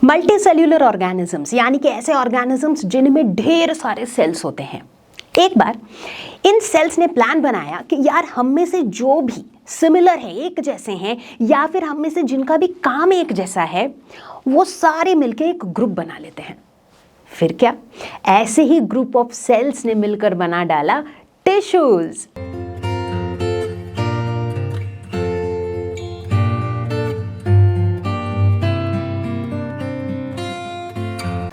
Multi cellular organisms यानी कि ऐसे ऑर्गेनिजम्स जिनमें ढेर सारे सेल्स होते हैं। एक बार इन सेल्स ने प्लान बनाया कि यार हम में से जो भी सिमिलर है, एक जैसे हैं, या फिर हम में से जिनका भी काम एक जैसा है, वो सारे मिलकर एक ग्रुप बना लेते हैं। फिर क्या, ऐसे ही ग्रुप ऑफ सेल्स ने मिलकर बना डाला टिश्यूज।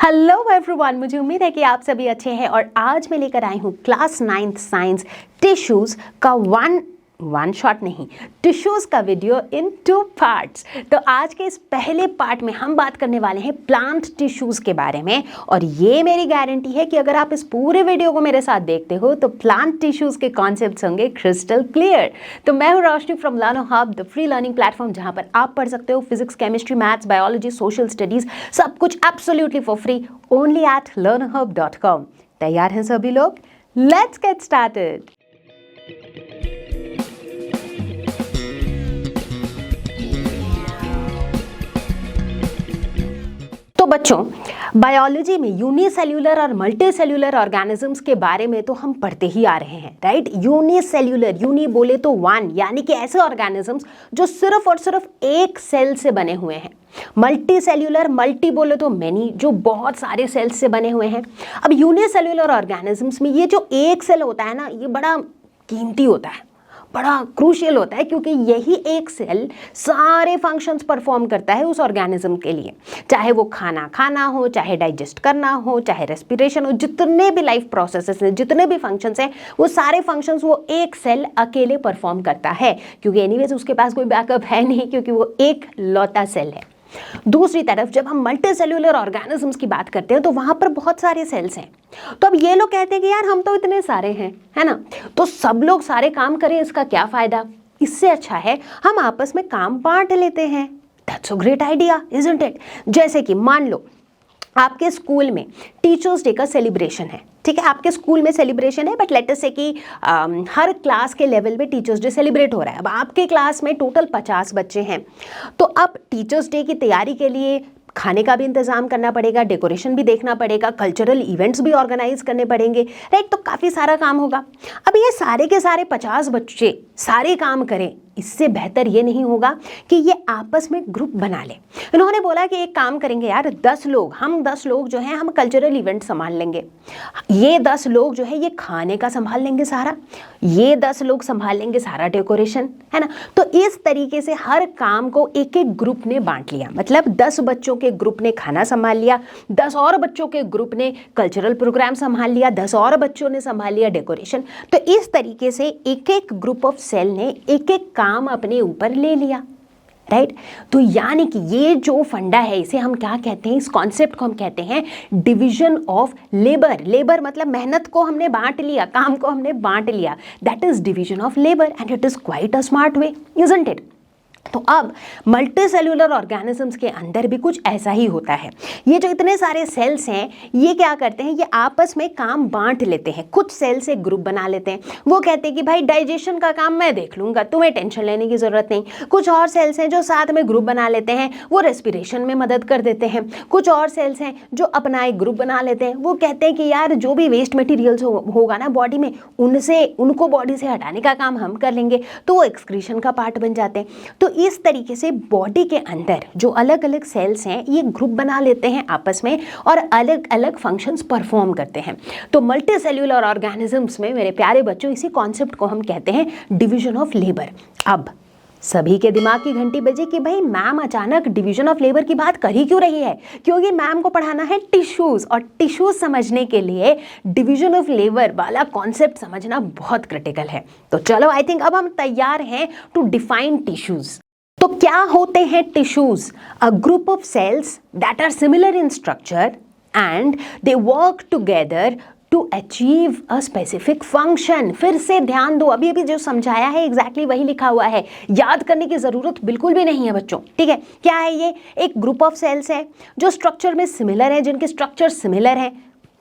हेलो एवरीवन, मुझे उम्मीद है कि आप सभी अच्छे हैं और आज मैं लेकर आई हूँ क्लास 9th साइंस टिश्यूज का वन शॉट नहीं, टिश्यूज का वीडियो इन 2 पार्ट्स। तो आज के इस पहले पार्ट में हम बात करने वाले हैं प्लांट टिश्यूज के बारे में, और ये मेरी गारंटी है कि अगर आप इस पूरे वीडियो को मेरे साथ देखते हो तो प्लांट टिश्यूज के कॉन्सेप्ट्स होंगे क्रिस्टल क्लियर। तो मैं हूँ Roshni from Learno Hub, the free learning platform, जहाँ पर आप पढ़ सकते हो physics, chemistry, maths, biology, social studies, सब कुछ absolutely for free only at learnerhub.com। तैयार हैं सभी लोग? Let's get started. तो बच्चों, बायोलॉजी में यूनिसेल्यूलर और मल्टीसेल्यूलर ऑर्गेनिजम्स के बारे में तो हम पढ़ते ही आ रहे हैं, राइट। यूनिसेल्यूलर, यूनि बोले तो 1, यानी कि ऐसे ऑर्गेनिजम्स जो सिर्फ और सिर्फ एक सेल से बने हुए हैं। मल्टी सेल्यूलर, मल्टी बोले तो मेनी, जो बहुत सारे सेल्स से बने हुए हैं। अब यूनिसेल्यूलर ऑर्गेनिजम्स में ये जो एक सेल होता है ना, ये बड़ा कीमती होता है, बड़ा क्रूशियल होता है, क्योंकि यही एक सेल सारे फंक्शंस परफॉर्म करता है उस ऑर्गेनिज्म के लिए। चाहे वो खाना खाना हो, चाहे डाइजेस्ट करना हो, चाहे रेस्पिरेशन हो, जितने भी लाइफ प्रोसेसेस हैं, जितने भी फंक्शंस हैं, वो सारे फंक्शंस वो एक सेल अकेले परफॉर्म करता है, क्योंकि एनीवेज उसके पास कोई बैकअप है नहीं, क्योंकि वो एक लौता सेल है। दूसरी तरफ जब हम मल्टी सेल्यूलर ऑर्गेनिजम्स की बात करते हैं तो वहां पर बहुत सारे सेल्स हैं। तो अब ये लोग कहते हैं कि यार हम तो इतने सारे हैं, है ना, तो सब लोग सारे काम करें, इसका क्या फायदा? इससे अच्छा है हम आपस में काम बांट लेते हैं। That's a great idea, isn't it? जैसे कि मान लो आपके स्कूल में टीचर्स डे का सेलिब्रेशन है, ठीक है, आपके स्कूल में सेलिब्रेशन है, बट लेट अस से कि हर क्लास के लेवल पे टीचर्स डे सेलिब्रेट हो रहा है। अब आपके क्लास में टोटल 50 बच्चे हैं, तो अब टीचर्स डे की तैयारी के लिए खाने का भी इंतजाम करना पड़ेगा, डेकोरेशन भी देखना पड़ेगा, कल्चरल इवेंट्स भी ऑर्गेनाइज करने पड़ेंगे, राइट। तो काफ़ी सारा काम होगा। अब ये सारे के सारे 50 बच्चे सारे काम करें, इससे बेहतर ये नहीं होगा कि ये आपस में ग्रुप बना ले। इन्होंने बोला कि एक काम करेंगे यार, 10 लोग, हम 10 लोग जो हैं हम कल्चरल इवेंट संभाल लेंगे, ये 10 लोग जो है ये खाने का संभाल लेंगे सारा, ये 10 लोग संभाल लेंगे सारा डेकोरेशन, है ना। तो इस तरीके से हर काम को एक एक ग्रुप ने बांट लिया। मतलब 10 बच्चों के ग्रुप ने खाना संभाल लिया, 10 और बच्चों के ग्रुप ने कल्चरल प्रोग्राम संभाल लिया, 10 और बच्चों ने संभाल लिया डेकोरेशन। तो इस तरीके से एक एक ग्रुप ऑफ सेल ने एक एक काम अपने ऊपर ले लिया, राइट। तो यानी कि ये जो फंडा है, इसे हम क्या कहते हैं, इस कॉन्सेप्ट को हम कहते हैं डिवीजन ऑफ लेबर। लेबर मतलब मेहनत को हमने बांट लिया, काम को हमने बांट लिया, that is division of labour, and it is quite a smart way, isn't it? तो अब मल्टी सेल्यूलर ऑर्गेनिजम्स के अंदर भी कुछ ऐसा ही होता है। ये जो इतने सारे सेल्स हैं, ये क्या करते हैं, ये आपस में काम बांट लेते हैं। कुछ सेल्स एक ग्रुप बना लेते हैं, वो कहते हैं कि भाई डाइजेशन का काम मैं देख लूंगा, तुम्हें टेंशन लेने की जरूरत नहीं। कुछ और सेल्स हैं जो साथ में ग्रुप बना लेते हैं, वो रेस्पिरेशन में मदद कर देते हैं। कुछ और सेल्स हैं जो अपना एक ग्रुप बना लेते हैं, वो कहते हैं कि यार जो भी वेस्ट मटीरियल्स होगा ना बॉडी में, उनको बॉडी से हटाने का काम हम कर लेंगे, तो वो एक्सक्रीशन का पार्ट बन जाते हैं। तो इस तरीके से बॉडी के अंदर जो अलग अलग सेल्स हैं ये ग्रुप बना लेते हैं आपस में और अलग अलग फंक्शंस परफॉर्म करते हैं। तो मल्टी सेल्यूलर ऑर्गेनिजम्स में मेरे प्यारे बच्चों इसी कॉन्सेप्ट को हम कहते हैं डिवीजन ऑफ लेबर। अब सभी के दिमाग की घंटी बजी कि भाई मैम अचानक डिवीजन ऑफ लेबर की बात कर ही क्यों रही है, क्योंकि मैम को पढ़ाना है टिश्यूज, और टिश्यूज समझने के लिए डिवीजन ऑफ लेबर वाला कॉन्सेप्ट समझना बहुत क्रिटिकल है। तो चलो आई थिंक अब हम तैयार हैं टू डिफाइन टिश्यूज। तो क्या होते हैं tissues? A group of cells that are similar in structure and they work together to achieve a specific function. फिर से ध्यान दो, अभी अभी जो समझाया है एग्जैक्टली वही लिखा हुआ है, याद करने की जरूरत बिल्कुल भी नहीं है बच्चों, ठीक है। क्या है ये? एक ग्रुप ऑफ सेल्स है जो स्ट्रक्चर में सिमिलर है, जिनके स्ट्रक्चर सिमिलर हैं,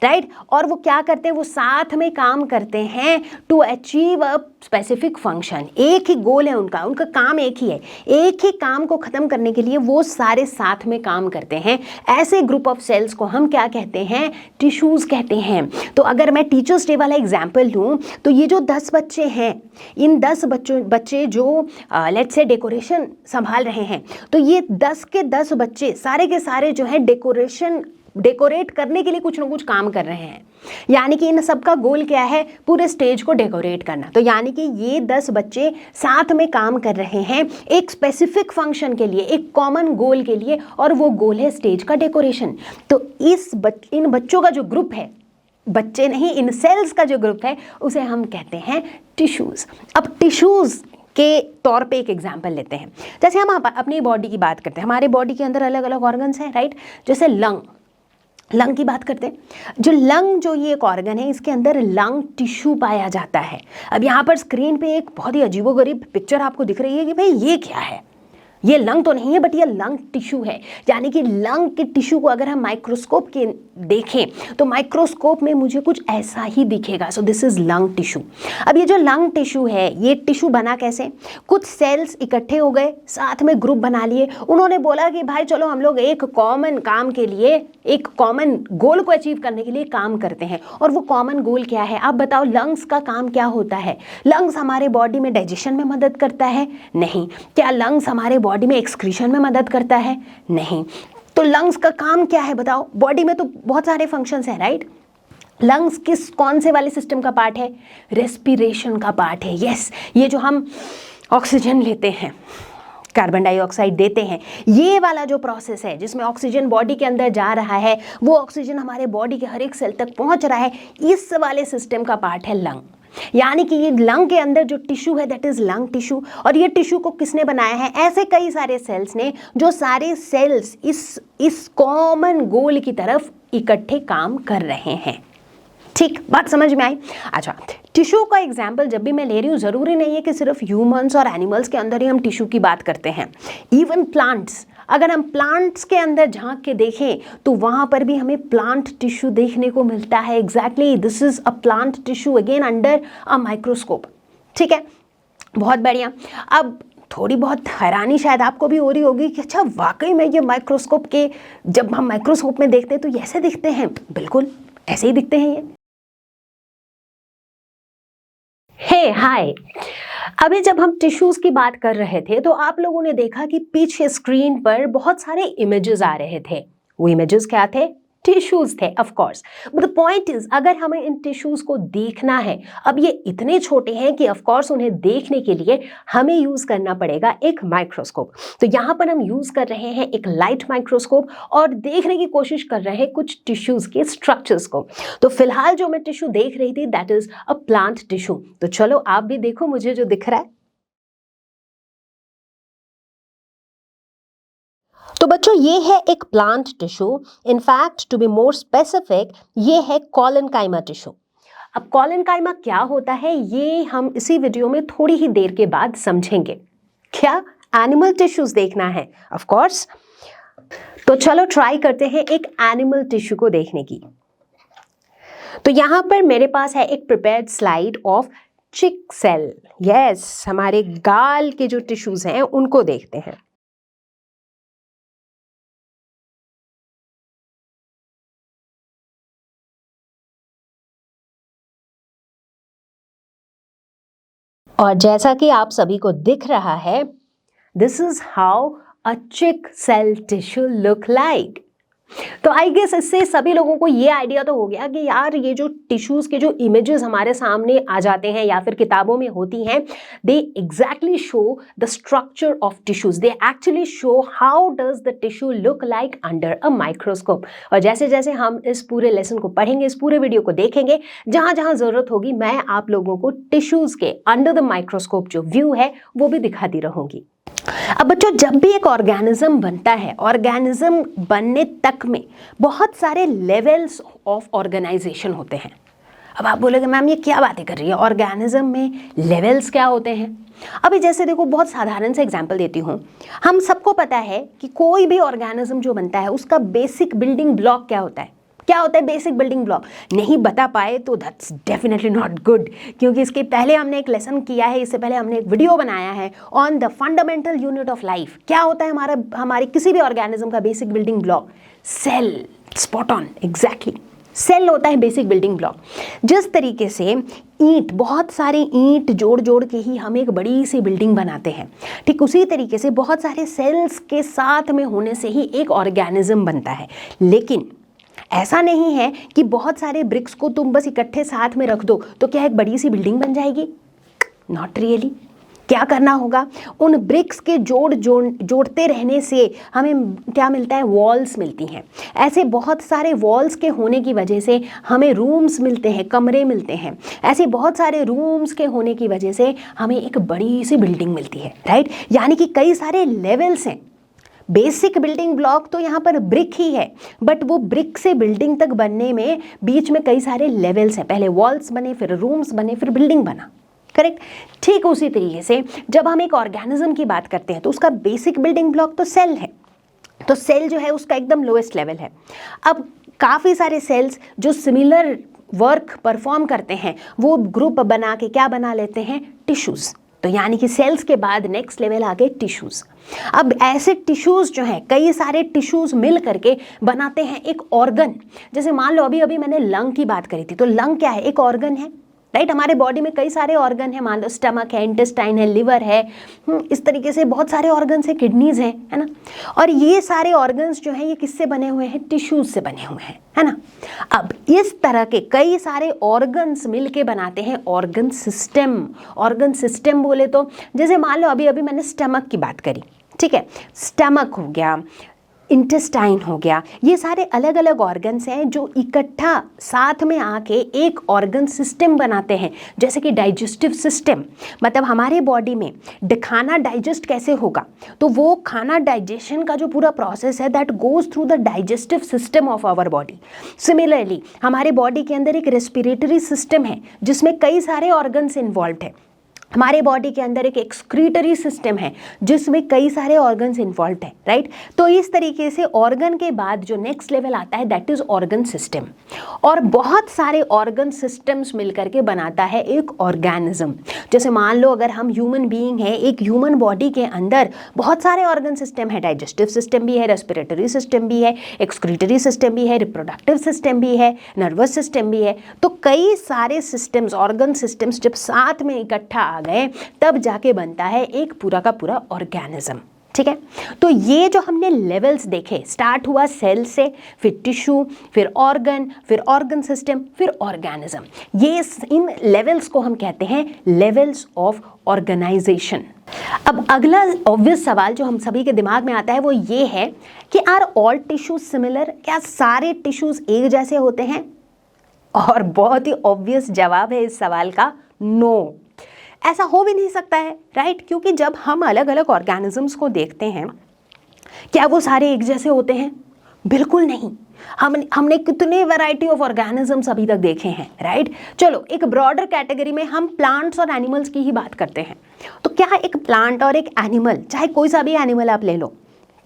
राइट और वो क्या करते हैं, वो साथ में काम करते हैं to achieve a specific function. एक ही गोल है उनका, उनका काम एक ही है, एक ही काम को ख़त्म करने के लिए वो सारे साथ में काम करते हैं। ऐसे ग्रुप ऑफ सेल्स को हम क्या कहते हैं, टिश्यूज़ कहते हैं। तो अगर मैं टीचर्स डे वाला एग्जाम्पल लूँ तो ये जो 10 बच्चे हैं, इन 10 बच्चे जो लेट्स से डेकोरेशन संभाल रहे हैं, तो ये 10 के 10 बच्चे सारे के सारे जो है डेकोरेट करने के लिए कुछ ना कुछ काम कर रहे हैं। यानी कि इन सबका गोल क्या है, पूरे स्टेज को डेकोरेट करना। तो यानी कि ये 10 बच्चे साथ में काम कर रहे हैं एक स्पेसिफिक फंक्शन के लिए, एक कॉमन गोल के लिए, और वो गोल है स्टेज का डेकोरेशन। तो इन बच्चों का जो ग्रुप है, बच्चे नहीं, इन सेल्स का जो ग्रुप है, उसे हम कहते हैं टिश्यूज़। अब टिश्यूज़ के तौर पे एक एग्जाम्पल लेते हैं। जैसे हम अपनी बॉडी की बात करते हैं, हमारे बॉडी के अंदर अलग अलग ऑर्गन्स हैं, राइट। जैसे लंग की बात करते हैं। जो लंग जो ये एक ऑर्गन है, इसके अंदर लंग टिश्यू पाया जाता है। अब यहाँ पर स्क्रीन पे एक बहुत ही अजीबोगरीब पिक्चर आपको दिख रही है कि भाई ये क्या है, ये लंग तो नहीं है बट ये लंग टिश्यू है। यानी कि लंग के टिश्यू को अगर हम माइक्रोस्कोप के देखें तो माइक्रोस्कोप में मुझे कुछ ऐसा ही दिखेगा। So this is lung tissue. अब ये जो लंग टिश्यू है, ये टिश्यू बना कैसे, कुछ सेल्स इकट्ठे हो गए, साथ में ग्रुप बना लिए, उन्होंने बोला कि भाई चलो हम लोग एक कॉमन काम के लिए, एक कॉमन गोल को अचीव करने के लिए काम करते हैं। और वो कॉमन गोल क्या है, आप बताओ। लंग्स का काम क्या होता है? लंग्स हमारे बॉडी में डाइजेशन में मदद करता है? नहीं। क्या लंग्स हमारे बॉडी में एक्सक्रीशन में मदद करता है? नहीं। तो लंग्स का काम क्या है बताओ? बॉडी में तो बहुत सारे फंक्शंस हैं, राइट। लंग्स कौन से वाले सिस्टम का पार्ट है? रेस्पिरेशन का पार्ट है। यस, ये जो हम ऑक्सीजन लेते हैं, कार्बन डाइऑक्साइड देते हैं, ये वाला जो प्रोसेस है जिसमें ऑक्सीजन बॉडी के अंदर जा रहा है, वो ऑक्सीजन हमारे बॉडी के हर एक सेल तक पहुंच रहा है, इस वाले सिस्टम का पार्ट है लंग। यानी कि ये लंग के अंदर जो टिश्यू है दैट इज लंग टिश्यू। और ये टिश्यू को किसने बनाया है? ऐसे कई सारे सेल्स ने, जो सारे सेल्स इस कॉमन गोल की तरफ इकट्ठे काम कर रहे हैं। ठीक, बात समझ में आई? अच्छा, टिश्यू का एग्जाम्पल जब भी मैं ले रही हूँ, ज़रूरी नहीं है कि सिर्फ ह्यूमंस और एनिमल्स के अंदर ही हम टिश्यू की बात करते हैं। इवन प्लांट्स, अगर हम प्लांट्स के अंदर झांक के देखें तो वहाँ पर भी हमें प्लांट टिश्यू देखने को मिलता है। Exactly, this is a plant tissue again under a microscope. ठीक है, बहुत बढ़िया। अब थोड़ी बहुत हैरानी शायद आपको भी हो रही होगी कि अच्छा वाकई में ये माइक्रोस्कोप के, जब हम माइक्रोस्कोप में देखते हैं तो ये ऐसे दिखते हैं? बिल्कुल ऐसे ही दिखते हैं ये। हे हाय, अभी जब हम टिश्यूज की बात कर रहे थे तो आप लोगों ने देखा कि पीछे स्क्रीन पर बहुत सारे इमेजेस आ रहे थे। वो इमेजेस क्या थे? टिश्यूज थे, of course. But the point is, अगर हमें इन टिश्यूज को देखना है, अब ये इतने छोटे हैं कि ऑफ कोर्स उन्हें देखने के लिए हमें यूज करना पड़ेगा एक माइक्रोस्कोप। तो यहाँ पर हम यूज कर रहे हैं एक लाइट माइक्रोस्कोप और देखने की कोशिश कर रहे हैं कुछ टिश्यूज के स्ट्रक्चर्स को। तो फिलहाल जो मैं टिश्यू देख रही थी that is a plant tissue. तो चलो आप भी देखो मुझे जो दिख रहा है। तो बच्चों, ये है एक plant tissue. In fact to be more specific, ये है कॉलेनकाइमा टिश्यू। अब कॉलेनकाइमा क्या होता है ये हम इसी वीडियो में थोड़ी ही देर के बाद समझेंगे। क्या एनिमल टिश्यूज देखना है? Of course. तो चलो ट्राई करते हैं एक एनिमल टिश्यू को देखने की। तो यहां पर मेरे पास है एक प्रिपेयर्ड स्लाइड ऑफ चिक सेल। यस, हमारे गाल के जो टिश्यूज हैं उनको देखते हैं। और जैसा कि आप सभी को दिख रहा है, दिस इज हाउ अ चिक सेल टिश्यू लुक लाइक। तो आई गेस इससे सभी लोगों को ये आइडिया तो हो गया कि यार ये जो टिश्यूज के जो इमेजेस हमारे सामने आ जाते हैं या फिर किताबों में होती हैं, दे exactly show the structure of tissues. They actually show how does the tissue look like under a microscope. और जैसे जैसे हम इस पूरे लेसन को पढ़ेंगे, इस पूरे वीडियो को देखेंगे, जहां जहां जरूरत होगी मैं आप लोगों को टिश्यूज के अंडर द माइक्रोस्कोप जो व्यू है वो भी दिखाती रहूंगी। अब बच्चों, जब भी एक ऑर्गेनिज्म बनता है, ऑर्गेनिज्म बनने तक में बहुत सारे लेवल्स ऑफ ऑर्गेनाइजेशन होते हैं। अब आप बोलोगे मैम ये क्या बातें कर रही है, ऑर्गेनिज्म में लेवल्स क्या होते हैं? अभी जैसे देखो, बहुत साधारण से एग्जांपल देती हूँ। हम सबको पता है कि कोई भी ऑर्गेनिज्म जो बनता है उसका बेसिक बिल्डिंग ब्लॉक क्या होता है? क्या होता है बेसिक बिल्डिंग ब्लॉक? नहीं बता पाए तो दैट्स डेफिनेटली नॉट गुड, क्योंकि इसके पहले हमने एक लेसन किया है, इससे पहले हमने एक वीडियो बनाया है on the fundamental unit of life. क्या होता है हमारे किसी भी ऑर्गेनिज्म का basic building block? Cell. Spot on, exactly, cell होता है बेसिक बिल्डिंग ब्लॉक। जिस तरीके से ईंट, बहुत सारे ईंट जोड़ जोड़ के ही हम एक बड़ी सी बिल्डिंग बनाते हैं, ठीक उसी तरीके से बहुत सारे सेल्स के साथ में होने से ही एक ऑर्गेनिज्म बनता है। लेकिन ऐसा नहीं है कि बहुत सारे ब्रिक्स को तुम बस इकट्ठे साथ में रख दो तो क्या एक बड़ी सी बिल्डिंग बन जाएगी? Not really. क्या करना होगा? उन ब्रिक्स के जोड़ते रहने से हमें क्या मिलता है? वॉल्स मिलती हैं। ऐसे बहुत सारे वॉल्स के होने की वजह से हमें रूम्स मिलते हैं, कमरे मिलते हैं। ऐसे बहुत सारे रूम्स के होने की वजह से हमें एक बड़ी सी बिल्डिंग मिलती है, राइट? यानी कि कई सारे लेवल्स हैं। बेसिक बिल्डिंग ब्लॉक तो यहाँ पर ब्रिक ही है, बट वो ब्रिक से बिल्डिंग तक बनने में बीच में कई सारे लेवल्स हैं। पहले वॉल्स बने, फिर रूम्स बने, फिर बिल्डिंग बना, करेक्ट? ठीक उसी तरीके से जब हम एक ऑर्गेनिज्म की बात करते हैं तो उसका बेसिक बिल्डिंग ब्लॉक तो सेल है। तो सेल जो है उसका एकदम लोएस्ट लेवल है। अब काफ़ी सारे सेल्स जो सिमिलर वर्क परफॉर्म करते हैं वो ग्रुप बना के क्या बना लेते हैं? टिश्यूज़। तो यानी कि सेल्स के बाद नेक्स्ट लेवल आ गए टिश्यूज़। अब ऐसे टिश्यूज़ जो हैं, कई सारे टिश्यूज़ मिल करके बनाते हैं एक ऑर्गन। जैसे मान लो अभी मैंने लंग की बात करी थी, तो लंग क्या है? एक ऑर्गन है, राइट? हमारे बॉडी में कई सारे ऑर्गन है, मान लो स्टमक है, इंटेस्टाइन है, लिवर है, इस तरीके से बहुत सारे ऑर्गन्स है, किडनीज हैं, है ना? और ये सारे ऑर्गन्स जो हैं ये किससे बने हुए हैं? टिश्यूज से बने हुए हैं, है ना? अब इस तरह के कई सारे ऑर्गन्स मिलके बनाते हैं ऑर्गन सिस्टम। ऑर्गन सिस्टम बोले तो जैसे मान लो अभी मैंने स्टमक की बात करी, ठीक है? स्टमक हो गया, इंटेस्टाइन हो गया, ये सारे अलग अलग ऑर्गन्स हैं जो इकट्ठा साथ में आके एक ऑर्गन सिस्टम बनाते हैं। जैसे कि डाइजेस्टिव सिस्टम, मतलब हमारे बॉडी में खाना डाइजेस्ट कैसे होगा, तो वो खाना डाइजेशन का जो पूरा प्रोसेस है that goes through the digestive system of our body. Similarly हमारे बॉडी के अंदर एक रेस्पिरेटरी सिस्टम है जिसमें कई सारे ऑर्गन्स इन्वॉल्व है। हमारे बॉडी के अंदर एक एक्सक्रीटरी सिस्टम है जिसमें कई सारे ऑर्गन्स इन्वॉल्व हैं, राइट? तो इस तरीके से ऑर्गन के बाद जो नेक्स्ट लेवल आता है दैट इज ऑर्गन सिस्टम। और बहुत सारे ऑर्गन सिस्टम्स मिलकर के बनाता है एक ऑर्गेनिज्म। जैसे मान लो अगर हम ह्यूमन बीइंग है, एक ह्यूमन बॉडी के अंदर बहुत सारे ऑर्गन सिस्टम है, डाइजेस्टिव सिस्टम भी है, रेस्पिरेटरी सिस्टम भी है, एक्सक्रीटरी सिस्टम भी है, रिप्रोडक्टिव सिस्टम भी है, नर्वस सिस्टम भी है। तो कई सारे सिस्टम्स, ऑर्गन सिस्टम्स जब साथ में इकट्ठा गए तब जाके बनता है एक पूरा का पूरा ऑर्गेनिज्म, ठीक है? तो ये जो हमने लेवल्स देखे, स्टार्ट हुआ सेल से, फिर टिश्यू, फिर ऑर्गन सिस्टम, फिर ऑर्गेनिज्म। ये इन लेवल्स को हम कहते हैं लेवल्स ऑफ ऑर्गेनाइजेशन। अब अगला ऑब्वियस सवाल जो हम सभी के दिमाग में आता है वो ये है कि आर ऑल टिश्यूज सिमिलर? क्या सारे टिश्यूज एक जैसे होते हैं? और बहुत ही ऑब्वियस जवाब है इस सवाल का, नो। ऐसा हो भी नहीं सकता है, राइट? क्योंकि जब हम अलग अलग ऑर्गेनिजम्स को देखते हैं क्या वो सारे एक जैसे होते हैं? बिल्कुल नहीं। हमने कितने वैरायटी ऑफ ऑर्गेनिजम्स अभी तक देखे हैं, राइट? चलो एक ब्रॉडर कैटेगरी में हम प्लांट्स और एनिमल्स की ही बात करते हैं। तो क्या एक प्लांट और एक एनिमल, चाहे कोई सा भी एनिमल आप ले लो,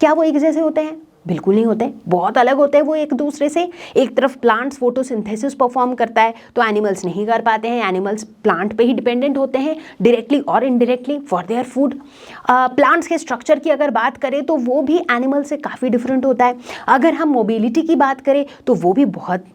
क्या वो एक जैसे होते हैं? बिल्कुल नहीं होते, बहुत अलग होते हैं वो एक दूसरे से। एक तरफ प्लांट्स फोटोसिंथेसिस परफॉर्म करता है तो एनिमल्स नहीं कर पाते हैं। एनिमल्स प्लांट पे ही डिपेंडेंट होते हैं डायरेक्टली और indirectly for their food. Plants के स्ट्रक्चर की अगर बात करें तो वो भी एनिमल से काफ़ी डिफरेंट होता है। अगर हम मोबिलिटी की बात करें तो वो भी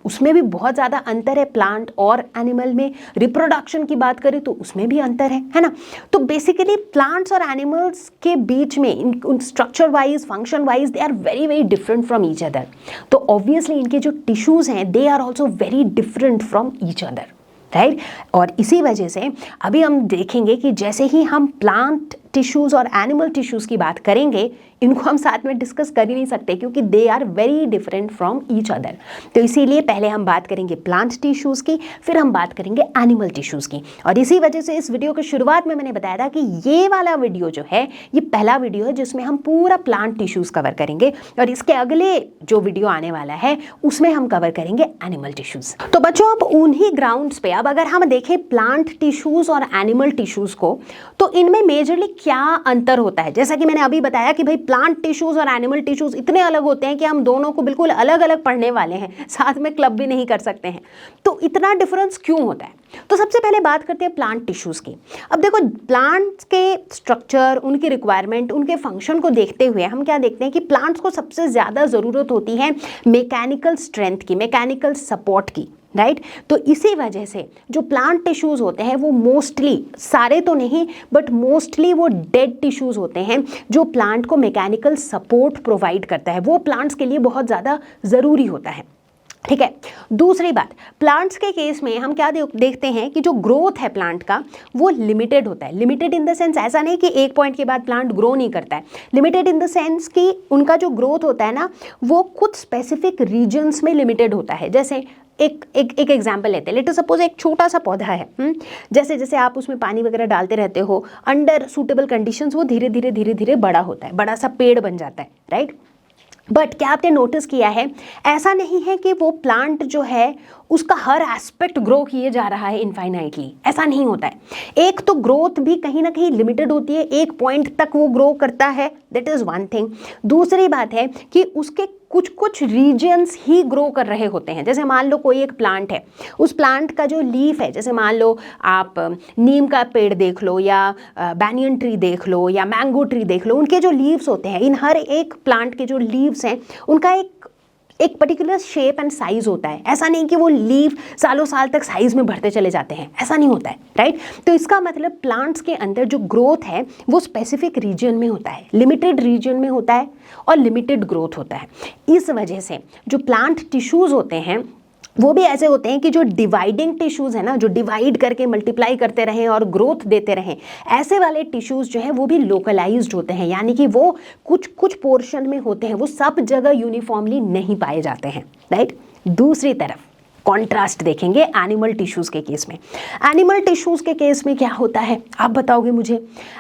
उसमें भी बहुत ज़्यादा अंतर है प्लांट और एनिमल में। रिप्रोडक्शन की बात करें तो उसमें भी अंतर है ना? तो बेसिकली प्लांट्स और एनिमल्स के बीच में structure wise, function wise they are very different from each other. तो ऑब्वियसली इनके जो टिश्यूज हैं they are also very different from each other, right? और इसी वजह से अभी हम देखेंगे कि जैसे ही हम प्लांट टिश्यूज और एनिमल टिश्यूज की बात करेंगे, इनको हम साथ में डिस्कस कर ही नहीं सकते क्योंकि they are very different from each other. तो इसीलिए पहले हम बात करेंगे प्लांट टिश्यूज की, फिर हम बात करेंगे एनिमल टिश्यूज की। और इसी वजह से इस वीडियो के शुरुआत में मैंने बताया था कि ये वाला वीडियो जो है ये पहला वीडियो है जिसमें हम पूरा प्लांट टिश्यूज कवर करेंगे, और इसके अगले जो वीडियो आने वाला है उसमें हम कवर करेंगे एनिमल टिश्यूज। तो बच्चों अब उन्हीं ग्राउंड्स पे अब अगर हम देखें प्लांट टिश्यूज और एनिमल टिश्यूज को, तो इनमें मेजरली क्या अंतर होता है? जैसा कि मैंने अभी बताया कि भाई प्लांट टिश्यूज और एनिमल टिश्यूज इतने अलग होते हैं कि हम दोनों को बिल्कुल अलग अलग पढ़ने वाले हैं, साथ में क्लब भी नहीं कर सकते हैं। तो इतना डिफरेंस क्यों होता है? तो सबसे पहले बात करते हैं प्लांट टिश्यूज की। अब देखो, प्लांट्स के स्ट्रक्चर, उनकी रिक्वायरमेंट, उनके फंक्शन को देखते हुए हम क्या देखते हैं कि प्लांट्स को सबसे ज़्यादा ज़रूरत होती है मैकेनिकल स्ट्रेंथ की, मैकेनिकल सपोर्ट की, राइट। तो इसी वजह से जो प्लांट टिश्यूज होते हैं वो मोस्टली, सारे तो नहीं बट मोस्टली वो डेड टिश्यूज होते हैं जो प्लांट को मैकेनिकल सपोर्ट प्रोवाइड करता है। वो प्लांट्स के लिए बहुत ज़्यादा ज़रूरी होता है, ठीक है। दूसरी बात, प्लांट्स के केस में हम क्या देखते हैं कि जो ग्रोथ है प्लांट का वो लिमिटेड होता है। लिमिटेड इन द सेंस ऐसा नहीं कि एक पॉइंट के बाद प्लांट ग्रो नहीं करता है। लिमिटेड इन द सेंस कि उनका जो ग्रोथ होता है ना वो कुछ स्पेसिफिक रीजन्स में लिमिटेड होता है। जैसे एक एग्जाम्पल लेते हैं, लेट सपोज एक छोटा सा पौधा है, जैसे जैसे आप उसमें पानी वगैरह डालते रहते हो, अंडर सूटेबल कंडीशंस वो धीरे धीरे बड़ा होता है, बड़ा सा पेड़ बन जाता है, राइट। बट क्या आपने नोटिस किया है, ऐसा नहीं है कि वो प्लांट जो है उसका हर एस्पेक्ट ग्रो किए जा रहा है इनफाइनाइटली, ऐसा नहीं होता है। एक तो ग्रोथ भी कहीं ना कहीं लिमिटेड होती है, एक पॉइंट तक वो ग्रो करता है, दैट इज़ वन थिंग। दूसरी बात है कि उसके कुछ कुछ रीजन्स ही ग्रो कर रहे होते हैं। जैसे मान लो कोई एक प्लांट है, उस प्लांट का जो लीफ है, जैसे मान लो आप नीम का पेड़ देख लो या बैनियन ट्री देख लो या मैंगो ट्री देख लो, उनके जो लीव्स होते हैं, इन हर एक प्लांट के जो लीव्स हैं उनका एक पर्टिकुलर शेप एंड साइज होता है। ऐसा नहीं कि वो लीव सालों साल तक साइज में बढ़ते चले जाते हैं, ऐसा नहीं होता है, राइट। तो इसका मतलब प्लांट्स के अंदर जो ग्रोथ है वो स्पेसिफिक रीजन में होता है, लिमिटेड रीजन में होता है और लिमिटेड ग्रोथ होता है। इस वजह से जो प्लांट टिश्यूज होते हैं वो भी ऐसे होते हैं कि जो डिवाइडिंग टिश्यूज है ना, जो डिवाइड करके मल्टीप्लाई करते रहें और ग्रोथ देते रहें, ऐसे वाले टिश्यूज जो हैं वो भी लोकलाइज्ड होते हैं, यानी कि वो कुछ कुछ पोर्शन में होते हैं, वो सब जगह यूनिफॉर्मली नहीं पाए जाते हैं, राइट। दूसरी तरफ कॉन्ट्रास्ट देखेंगे एनिमल टिश्यूज़ के केस में। एनिमल टिश्यूज़ के केस में क्या होता है आप बताओगे मुझे?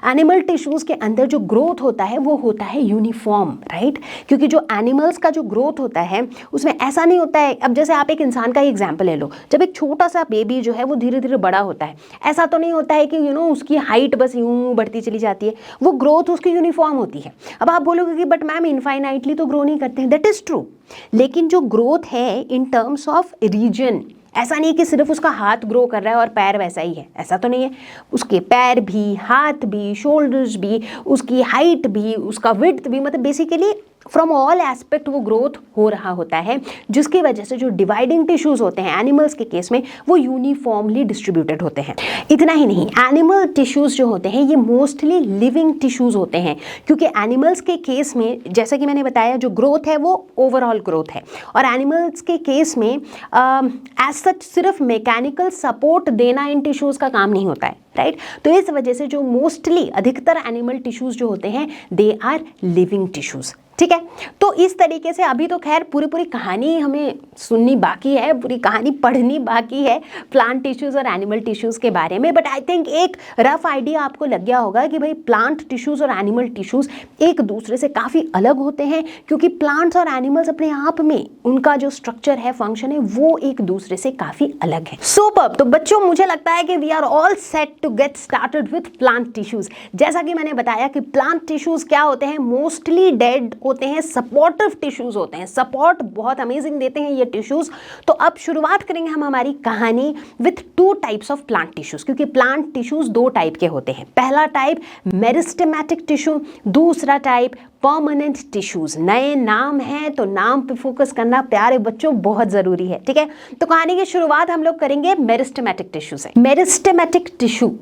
एनिमल टिश्यूज़ के अंदर जो ग्रोथ होता है वो होता है यूनिफॉर्म, राइट। क्योंकि जो एनिमल्स का जो ग्रोथ होता है उसमें ऐसा नहीं होता है, अब जैसे आप एक इंसान का ही एग्जाम्पल ले लो, जब एक छोटा सा बेबी जो है वो धीरे धीरे बड़ा होता है, ऐसा तो नहीं होता है कि उसकी हाइट बस यूँ बढ़ती चली जाती है, वो ग्रोथ उसकी यूनिफॉर्म होती है। अब आप बोलोगे कि बट मैम इनफाइनाइटली तो ग्रो नहीं करते हैं, दैट इज़ ट्रू, लेकिन जो ग्रोथ है इन टर्म्स ऑफ रीजन, ऐसा नहीं कि सिर्फ उसका हाथ ग्रो कर रहा है और पैर वैसा ही है, ऐसा तो नहीं है। उसके पैर भी, हाथ भी, शोल्डर्स भी, उसकी हाइट भी, उसका विड्थ भी, मतलब बेसिकली फ्रॉम ऑल एस्पेक्ट वो ग्रोथ हो रहा होता है, जिसकी वजह से जो डिवाइडिंग टिश्यूज होते हैं एनिमल्स के केस में वो यूनिफॉर्मली डिस्ट्रीब्यूटेड होते हैं। इतना ही नहीं, एनिमल टिश्यूज जो होते हैं ये मोस्टली लिविंग टिश्यूज होते हैं, क्योंकि एनिमल्स के केस में जैसा कि मैंने बताया जो ग्रोथ है वो ओवरऑल ग्रोथ है, और एनिमल्स के केस में एज सच सिर्फ मैकेनिकल सपोर्ट देना इन टिश्यूज का काम नहीं होता है, राइट। तो इस वजह से जो मोस्टली अधिकतर एनिमल टिश्यूज जो होते हैं दे आर लिविंग टिश्यूज, ठीक है। तो इस तरीके से अभी तो खैर पूरी कहानी हमें सुननी बाकी है, पूरी कहानी पढ़नी बाकी है प्लांट टिश्यूज़ और एनिमल टिश्यूज़ के बारे में, बट आई थिंक एक रफ आइडिया आपको लग गया होगा कि भाई प्लांट टिश्यूज़ और एनिमल टिश्यूज़ एक दूसरे से काफ़ी अलग होते हैं, क्योंकि प्लांट्स और एनिमल्स अपने आप में उनका जो स्ट्रक्चर है, फंक्शन है, वो एक दूसरे से काफ़ी अलग है। सुपर्ब। तो बच्चों मुझे लगता है कि we are all set to get started with plant tissues. जैसा कि मैंने बताया कि प्लांट टिश्यूज़ क्या होते हैं, मोस्टली डेड होते हैं, सपोर्टिव टिश्यूज होते हैं, सपोर्ट बहुत अमेजिंग देते हैं ये टिश्यूज। तो अब शुरुआत करेंगे हम हमारी कहानी with two types of plant tissues, क्योंकि प्लांट टिश्यूज दो टाइप के होते हैं। पहला टाइप मेरिस्टेमेटिक टिश्यू, दूसरा टाइप परमानेंट टिश्यूज। नए नाम हैं तो नाम पे फोकस करना प्यारे बच्चों बहुत जरूरी है, ठीक है। तो कहानी की शुरुआत हम लोग करेंगे मेरिस्टेमेटिक टिश्यू से। मेरिस्टेमेटिक टिश्यू,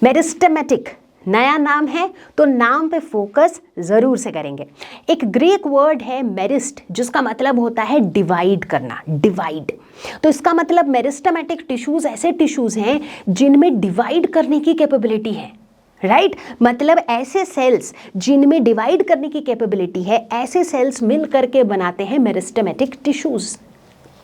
मेरिस्टेमेटिक नया नाम है तो नाम पे फोकस जरूर से करेंगे। एक ग्रीक वर्ड है मेरिस्ट, जिसका मतलब होता है डिवाइड करना, डिवाइड। तो इसका मतलब मेरिस्टेमेटिक टिश्यूज ऐसे टिश्यूज हैं जिनमें डिवाइड करने की कैपेबिलिटी है, राइट। मतलब ऐसे सेल्स जिनमें डिवाइड करने की कैपेबिलिटी है, ऐसे सेल्स मिल करके बनाते हैं मेरिस्टेमेटिक टिश्यूज।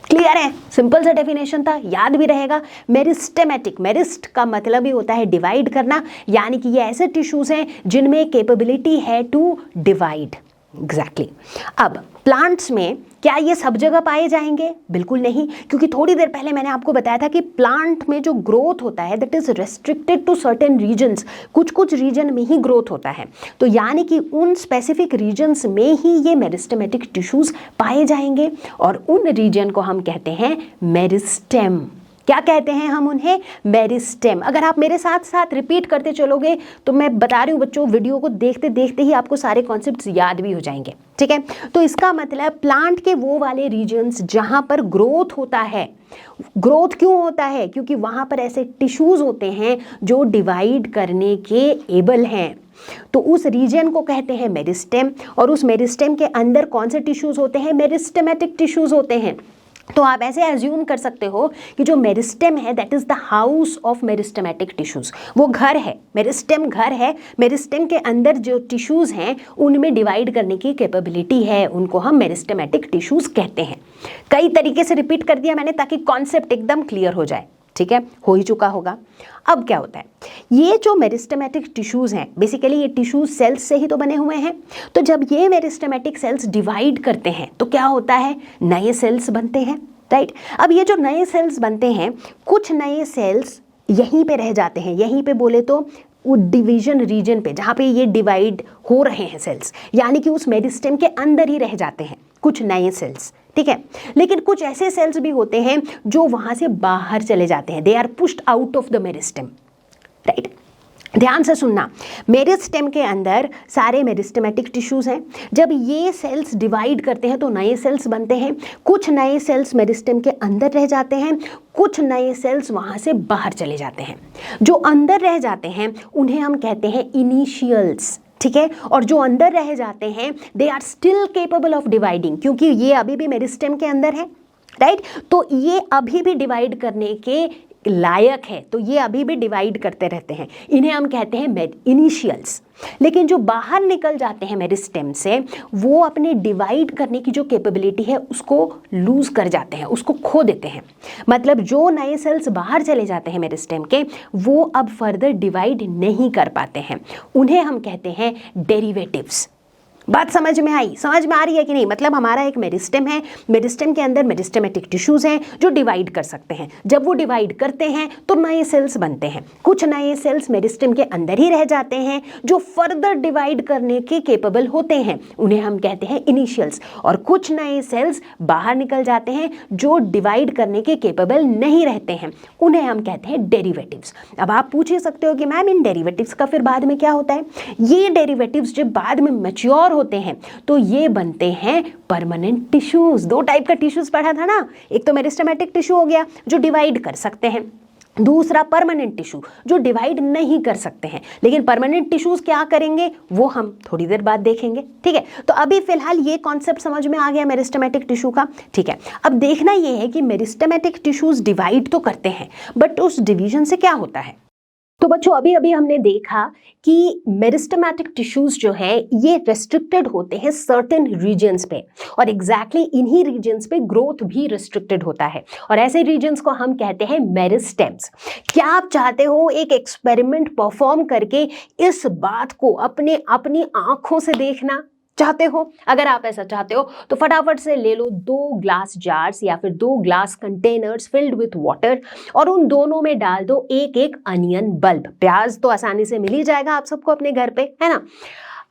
क्लियर है? सिंपल सा डेफिनेशन था, याद भी रहेगा। मेरिस्टेमेटिक, मेरिस्ट का मतलब ही होता है डिवाइड करना, यानी कि ये ऐसे टिश्यूज हैं जिनमें कैपेबिलिटी है टू डिवाइड। एग्जैक्टली। अब प्लांट्स में क्या ये सब जगह पाए जाएंगे? बिल्कुल नहीं, क्योंकि थोड़ी देर पहले मैंने आपको बताया था कि प्लांट में जो ग्रोथ होता है that is restricted to certain regions, कुछ कुछ रीजन में ही ग्रोथ होता है। तो यानी कि उन स्पेसिफिक रीजन्स में ही ये मेरिस्टेमेटिक टिश्यूज पाए जाएंगे और उन रीजन को हम कहते हैं मेरिस्टेम। क्या कहते हैं हम उन्हें? मेरिस्टेम। अगर आप मेरे साथ साथ रिपीट करते चलोगे तो मैं बता रही हूँ बच्चों, वीडियो को देखते देखते ही आपको सारे कॉन्सेप्ट्स याद भी हो जाएंगे, ठीक है। तो इसका मतलब प्लांट के वो वाले रीजन्स जहाँ पर ग्रोथ होता है, ग्रोथ क्यों होता है? क्योंकि वहाँ पर ऐसे टिश्यूज होते हैं जो डिवाइड करने के एबल हैं, तो उस रीजन को कहते हैं मेरिस्टेम। और उस मेरिस्टेम के अंदर कौन से टिश्यूज होते हैं? मेरिस्टेमेटिक टिश्यूज होते हैं। तो आप ऐसे एज्यूम कर सकते हो कि जो मेरिस्टेम है that is the house of meristematic tissues, वो घर है, मेरिस्टेम घर है। मेरिस्टेम के अंदर जो टिश्यूज हैं उनमें डिवाइड करने की कैपेबिलिटी है, उनको हम मेरिस्टेमेटिक टिश्यूज कहते हैं। कई तरीके से रिपीट कर दिया मैंने ताकि कॉन्सेप्ट एकदम क्लियर हो जाए, ठीक है, हो ही चुका होगा। अब क्या होता है, ये जो मेरिस्टेमेटिक टिश्यूज हैं बेसिकली ये टिश्यूज सेल्स से ही तो बने हुए हैं। तो जब ये मेरिस्टेमेटिक सेल्स डिवाइड करते हैं तो क्या होता है? नए सेल्स बनते हैं, राइट। अब ये जो नए सेल्स बनते हैं, कुछ नए सेल्स यहीं पे रह जाते हैं, यहीं पे बोले तो वो डिवीजन रीजन पे जहाँ पे ये डिवाइड हो रहे हैं सेल्स, यानी कि उस मेरिस्टेम के अंदर ही रह जाते हैं कुछ नए सेल्स, ठीक है। लेकिन कुछ ऐसे सेल्स भी होते हैं जो वहाँ से बाहर चले जाते हैं, they are pushed out of the meristem, right. ध्यान से सुनना, मेरिस्टेम के अंदर सारे मेरिस्टेमेटिक टिश्यूज हैं। जब ये सेल्स डिवाइड करते हैं तो नए सेल्स बनते हैं, कुछ नए सेल्स मेरिस्टेम के अंदर रह जाते हैं, कुछ नए सेल्स वहाँ से बाहर चले जाते हैं। जो अंदर रह जाते हैं उन्हें हम कहते हैं इनिशियल्स, ठीक है। और जो अंदर रह जाते हैं they are still capable of dividing, क्योंकि ये अभी भी मेरिस्टेम के अंदर है, राइट। तो ये अभी भी डिवाइड करने के लायक है, तो ये अभी भी डिवाइड करते रहते हैं, इन्हें हम कहते हैं इनिशियल्स। लेकिन जो बाहर निकल जाते हैं मेरिस्टेम से, वो अपने डिवाइड करने की जो कैपेबिलिटी है उसको लूज कर जाते हैं, उसको खो देते हैं। मतलब जो नए सेल्स बाहर चले जाते हैं मेरिस्टेम के, वो अब फर्दर डिवाइड नहीं कर पाते हैं, उन्हें हम कहते हैं डेरिवेटिव्स। बात समझ में आई? समझ में आ रही है कि नहीं? मतलब हमारा एक मेरिस्टेम है, मेरिस्टेम के अंदर मेरिस्टेमेटिक टिश्यूज हैं जो डिवाइड कर सकते हैं। जब वो डिवाइड करते हैं तो नए सेल्स बनते हैं, कुछ नए सेल्स मेरिस्टेम के अंदर ही रह जाते हैं जो फर्दर डिवाइड करने के केपेबल होते हैं, उन्हें हम कहते हैं इनिशियल्स। और कुछ नए सेल्स बाहर निकल जाते हैं जो डिवाइड करने के केपेबल नहीं रहते हैं, उन्हें हम कहते हैं डेरिवेटिव्स। अब आप पूछ ही सकते हो कि मैम इन डेरिवेटिव्स का फिर बाद में क्या होता है? ये डेरिवेटिव्स जब बाद में मैच्योर होते हैं तो ये बनते हैं परमानेंट टिश्यूज। दो टाइप का टिश्यूज पढ़ा था ना, एक तो मेरिस्टेमेटिक टिश्यू हो गया जो डिवाइड कर सकते हैं, दूसरा परमानेंट टिश्यू जो डिवाइड नहीं कर सकते हैं। लेकिन परमानेंट टिश्यूज क्या करेंगे वो हम थोड़ी देर बाद देखेंगे, ठीक है। तो अभी फिलहाल ये कॉन्सेप्ट समझ में आ गया मेरिस्टेमेटिक टिश्यू का, ठीक है। अब देखना ये है कि मेरिस्टेमेटिक टिश्यूज डिवाइड तो करते हैं बट उस डिवीजन से क्या होता है। तो बच्चों अभी अभी हमने देखा कि मेरिस्टेमेटिक टिश्यूज जो है ये रेस्ट्रिक्टेड होते हैं सर्टेन रीजन्स पे, और एग्जैक्टली इन्हीं रीजन्स पे ग्रोथ भी रेस्ट्रिक्टेड होता है, और ऐसे रीजन्स को हम कहते हैं मेरिस्टेम्स। क्या आप चाहते हो एक एक्सपेरिमेंट परफॉर्म करके इस बात को अपनी आंखों से देखना चाहते हो? अगर आप ऐसा चाहते हो तो फटाफट से ले लो 2 ग्लास जार्स या फिर 2 glass containers filled with water, और उन दोनों में डाल दो एक एक अनियन बल्ब। प्याज तो आसानी से मिल ही जाएगा आप सबको अपने घर पे, है ना।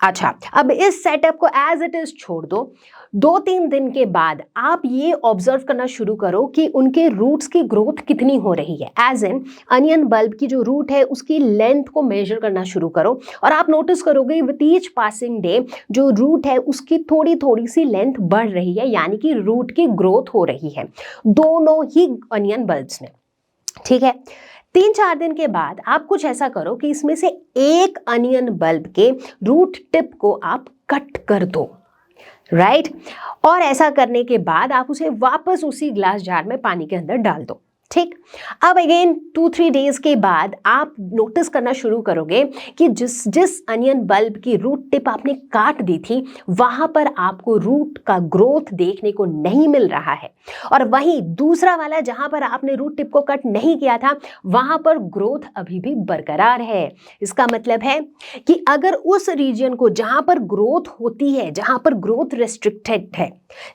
अच्छा, अब इस सेटअप को एज इट इज छोड़ दो। 2-3 दिन के बाद आप ये ऑब्जर्व करना शुरू करो कि उनके रूट्स की ग्रोथ कितनी हो रही है। एज इन अनियन बल्ब की जो रूट है उसकी लेंथ को मेजर करना शुरू करो, और आप नोटिस करोगे विथ ईच पासिंग डे जो रूट है उसकी थोड़ी थोड़ी सी लेंथ बढ़ रही है, यानी कि रूट की ग्रोथ हो रही है दोनों ही अनियन बल्ब्स में, ठीक है। 3-4 दिन के बाद आप कुछ ऐसा करो कि इसमें से एक अनियन बल्ब के रूट टिप को आप कट कर दो, राइट। और ऐसा करने के बाद आप उसे वापस उसी ग्लास जार में पानी के अंदर डाल दो, ठीक। अब अगेन 2-3 डेज के बाद आप नोटिस करना शुरू करोगे कि जिस जिस अनियन बल्ब की रूट टिप आपने काट दी थी वहां पर आपको रूट का ग्रोथ देखने को नहीं मिल रहा है, और वहीं दूसरा वाला जहां पर आपने रूट टिप को कट नहीं किया था वहां पर ग्रोथ अभी भी बरकरार है। इसका मतलब है कि अगर उस रीजन को जहां पर ग्रोथ होती है, जहां पर ग्रोथ रेस्ट्रिक्टेड है,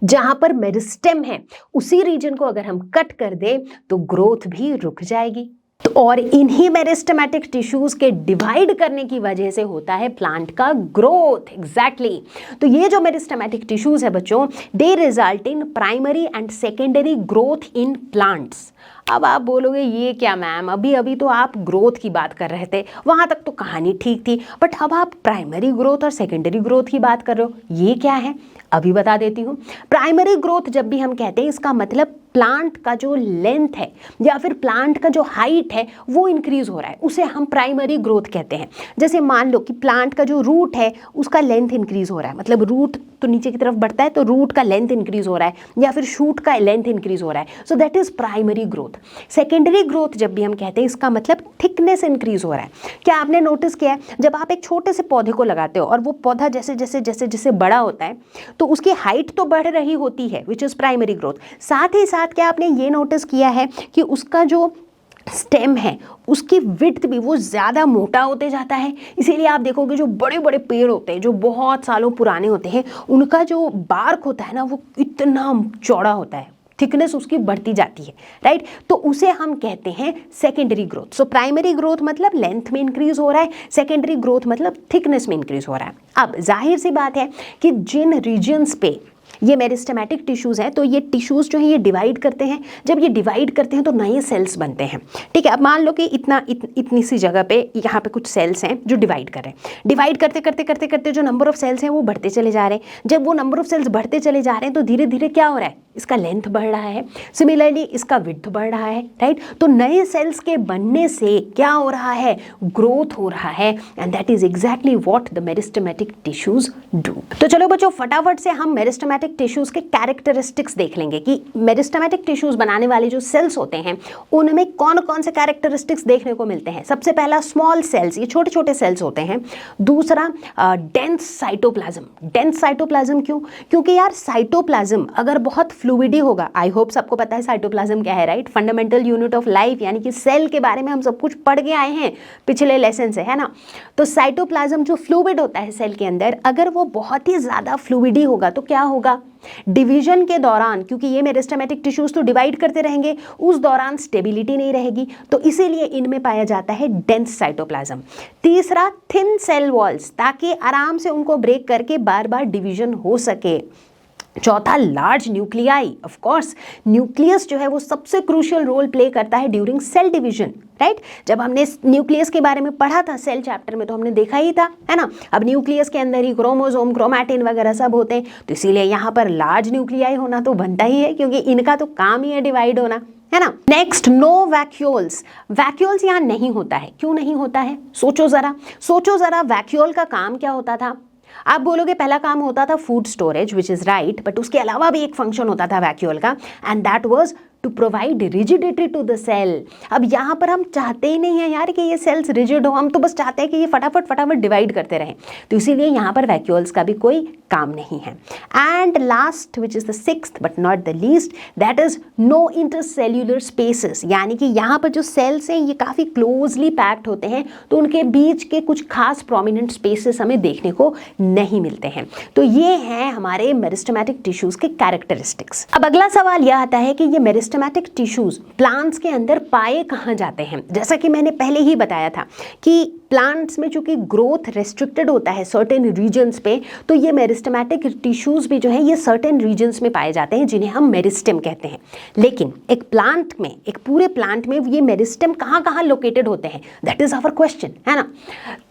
जहां पर मेरिस्टेम है, उसी रीजन को अगर हम कट कर दें तो ग्रोथ भी रुक जाएगी। तो और इन्हीं मेरिस्टेमेटिक टिश्यूज के डिवाइड करने की वजह से होता है प्लांट का ग्रोथ। एग्जैक्टली तो ये जो मेरिस्टेमेटिक टिश्यूज है बच्चों, they result in primary and secondary growth in plants. अब आप बोलोगे ये क्या मैम, अभी अभी तो आप ग्रोथ की बात कर रहे थे, वहां तक तो कहानी ठीक थी, बट अब आप प्राइमरी ग्रोथ और सेकेंडरी ग्रोथ की बात कर रहे हो, ये क्या है? अभी बता देती हूँ। प्राइमरी ग्रोथ जब भी हम कहते हैं इसका मतलब प्लांट का जो लेंथ है या फिर प्लांट का जो हाइट है वो इंक्रीज हो रहा है, उसे हम प्राइमरी ग्रोथ कहते हैं। जैसे मान लो कि प्लांट का जो रूट है उसका लेंथ इंक्रीज हो रहा है, मतलब रूट तो नीचे की तरफ बढ़ता है तो रूट का लेंथ इंक्रीज हो रहा है, या फिर शूट का लेंथ इंक्रीज हो रहा है, so that is primary growth. Secondary growth जब भी हम कहते हैं इसका मतलब थिकनेस इंक्रीज हो रहा है। क्या आपने नोटिस किया है, जब आप एक छोटे से पौधे को लगाते हो और वो पौधा जैसे जैसे जैसे जैसे बड़ा होता है तो उसकी हाइट तो बढ़ रही होती है, विच इज प्राइमरी ग्रोथ। साथ ही साथ क्या आपने ये नोटिस किया है कि उसका जो स्टेम है उसकी विड्थ भी वो ज़्यादा मोटा होते जाता है। इसीलिए आप देखोगे जो बड़े बड़े पेड़ होते हैं जो बहुत सालों पुराने होते हैं उनका जो बार्क होता है ना वो इतना चौड़ा होता है, थिकनेस उसकी बढ़ती जाती है, राइट। तो उसे हम कहते हैं secondary growth. So primary growth मतलब लेंथ में इंक्रीज हो रहा है, सेकेंडरी ग्रोथ मतलब थिकनेस में इंक्रीज हो रहा है। अब जाहिर सी बात है कि जिन रीजन्स पे ये मेरिस्टेमेटिक टिश्यूज हैं तो ये टिश्यूज जो है ये डिवाइड करते हैं, जब ये डिवाइड करते हैं तो नए सेल्स बनते हैं, ठीक है। अब मान लो कि इतनी सी जगह पे यहाँ पे कुछ सेल्स हैं जो डिवाइड कर रहे हैं, डिवाइड करते करते करते करते जो नंबर ऑफ सेल्स हैं वो बढ़ते चले जा रहे हैं। जब वो नंबर ऑफ सेल्स बढ़ते चले जा रहे हैं तो धीरे धीरे क्या हो रहा है, इसका लेंथ बढ़ रहा है, सिमिलरली इसका विड्थ बढ़ रहा है, राइट। तो नए सेल्स के बनने से क्या हो रहा है, ग्रोथ हो रहा है, and that is exactly what the meristematic tissues do. तो चलो बच्चों फटाफट से हम मेरिस्टेमेटिक टिश्यूज के कैरेक्टरिस्टिक्स देख लेंगे कि मेरिस्टेमेटिक टिश्यूज बनाने वाले जो सेल्स होते हैं उनमें कौन कौन से कैरेक्टरिस्टिक्स देखने को मिलते हैं। सबसे पहला स्मॉल सेल्स, ये छोटे छोटे सेल्स होते हैं। दूसरा डेंस साइटोप्लाज्म। डेंस साइटोप्लाज्म क्यों? क्योंकि यार साइटोप्लाज्म अगर बहुत फ्लूइडी होगा, आई होप सबको पता है साइटोप्लाज्म क्या है, right. Fundamental unit of life, यानी कि सेल के बारे में हम सब कुछ पढ़ के आए हैं पिछले लेसन से, है ना। तो साइटोप्लाज्म जो फ्लूइड होता है सेल के अंदर, अगर वो बहुत ही ज्यादा फ्लूइडी होगा तो क्या होगा, डिवीजन के दौरान, क्योंकि ये मेरिस्टेमेटिक टिश्यूज तो डिवाइड करते रहेंगे, उस दौरान स्टेबिलिटी नहीं रहेगी, तो इसीलिए इनमें पाया जाता है डेंस साइटोप्लाज्म। तीसरा थिन सेल वॉल्स, ताकि आराम से उनको ब्रेक करके बार बार डिवीजन हो सके। चौथा large nuclei, of course nucleus जो है वो सबसे क्रूशियल रोल प्ले करता है ड्यूरिंग सेल डिवीजन, राइट। जब हमने न्यूक्लियस के बारे में पढ़ा था सेल चैप्टर में तो हमने देखा ही था, है ना। अब न्यूक्लियस के अंदर ही क्रोमोसोम, क्रोमैटिन वगैरह सब होते हैं, तो इसीलिए यहाँ पर लार्ज न्यूक्लियाई होना तो बनता ही है, क्योंकि इनका तो काम ही है डिवाइड होना, है ना। Next no vacuoles. वैक्यूल्स यहाँ नहीं होता है, क्यों नहीं होता है, सोचो जरा वैक्यूल का काम क्या होता था। आप बोलोगे पहला काम होता था food storage, which is right, but उसके अलावा भी एक फंक्शन होता था वैक्यूल का, and that was to provide rigidity to the cell. अब यहाँ पर हम चाहते ही नहीं है यार कि ये सेल्स रिजिड हो, हम तो बस चाहते हैं कि ये फटाफट डिवाइड करते रहें, तो इसीलिए यहाँ पर वैक्यूल्स का भी कोई काम नहीं है। And last which is the sixth but not the least, that is no intercellular spaces, यानी कि यहाँ पर जो सेल्स हैं ये काफ़ी क्लोजली पैक्ड होते हैं, तो उनके बीच के कुछ खास प्रोमिनेंट स्पेसेस हमें देखने को नहीं मिलते हैं। तो ये हैं हमारे मेरिस्टेमेटिक टिश्यूज के कैरेक्टरिस्टिक्स। अब अगला सवाल यह आता है कि ये मेरिस्टेमेटिक टिश्यूज प्लांट्स के अंदर पाए कहाँ जाते हैं। जैसा कि मैंने पहले ही बताया था कि प्लांट्स में चूंकि ग्रोथ रेस्ट्रिक्टेड होता है सर्टेन रीजन्स पे, तो ये मेरिस्टेमेटिक टिश्यूज भी जो है ये सर्टेन रीजन्स में पाए जाते हैं जिन्हें हम मेरिस्टेम कहते हैं। लेकिन एक प्लांट में, एक पूरे प्लांट में ये मेरिस्टेम कहाँ कहाँ लोकेटेड होते हैं, दैट इज आवर क्वेश्चन, है ना।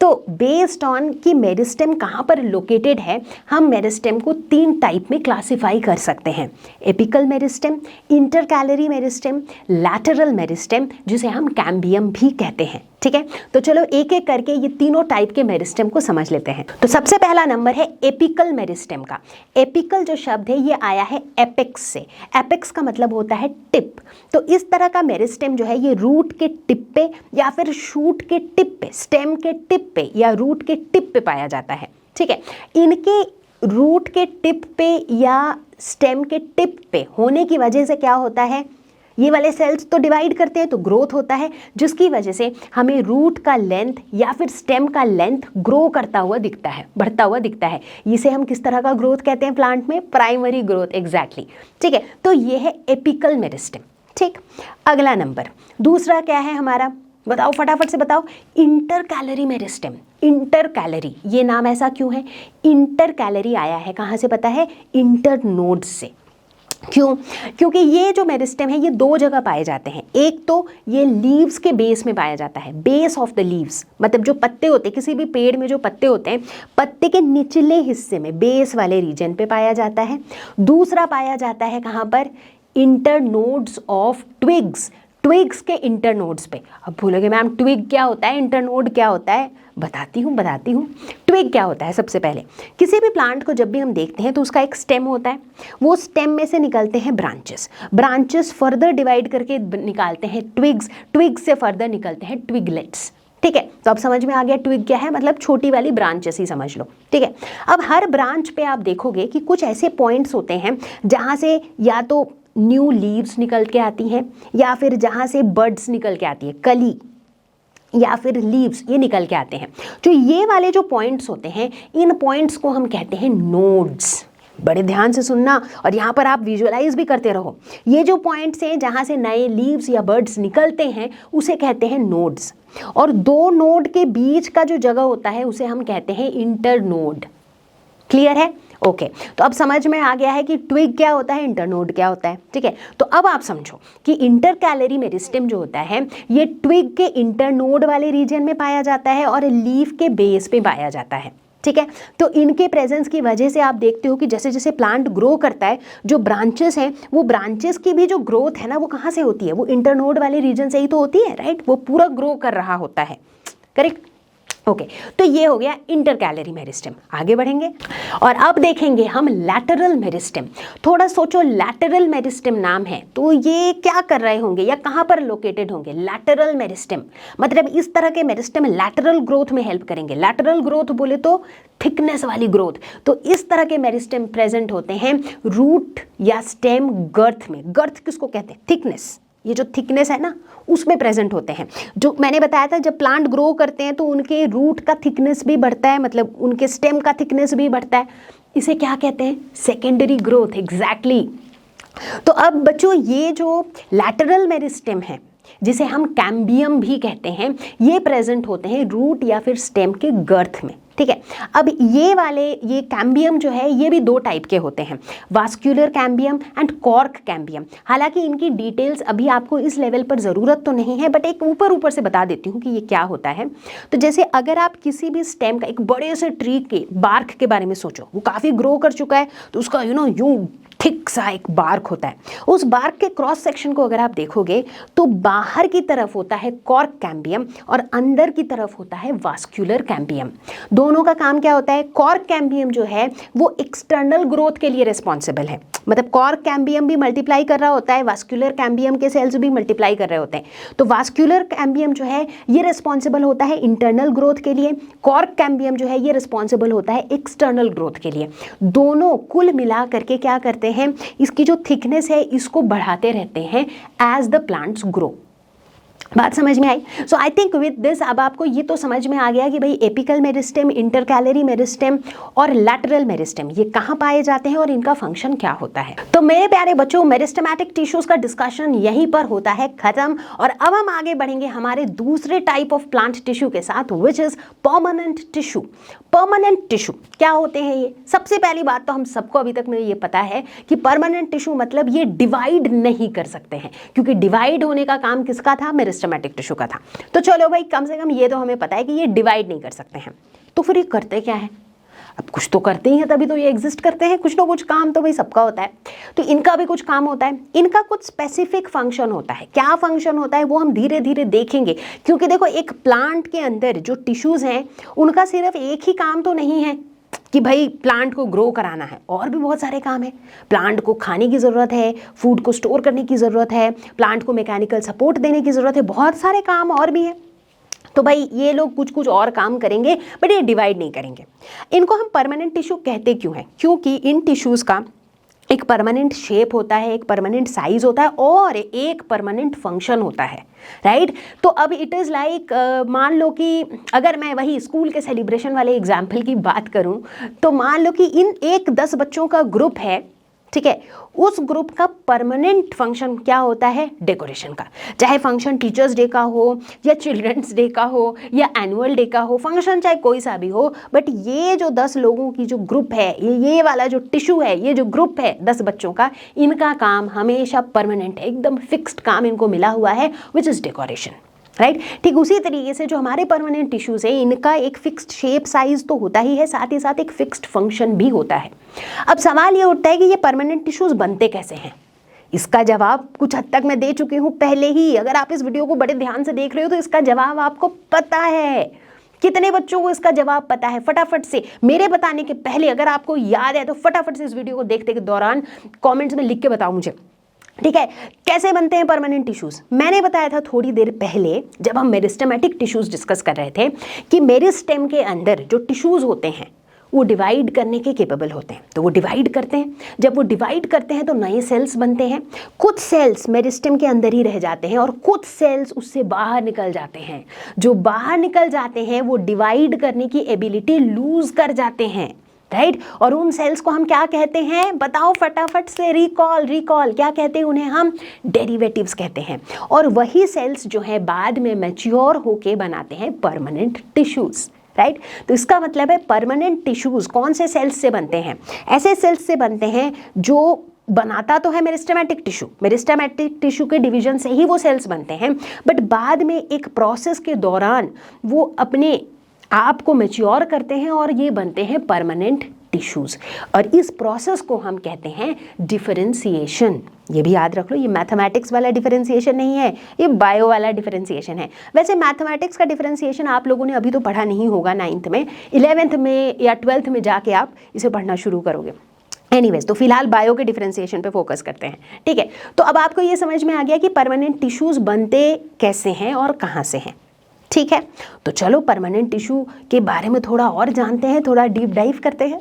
तो बेस्ड ऑन कि मेरिस्टेम कहाँ पर लोकेटेड है, हम मेरिस्टेम को 3 टाइप में क्लासीफाई कर सकते हैं। Apical meristem, intercalary calorie meristem, lateral meristem जिसे हम कैम्बियम भी कहते हैं। ठीक है, तो चलो एक एक करके ये तीनों टाइप के मेरिस्टेम को समझ लेते हैं। तो सबसे पहला नंबर है एपिकल मेरिस्टेम का। एपिकल जो शब्द है ये आया है एपेक्स से। एपेक्स का मतलब होता है टिप। तो इस तरह का मेरिस्टेम जो है ये रूट के टिप पे या फिर शूट के टिप पे, स्टेम के टिप पे या रूट के टिप पे पाया जाता है। ठीक है, इनके रूट के टिप पे या स्टेम के टिप पे होने की वजह से क्या होता है, ये वाले सेल्स तो डिवाइड करते हैं तो ग्रोथ होता है, जिसकी वजह से हमें रूट का लेंथ या फिर स्टेम का लेंथ ग्रो करता हुआ दिखता है, बढ़ता हुआ दिखता है। इसे हम किस तरह का ग्रोथ कहते हैं प्लांट में? Primary growth, exactly. ठीक है, तो ये है एपिकल मेरिस्टेम। ठीक, अगला नंबर दूसरा क्या है हमारा, बताओ फटाफट से बताओ। Inter calorie meristem. Inter calorie, ये नाम ऐसा क्यों है? इंटर कैलरी आया है कहाँ से पता है? इंटर नोड्स से। क्यों? क्योंकि ये जो मेरिस्टेम है ये दो जगह पाए जाते हैं। एक तो ये लीव्स के बेस में पाया जाता है, बेस ऑफ द लीव्स, मतलब जो पत्ते होते हैं किसी भी पेड़ में, जो पत्ते होते हैं पत्ते के निचले हिस्से में, बेस वाले रीजन पे पाया जाता है। दूसरा पाया जाता है कहाँ पर? इंटरनोड्स ऑफ ट्विग्स, ट्विग्स के इंटरनोड्स पे। अब बोलोगे मैम ट्विग क्या होता है, इंटरनोड क्या होता है? बताती हूँ। ट्विग क्या होता है? सबसे पहले किसी भी प्लांट को जब भी हम देखते हैं तो उसका एक स्टेम होता है, वो स्टेम में से निकलते हैं ब्रांचेस, ब्रांचेस फर्दर डिवाइड करके निकालते हैं ट्विग्स, ट्विग्स से फर्दर निकलते हैं ट्विगलेट्स। ठीक है, तो अब समझ में आ गया ट्विग क्या है, मतलब छोटी वाली ब्रांचेस ही समझ लो। ठीक है, अब हर ब्रांच पे आप देखोगे कि कुछ ऐसे पॉइंट्स होते हैं जहाँ से या तो न्यू लीव्स निकल के आती हैं या फिर जहाँ से बर्ड्स निकल के आती है, कली या फिर लीव्स ये निकल के आते हैं। जो ये वाले जो पॉइंट्स होते हैं, इन पॉइंट्स को हम कहते हैं नोड्स। बड़े ध्यान से सुनना और यहाँ पर आप विजुअलाइज भी करते रहो। ये जो पॉइंट्स हैं जहाँ से नए लीव्स या बर्ड्स निकलते हैं उसे कहते हैं नोड्स, और दो नोड के बीच का जो जगह होता है उसे हम कहते हैं इंटरनोड। क्लियर है? ओके, तो अब समझ में आ गया है कि ट्विग क्या होता है, इंटरनोड क्या होता है। ठीक है, तो अब आप समझो कि इंटर कैलरी मेरिस्टेम जो होता है ये ट्विग के इंटरनोड वाले रीजन में पाया जाता है और लीफ के बेस पे पाया जाता है। ठीक है, तो इनके प्रेजेंस की वजह से आप देखते हो कि जैसे जैसे प्लांट ग्रो करता है, जो ब्रांचेस हैं वो ब्रांचेस की भी जो ग्रोथ है ना वो कहाँ से होती है? वो इंटरनोड वाले रीजन से ही तो होती है, राइट? वो पूरा ग्रो कर रहा होता है। करेक्ट? ओके, तो ये हो गया इंटर कैलरी मेरिस्टेम। आगे बढ़ेंगे और अब देखेंगे हम लैटरल मेरिस्टेम। थोड़ा सोचो, लैटरल मेरिस्टेम नाम है तो ये क्या कर रहे होंगे या कहाँ पर लोकेटेड होंगे? लैटरल मेरिस्टेम, मतलब इस तरह के मेरिस्टेम लैटरल ग्रोथ में हेल्प करेंगे। लैटरल ग्रोथ बोले तो थिकनेस वाली ग्रोथ, तो इस तरह के मेरिस्टेम प्रेजेंट होते हैं रूट या स्टेम गर्थ में। गर्थ किसको कहते हैं? थिकनेस, ये जो थिकनेस है ना उसमें प्रेजेंट होते हैं। जो मैंने बताया था जब प्लांट ग्रो करते हैं तो उनके रूट का थिकनेस भी बढ़ता है, मतलब उनके स्टेम का थिकनेस भी बढ़ता है। इसे क्या कहते हैं? Secondary growth. एग्जैक्टली। तो अब बच्चों ये जो लैटरल मेरिस्टेम है जिसे हम कैम्बियम भी कहते हैं, ये प्रेजेंट होते हैं रूट या फिर स्टेम के गर्थ में। ठीक है, अब ये कैम्बियम जो है ये भी दो टाइप के होते हैं, vascular cambium and cork cambium. हालांकि इनकी डिटेल्स अभी आपको इस लेवल पर ज़रूरत तो नहीं है, बट एक ऊपर से बता देती हूँ कि ये क्या होता है। तो जैसे अगर आप किसी भी स्टेम का, एक बड़े से ट्री के बार्क के बारे में सोचो, वो काफ़ी ग्रो कर चुका है तो उसका यूं थिक सा एक बार्क होता है। उस बार्क के क्रॉस सेक्शन को अगर आप देखोगे तो बाहर की तरफ होता है कॉर्क कैम्बियम और अंदर की तरफ होता है वास्कुलर कैम्बियम। दोनों का काम क्या होता है? कॉर्क कैम्बियम जो है वो एक्सटर्नल ग्रोथ के लिए रिस्पॉन्सिबल है, मतलब कॉर्क कैम्बियम भी मल्टीप्लाई कर रहा होता है, वास्कुलर कैम्बियम के सेल्स भी मल्टीप्लाई कर रहे होते हैं। तो वास्कुलर कैम्बियम जो है ये रिस्पॉन्सिबल होता है इंटरनल ग्रोथ के लिए, कॉर्क कैम्बियम जो है ये रिस्पॉन्सिबल होता है एक्सटर्नल ग्रोथ के लिए। दोनों कुल मिला करके क्या करते हैं, इसकी जो थिकनेस है इसको बढ़ाते रहते हैं एज द प्लांट्स ग्रो। बात समझ में आई? सो आई थिंक विद दिस अब आपको ये तो समझ में आ गया कि भाई apical meristem, inter calorie meristem और लैटरल मेरिस्टेम ये कहाँ पाए जाते हैं और इनका फंक्शन क्या होता है। तो मेरे प्यारे बच्चों, मेरिस्टेमेटिक टिश्यूज का डिस्कशन यहीं पर होता है खत्म, और अब हम आगे बढ़ेंगे हमारे दूसरे टाइप ऑफ प्लांट टिश्यू के साथ, which is permanent tissue. Permanent tissue क्या होते हैं ये? सबसे पहली बात तो हम सबको अभी तक में ये पता है कि परमानेंट टिश्यू मतलब ये डिवाइड नहीं कर सकते हैं, क्योंकि डिवाइड होने का काम किसका था? मेरिस्टेमेटिक टिश्यू का था। तो चलो भाई, कम से कम ये तो हमें पता है कि ये डिवाइड नहीं कर सकते हैं। तो फिर ये करते क्या है? अब कुछ तो करते ही हैं तभी तो ये एग्जिस्ट करते हैं, कुछ ना कुछ काम तो भाई सबका होता है। तो इनका भी कुछ काम होता है, इनका कुछ स्पेसिफिक फंक्शन होता है। क्या फंक्शन होता है वो हम धीरे धीरे देखेंगे, क्योंकि देखो एक प्लांट के अंदर जो टिश्यूज हैं उनका सिर्फ एक ही काम तो नहीं है कि भाई प्लांट को ग्रो कराना है, और भी बहुत सारे काम है। प्लांट को खाने की ज़रूरत है, फूड को स्टोर करने की ज़रूरत है, प्लांट को मैकेनिकल सपोर्ट देने की ज़रूरत है, बहुत सारे काम और भी हैं। तो भाई ये लोग कुछ कुछ और काम करेंगे, बट ये डिवाइड नहीं करेंगे। इनको हम परमानेंट टिश्यू कहते क्यों हैं? क्योंकि इन टिश्यूज़ का एक परमानेंट शेप होता है, एक परमानेंट साइज होता है और एक परमानेंट फंक्शन होता है, राइट? तो अब इट इज़ लाइक मान लो कि अगर मैं वही स्कूल के सेलिब्रेशन वाले एग्जाम्पल की बात करूं, तो मान लो कि इन 10 बच्चों का ग्रुप है, ठीक है, उस ग्रुप का परमानेंट फंक्शन क्या होता है? डेकोरेशन का। चाहे फंक्शन टीचर्स डे का हो या चिल्ड्रंस डे का हो या एनुअल डे का हो, फंक्शन चाहे कोई सा भी हो, बट ये जो 10 लोगों की जो ग्रुप है, ये वाला जो टिश्यू है, ये जो ग्रुप है 10 बच्चों का, इनका काम हमेशा परमानेंट है, एकदम फिक्स्ड काम इनको मिला हुआ है, विच इज़ डेकोरेशन, राइट? ठीक उसी तरीके से जो हमारे परमानेंट टिश्यूज है, इनका एक फिक्स्ड शेप साइज तो होता ही है, साथ ही साथ एक फिक्स्ड फंक्शन भी होता है। अब सवाल ये उठता है कि ये परमानेंट टिश्यूज बनते कैसे हैं? इसका जवाब कुछ हद तक मैं दे चुकी हूँ पहले ही। अगर आप इस वीडियो को बड़े ध्यान से देख रहे हो तो इसका जवाब आपको पता है। कितने बच्चों को इसका जवाब पता है? फटाफट से, मेरे बताने के पहले अगर आपको याद है तो फटाफट से इस वीडियो को देखते के दौरान कॉमेंट्स में लिख के बताओ मुझे, ठीक है? कैसे बनते हैं परमानेंट टिश्यूज? मैंने बताया था थोड़ी देर पहले जब हम मेरिस्टेमेटिक टिश्यूज डिस्कस कर रहे थे कि मेरिस्टेम के अंदर जो टिश्यूज होते हैं वो डिवाइड करने के केपेबल होते हैं। तो वो डिवाइड करते हैं, जब वो डिवाइड करते हैं तो नए सेल्स बनते हैं। कुछ सेल्स मेरिस्टेम के अंदर ही रह जाते हैं और कुछ सेल्स उससे बाहर निकल जाते हैं। जो बाहर निकल जाते हैं वो डिवाइड करने की एबिलिटी लूज कर जाते हैं, राइट? और उन सेल्स को हम क्या कहते हैं? बताओ फटाफट से, रिकॉल क्या कहते हैं उन्हें? हम डेरिवेटिव्स कहते हैं। और वही सेल्स जो है बाद में मैच्योर होके बनाते हैं परमानेंट टिश्यूज, राइट? तो इसका मतलब है परमानेंट टिश्यूज कौन से सेल्स से बनते हैं? ऐसे सेल्स से बनते हैं जो बनाता तो है मेरिस्टेमेटिक टिश्यू, मेरिस्टेमेटिक टिश्यू के डिवीजन से ही वो सेल्स बनते हैं, बट बाद में एक प्रोसेस के दौरान वो अपने आप को मैच्योर करते हैं और ये बनते हैं परमानेंट टिश्यूज। और इस प्रोसेस को हम कहते हैं डिफरेंशिएशन। ये भी याद रख लो, ये मैथमेटिक्स वाला डिफरेंशिएशन नहीं है, ये बायो वाला डिफरेंशिएशन है। वैसे मैथमेटिक्स का डिफरेंशिएशन आप लोगों ने अभी तो पढ़ा नहीं होगा 9th में, 11th में या 12th में जाके आप इसे पढ़ना शुरू करोगे। एनीवेज, तो फिलहाल बायो के डिफरेंशिएशन पे फोकस करते हैं, ठीक है? तो अब आपको ये समझ में आ गया कि परमानेंट टिश्यूज बनते कैसे हैं और कहाँ से हैं, ठीक है? तो चलो परमानेंट टिश्यू के बारे में थोड़ा और जानते हैं, थोड़ा डीप डाइव करते हैं।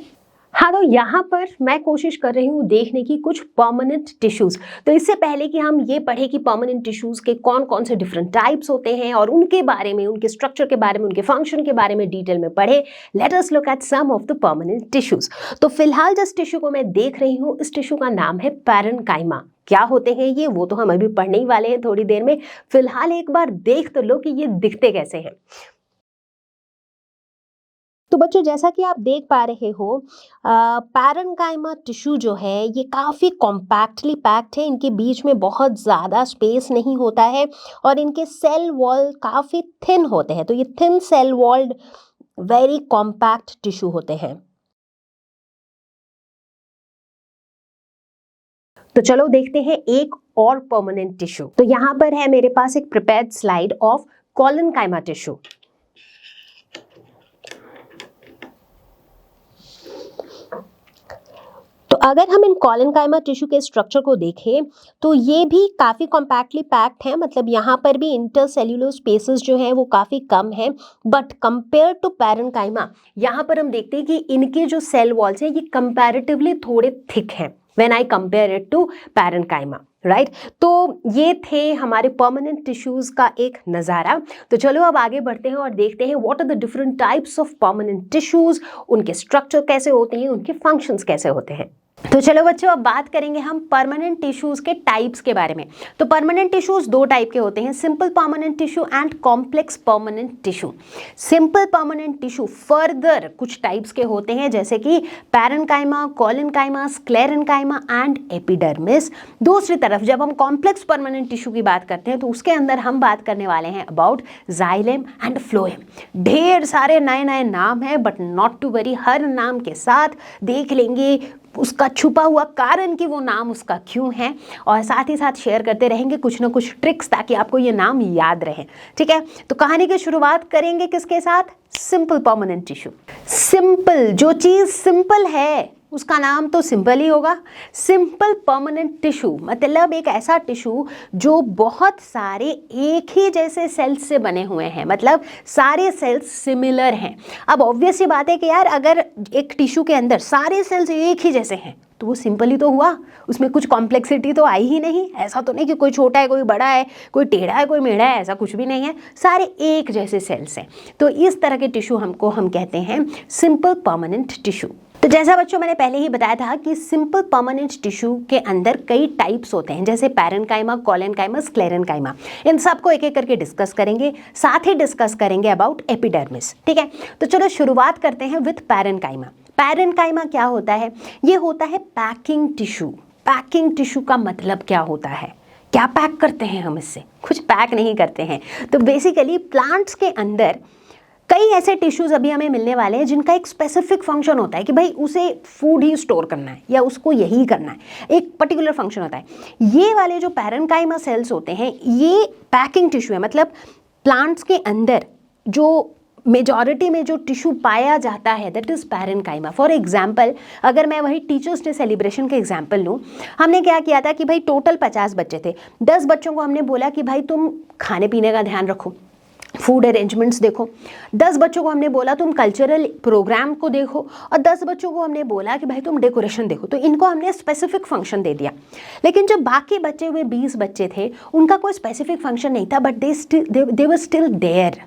हाँ, तो यहाँ पर मैं कोशिश कर रही हूँ देखने की कुछ परमानेंट टिश्यूज। तो इससे पहले कि हम ये पढ़े कि परमानेंट टिश्यूज के कौन कौन से डिफरेंट टाइप्स होते हैं और उनके बारे में, उनके स्ट्रक्चर के बारे में, उनके फंक्शन के बारे में डिटेल में पढ़े, let us look at some of the permanent tissues. तो फिलहाल जिस टिश्यू को मैं देख रही हूँ, इस टिश्यू का नाम है पैरेन्काइमा। क्या होते हैं ये, वो तो हम अभी पढ़ने ही वाले हैं थोड़ी देर में। फिलहाल एक बार देख तो लो कि ये दिखते कैसे हैं। तो बच्चों, जैसा कि आप देख पा रहे हो, पैरेन्काइमा टिश्यू जो है ये काफ़ी कॉम्पैक्टली पैक्ड है, इनके बीच में बहुत ज़्यादा स्पेस नहीं होता है और इनके सेल वॉल काफ़ी थिन होते हैं। तो ये thin cell walled very compact tissue होते हैं। तो चलो देखते हैं एक और परमानेंट टिश्यू। तो यहाँ पर है मेरे पास एक prepared slide of collenchyma tissue. तो अगर हम इन कोलेनकाइमा टिश्यू के स्ट्रक्चर को देखें तो ये भी काफ़ी कॉम्पैक्टली पैक्ड है, मतलब यहाँ पर भी इंटरसेल्युलर स्पेसेस जो हैं वो काफ़ी कम है। बट कंपेयर टू पैरेन्काइमा, यहाँ पर हम देखते हैं कि इनके जो सेल वॉल्स हैं ये कंपैरेटिवली थोड़े थिक हैं when I compare it to parenchyma, right? तो ये थे हमारे परमानेंट टिश्यूज का एक नज़ारा। तो चलो अब आगे बढ़ते हैं और देखते हैं what are the different types of permanent tissues, उनके स्ट्रक्चर कैसे होते हैं, उनके फंक्शंस कैसे होते हैं। तो चलो बच्चों, अब बात करेंगे हम परमानेंट टिश्यूज के टाइप्स के बारे में। तो परमानेंट टिश्यूज दो टाइप के होते हैं, simple permanent tissue and complex permanent tissue. Simple permanent tissue further कुछ टाइप्स के होते हैं, जैसे कि parenchyma, collenchyma, sclerenchyma and epidermis. दूसरी तरफ जब हम कॉम्प्लेक्स परमानेंट टिश्यू की बात करते हैं तो उसके अंदर हम बात करने वाले हैं अबाउट जाइलम एंड फ्लोएम। ढेर सारे नए नए नाम हैं, बट नॉट टू वरी, हर नाम के साथ देख लेंगे उसका छुपा हुआ कारण कि वो नाम उसका क्यों है, और साथ ही साथ शेयर करते रहेंगे कुछ ना कुछ ट्रिक्स ताकि आपको ये नाम याद रहे। ठीक है, तो कहानी की शुरुआत करेंगे किसके साथ? Simple permanent tissue. सिंपल, जो चीज़ सिंपल है उसका नाम तो सिंपल ही होगा। सिंपल परमानेंट टिश्यू मतलब एक ऐसा टिश्यू जो बहुत सारे एक ही जैसे सेल्स से बने हुए हैं, मतलब सारे सेल्स सिमिलर हैं। अब ऑब्वियस सी बात है कि यार अगर एक टिश्यू के अंदर सारे सेल्स एक ही जैसे हैं तो वो सिंपल ही तो हुआ, उसमें कुछ कॉम्प्लेक्सिटी तो आई ही नहीं। ऐसा तो नहीं कि कोई छोटा है कोई बड़ा है, कोई टेढ़ा है कोई मेढ़ा है, ऐसा कुछ भी नहीं है, सारे एक जैसे सेल्स हैं। तो इस तरह के टिश्यू हम कहते हैं सिंपल परमानेंट टिश्यू। तो जैसा बच्चों मैंने पहले ही बताया था कि सिंपल परमानेंट टिश्यू के अंदर कई टाइप्स होते हैं, जैसे पैरेन्काइमा, कोलेन्काइमा, स्क्लेरेन्काइमा। इन सबको एक एक करके डिस्कस करेंगे, साथ ही डिस्कस करेंगे अबाउट एपिडर्मिस। ठीक है, तो चलो शुरुआत करते हैं विथ पैरेन्काइमा। पैरेन्काइमा क्या होता है? ये होता है पैकिंग टिश्यू। पैकिंग टिश्यू का मतलब क्या होता है? क्या पैक करते हैं हम इससे? कुछ पैक नहीं करते हैं। तो बेसिकली प्लांट्स के अंदर कई ऐसे टिश्यूज अभी हमें मिलने वाले हैं जिनका एक स्पेसिफिक फंक्शन होता है कि भाई उसे फूड ही स्टोर करना है या उसको यही करना है, एक पर्टिकुलर फंक्शन होता है। ये वाले जो पैरेन्काइमा सेल्स होते हैं ये पैकिंग टिश्यू है, मतलब प्लांट्स के अंदर जो मेजॉरिटी में जो टिश्यू पाया जाता है that is parenchyma. For example, अगर मैं वही टीचर्स डे सेलिब्रेशन के एग्जाम्पल लूँ, हमने क्या किया था कि भाई टोटल 50 बच्चे थे, 10 बच्चों को हमने बोला कि भाई तुम खाने पीने का ध्यान रखो, फूड अरेंजमेंट्स देखो। 10 बच्चों को हमने बोला तुम कल्चरल प्रोग्राम को देखो, और 10 बच्चों को हमने बोला कि भाई तुम डेकोरेशन देखो। तो इनको हमने स्पेसिफिक फंक्शन दे दिया। लेकिन जो बाकी बचे हुए 20 बच्चे थे उनका कोई स्पेसिफिक फंक्शन नहीं था, but they were still there,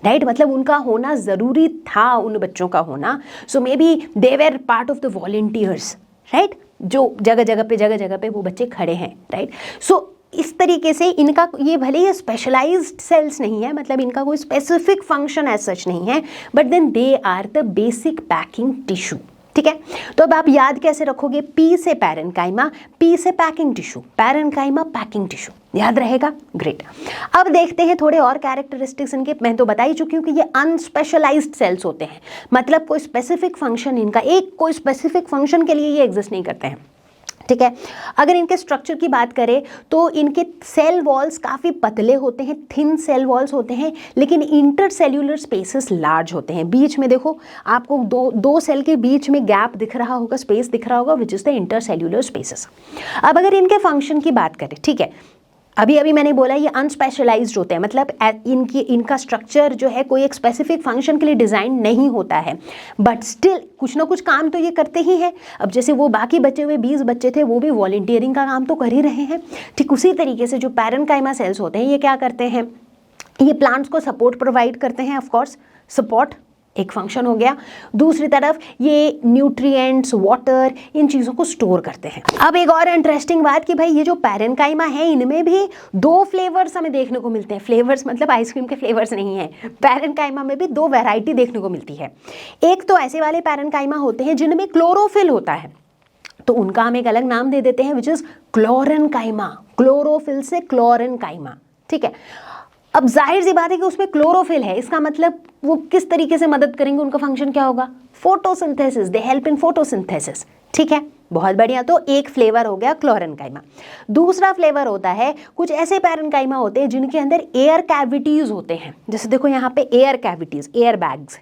right? मतलब उनका होना ज़रूरी था, उन बच्चों का होना। So maybe they were part of the volunteers, right? जो जगह जगह पे वो बच्चे खड़े हैं, राइट? सो इस तरीके से इनका ये भले ही स्पेशलाइज्ड सेल्स नहीं है, मतलब इनका कोई स्पेसिफिक फंक्शन एज सच नहीं है, but then they are the basic packing tissue. ठीक है, तो अब आप याद कैसे रखोगे? पी से पैरेन्काइमा, पी से packing tissue, parenchyma packing tissue, याद रहेगा? ग्रेट। अब देखते हैं थोड़े और कैरेक्टरिस्टिक्स इनके। मैं तो बता ही चुकी हूँ कि ये अनस्पेशलाइज्ड सेल्स होते हैं, मतलब कोई स्पेसिफिक फंक्शन इनका, एक कोई स्पेसिफिक फंक्शन के लिए ये एग्जिस्ट नहीं करते हैं। ठीक है, अगर इनके स्ट्रक्चर की बात करें तो इनके सेल वॉल्स काफ़ी पतले होते हैं, थिन सेल वॉल्स होते हैं, लेकिन इंटरसेल्यूलर स्पेसेस लार्ज होते हैं। बीच में देखो आपको दो सेल के बीच में गैप दिख रहा होगा, स्पेस दिख रहा होगा, which is the intercellular spaces. अब अगर इनके फंक्शन की बात करें, ठीक है, अभी मैंने बोला ये अनस्पेशलाइज्ड होते हैं, मतलब इनका स्ट्रक्चर जो है कोई एक स्पेसिफिक फंक्शन के लिए डिज़ाइन नहीं होता है, बट स्टिल कुछ ना कुछ काम तो ये करते ही हैं। अब जैसे वो बाकी बचे हुए 20 बच्चे थे वो भी वॉलंटियरिंग का काम तो कर ही रहे हैं, ठीक उसी तरीके से जो पैरेन्काइमा सेल्स होते हैं ये क्या करते हैं? ये प्लांट्स को सपोर्ट प्रोवाइड करते हैं। ऑफकोर्स सपोर्ट एक फंक्शन हो गया, दूसरी तरफ ये न्यूट्रिएंट्स, वाटर, इन चीज़ों को स्टोर करते हैं। अब एक और इंटरेस्टिंग बात कि भाई ये जो पैरेन्काइमा है इनमें भी 2 फ्लेवर्स हमें देखने को मिलते हैं। फ्लेवर्स मतलब आइसक्रीम के फ्लेवर्स नहीं है, पैरेन्काइमा में भी 2 वैरायटी देखने को मिलती है। एक तो ऐसे वाले पैरेन्काइमा होते हैं जिनमें क्लोरोफिल होता है, तो उनका हम एक अलग नाम दे देते हैं विच इज क्लोरेन्काइमा, क्लोरोफिल से क्लोरेन्काइमा। ठीक है, अब जाहिर सी बात है कि उसमें क्लोरोफिल है, इसका मतलब वो किस तरीके से मदद करेंगे, उनका फंक्शन क्या होगा? Photosynthesis, they help in photosynthesis. ठीक है, बहुत बढ़िया। तो एक फ्लेवर हो गया क्लोरेन्काइमा। दूसरा फ्लेवर होता है कुछ ऐसे पैरेन्काइमा होते हैं जिनके अंदर एयर कैविटीज होते हैं, जैसे देखो यहाँ पे एयर कैविटीज, एयर बैग्स,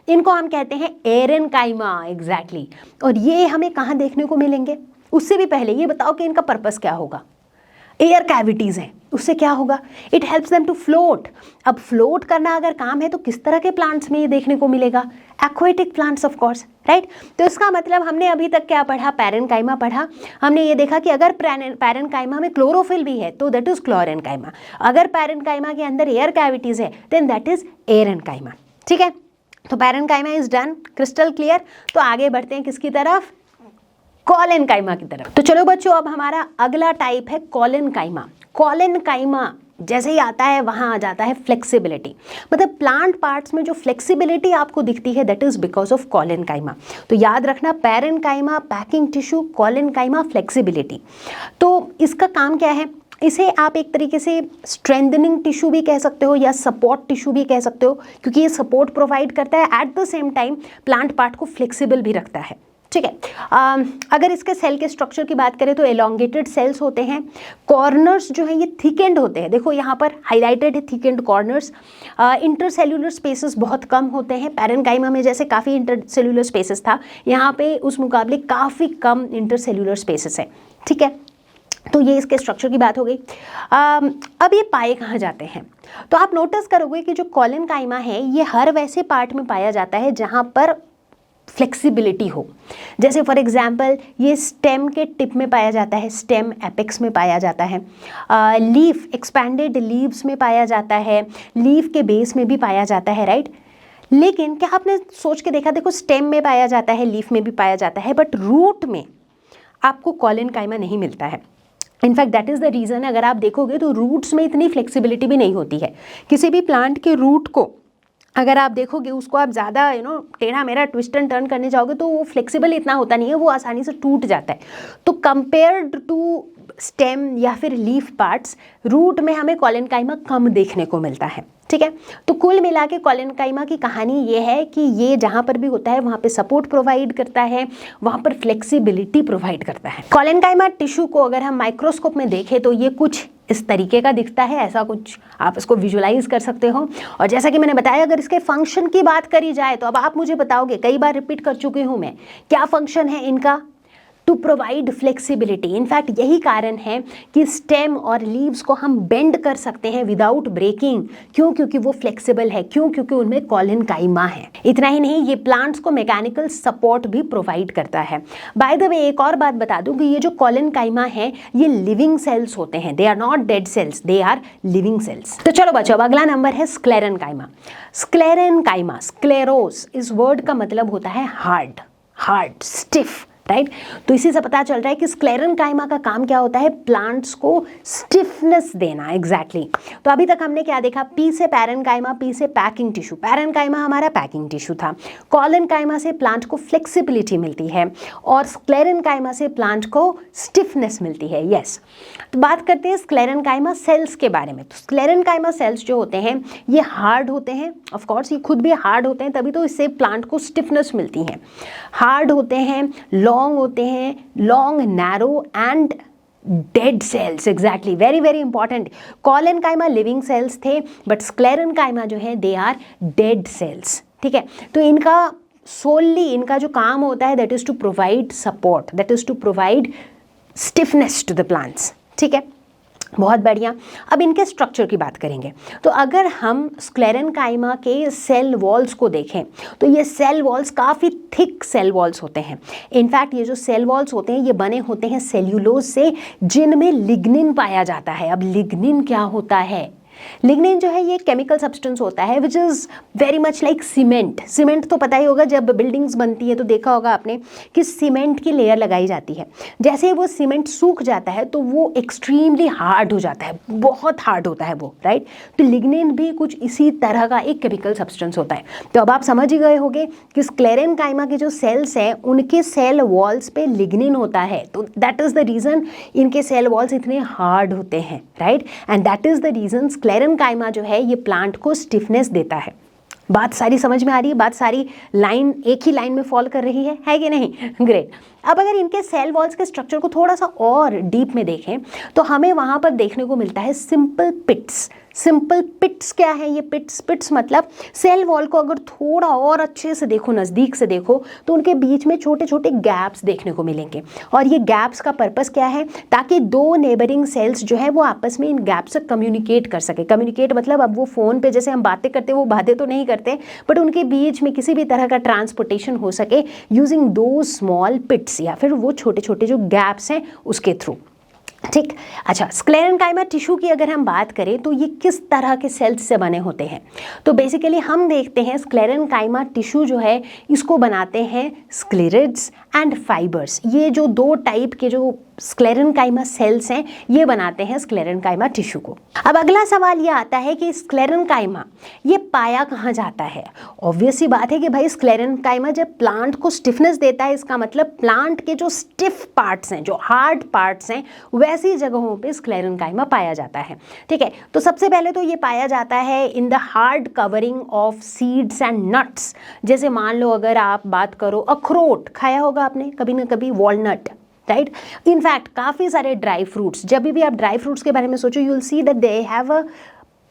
इनको हम कहते हैं एरेन्काइमा। एग्जैक्टली। और ये हमें कहाँ देखने को मिलेंगे? उससे भी पहले ये बताओ कि इनका पर्पस क्या होगा? एयर कैविटीज़ हैं, उससे क्या होगा? It helps them to float. अब फ्लोट करना अगर काम है तो किस तरह के प्लांट्स में ये देखने को मिलेगा? Aquatic plants of course, right? तो इसका मतलब हमने अभी तक क्या पढ़ा? पैरेन्काइमा पढ़ा। हमने ये देखा कि अगर पैरेन्काइमा में क्लोरोफिल भी है तो दैट इज क्लोरेन्काइमा, अगर पैरेन्काइमा के अंदर एयर कैविटीज़ है देन दैट इज एरेन्काइमा। ठीक है, तो parenchyma is done, crystal clear. तो आगे बढ़ते हैं किसकी तरफ? कॉलेनकाइमा की तरफ। तो चलो बच्चों, अब हमारा अगला टाइप है कॉलेनकाइमा। कॉलेनकाइमा जैसे ही आता है वहां आ जाता है फ्लेक्सिबिलिटी, मतलब प्लांट पार्ट्स में जो फ्लेक्सिबिलिटी आपको दिखती है that is because of collenchyma. तो याद रखना, parenchyma packing tissue, collenchyma flexibility. तो इसका काम क्या है, इसे आप एक तरीके से स्ट्रेंथनिंग टिश्यू भी कह सकते हो या सपोर्ट टिश्यू भी कह सकते हो, क्योंकि ये सपोर्ट प्रोवाइड करता है, at the same time plant part को फ्लेक्सिबल भी रखता है। ठीक है। अगर इसके सेल के स्ट्रक्चर की बात करें तो एलोंगेटेड सेल्स होते हैं, कॉर्नर्स जो है ये थिकेंड होते हैं, देखो यहाँ पर हाईलाइटेड है थिकेंड कॉर्नर्स। इंटरसेल्यूलर स्पेसेस बहुत कम होते हैं, पैरेन्काइमा में जैसे काफ़ी इंटरसेल्यूलर स्पेसेस था, यहाँ पे उस मुकाबले काफ़ी कम इंटरसेल्यूलर स्पेसेस है। ठीक है, तो ये इसके स्ट्रक्चर की बात हो गई। अब ये पाए कहाँ जाते हैं, तो आप नोटिस करोगे कि जो कॉलेनकाइमा है ये हर वैसे पार्ट में पाया जाता है जहाँ पर फ्लेक्सिबिलिटी हो। जैसे फॉर एग्जांपल ये स्टेम के टिप में पाया जाता है, स्टेम एपेक्स में पाया जाता है, लीफ एक्सपैंडेड लीव्स में पाया जाता है, लीफ के बेस में भी पाया जाता है, राइट। लेकिन क्या आपने सोच के देखा, देखो स्टेम में पाया जाता है, लीफ में भी पाया जाता है, बट रूट में आपको कॉलेनकाइमा नहीं मिलता है। In fact that is the reason, अगर आप देखोगे तो रूट्स में इतनी फ्लेक्सिबिलिटी भी नहीं होती है। किसी भी प्लांट के रूट को अगर आप देखोगे, उसको आप ज़्यादा टेढ़ा मेढ़ा ट्विस्ट एंड टर्न करने जाओगे तो वो फ्लेक्सिबल इतना होता नहीं है, वो आसानी से टूट जाता है। तो कंपेयर्ड टू स्टेम या फिर लीफ पार्ट्स, रूट में हमें कॉलेनकाइमा कम देखने को मिलता है। ठीक है, तो कुल मिला के कॉलेनकाइमा की कहानी ये है कि ये जहाँ पर भी होता है वहाँ पे सपोर्ट प्रोवाइड करता है, वहाँ पर फ्लेक्सिबिलिटी प्रोवाइड करता है। कॉलेनकाइमा टिश्यू को अगर हम माइक्रोस्कोप में देखें तो ये कुछ इस तरीके का दिखता है, ऐसा कुछ आप इसको विजुलाइज कर सकते हो। और जैसा कि मैंने बताया, अगर इसके फंक्शन की बात करी जाए तो अब आप मुझे बताओगे, कई बार रिपीट कर चुकी हूँ मैं, क्या फंक्शन है इनका, टू प्रोवाइड फ्लेक्सिबिलिटी। इनफैक्ट यही कारण है कि स्टेम और लीव्स को हम बेंड कर सकते हैं विदाउट ब्रेकिंग। क्यों? क्योंकि वो फ्लेक्सिबल है। क्यों? क्योंकि उनमें कॉलेनकाइमा है। इतना ही नहीं, ये प्लांट्स को मैकेनिकल सपोर्ट भी प्रोवाइड करता है। बाय द वे, एक और बात बता दूं कि ये जो कॉलेनकाइमा है ये लिविंग सेल्स होते हैं, they are not dead cells, they are living cells. तो चलो बच्चों, अगला नंबर है स्क्लेरेनकाइमा। स्क्लेरेनकाइमा, स्क्लेरोस, इस वर्ड का मतलब होता है हार्ड, हार्ड, स्टिफ, राइट। तो इसी से पता चल रहा है कि स्क्लेरेनकाइमा का काम क्या होता है, प्लांट्स को स्टिफनेस देना। एग्जैक्टली। तो अभी तक हमने क्या देखा, पी से पैरेन्काइमा, पी से पैकिंग टिश्यू, पैरेन्काइमा हमारा पैकिंग टिश्यू था, कॉलेनकाइमा से प्लांट को फ्लेक्सिबिलिटी मिलती है और स्क्लेरेनकाइमा से प्लांट को स्टिफनेस मिलती है। यस, तो बात करते हैं स्क्लेरेनकाइमा सेल्स के बारे में। तो स्क्लेरेनकाइमा सेल्स जो होते हैं ये हार्ड होते हैं, ऑफकोर्स ये खुद भी हार्ड होते हैं, तभी तो इससे प्लांट को स्टिफनेस मिलती है। हार्ड होते हैं, लॉन्ग होते हैं, long, narrow and dead cells. Exactly, very very important. Collenchyma living cells थे, बट स्क्लेरेनकाइमा जो है दे आर डेड सेल्स। ठीक है, तो इनका सोलली इनका जो काम होता है that is to provide support, that is to provide stiffness to the plants. ठीक है, बहुत बढ़िया। अब इनके स्ट्रक्चर की बात करेंगे। तो अगर हम स्क्लेरेनकाइमा के सेल वॉल्स को देखें तो ये सेल वॉल्स काफ़ी थिक सेल वॉल्स होते हैं। इनफैक्ट ये जो सेल वॉल्स होते हैं ये बने होते हैं सेल्यूलोज से, जिनमें लिग्निन पाया जाता है। अब लिग्निन क्या होता है, लिग्निन जो है ये केमिकल सब्सटेंस होता है which is very much like cement. Cement तो पता ही होगा, जब बिल्डिंग्स बनती है तो देखा होगा आपने कि सीमेंट की लेयर लगाई जाती है। जैसे वो सीमेंट सूख जाता है तो वो एक्सट्रीमली हार्ड हो जाता है, बहुत हार्ड होता है वो, राइट। तो लिग्निन भी कुछ इसी तरह का एक केमिकल सब्सटेंस होता है। तो अब आप समझ ही गए होंगे कि स्क्लेरेनकाइमा के जो सेल्स हैं उनके सेल वॉल्स पे लिग्निन होता है, तो दैट इज़ द रीज़न इनके सेल वॉल्स इतने हार्ड होते हैं, right. And that is the reason sclerenchyma जो है ये प्लांट को स्टिफनेस देता है। बात सारी समझ में आ रही है, बात सारी लाइन एक ही लाइन में फॉलो कर रही है कि नहीं? ग्रेट। अब अगर इनके सेल वॉल्स के स्ट्रक्चर को थोड़ा सा और डीप में देखें तो हमें वहाँ पर देखने को मिलता है सिंपल पिट्स। सिंपल पिट्स क्या है? ये पिट्स मतलब सेल वॉल को अगर थोड़ा और अच्छे से देखो, नज़दीक से देखो, तो उनके बीच में छोटे छोटे गैप्स देखने को मिलेंगे। और ये गैप्स का पर्पस क्या है? ताकि दो नेबरिंग सेल्स जो है वो आपस में इन गैप से कम्युनिकेट कर सके। कम्युनिकेट मतलब अब वो फ़ोन पे जैसे हम बातें करते हैं वो बातें तो नहीं करते, बट उनके बीच में किसी भी तरह का ट्रांसपोर्टेशन हो सके यूजिंग दो स्मॉल पिट्स, या फिर वो छोटे छोटे जो गैप्स हैं उसके थ्रू। ठीक। अच्छा, स्क्लेरेनकाइमा टिश्यू की अगर हम बात करें तो ये किस तरह के सेल्स से बने होते हैं, तो बेसिकली हम देखते हैं स्क्लेरेनकाइमा टिश्यू जो है इसको बनाते हैं स्क्लेरिड्स एंड फाइबर्स। ये जो दो टाइप के जो स्क्लेरेनकाइमा सेल्स हैं ये बनाते हैं स्क्लेरेनकाइमा टिश्यू को। अब अगला सवाल ये आता है कि स्क्लेरेनकाइमा ये पाया कहाँ जाता है। ऑब्वियस सी बात है कि भाई स्क्लेरेनकाइमा जब प्लांट को स्टिफनेस देता है, इसका मतलब प्लांट के जो स्टिफ पार्ट्स हैं, जो हार्ड पार्ट्स हैं, वैसी जगहों पे स्क्लेरेनकाइमा पाया जाता है। ठीक है, तो सबसे पहले तो ये पाया जाता है in the hard covering of seeds and nuts. जैसे मान लो अगर आप बात करो, अखरोट खाया होगा आपने कभी ना कभी, वॉलनट, राइट। इनफैक्ट काफ़ी सारे ड्राई फ्रूट्स, जब भी आप ड्राई फ्रूट्स के बारे में सोचो, you will see that they have a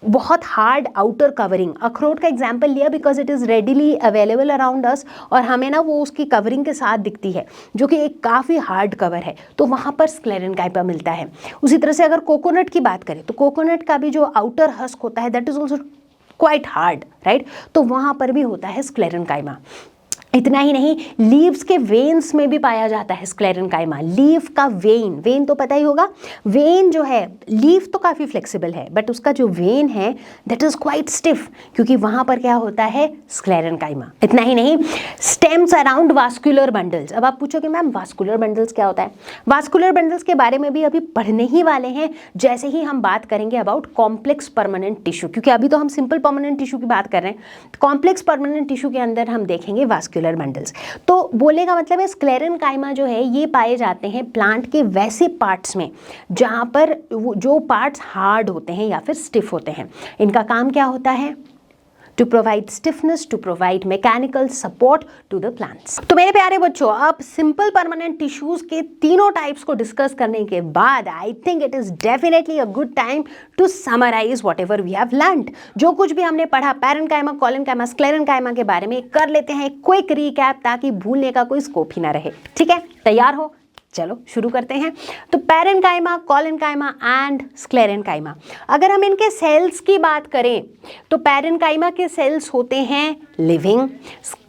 बहुत हार्ड आउटर कवरिंग। अखरोट का एग्जाम्पल लिया because it is readily available around us, और हमें ना वो उसकी कवरिंग के साथ दिखती है जो कि एक काफ़ी हार्ड कवर है, तो वहाँ पर स्क्लेरेनकाइमा मिलता है। उसी तरह से अगर कोकोनट की बात करें तो कोकोनट का भी जो आउटर हस्क होता है that is also quite hard, right, तो वहाँ पर भी होता है स्क्लेरेनकाइमा। इतना ही नहीं, लीव्स के वेन्स में भी पाया जाता है स्क्लेरेनकाइमा। लीफ का वेन तो पता ही होगा, वेन जो है, लीफ तो काफ़ी फ्लेक्सिबल है बट उसका जो वेन है दैट इज क्वाइट स्टिफ, क्योंकि वहाँ पर क्या होता है, स्क्लेरेनकाइमा। इतना ही नहीं, स्टेम्स अराउंड वास्कुलर बंडल्स। अब आप पूछोगे मैम वास्कुलर बंडल्स क्या होता है। वास्कुलर बंडल्स के बारे में भी अभी पढ़ने ही वाले हैं, जैसे ही हम बात करेंगे अबाउट कॉम्प्लेक्स परमानेंट टिश्यू, क्योंकि अभी तो हम सिंपल परमानेंट टिश्यू की बात कर रहे हैं। कॉम्प्लेक्स परमानेंट टिश्यू के अंदर हम देखेंगे वास्कुलर बंडल्स। तो बोलने का मतलब है स्क्लेरेनकाइमा जो है ये पाए जाते हैं प्लांट के वैसे पार्ट्स में जहां पर जो पार्ट्स हार्ड होते हैं या फिर स्टिफ होते हैं। इनका काम क्या होता है, to provide stiffness, to provide mechanical support to the plants. तो मेरे प्यारे बच्चों, अब सिंपल परमानेंट टिश्यूज के तीनों टाइप्स को डिस्कस करने के बाद I think it is definitely a good time to summarise whatever we have learned. जो कुछ भी हमने पढ़ा पैरेन्काइमा, कोलेनकाइमा, स्क्लेरेनकाइमा के बारे में कर लेते हैं क्विक रिकैप, ताकि भूलने का कोई स्कोप ही ना रहे। ठीक है, तैयार हो? चलो शुरू करते हैं। तो पैरेन्काइमा, कोलेनकाइमा एंड स्क्लेरेनकाइमा, अगर हम इनके सेल्स की बात करें तो पैरेन्काइमा के सेल्स होते हैं लिविंग,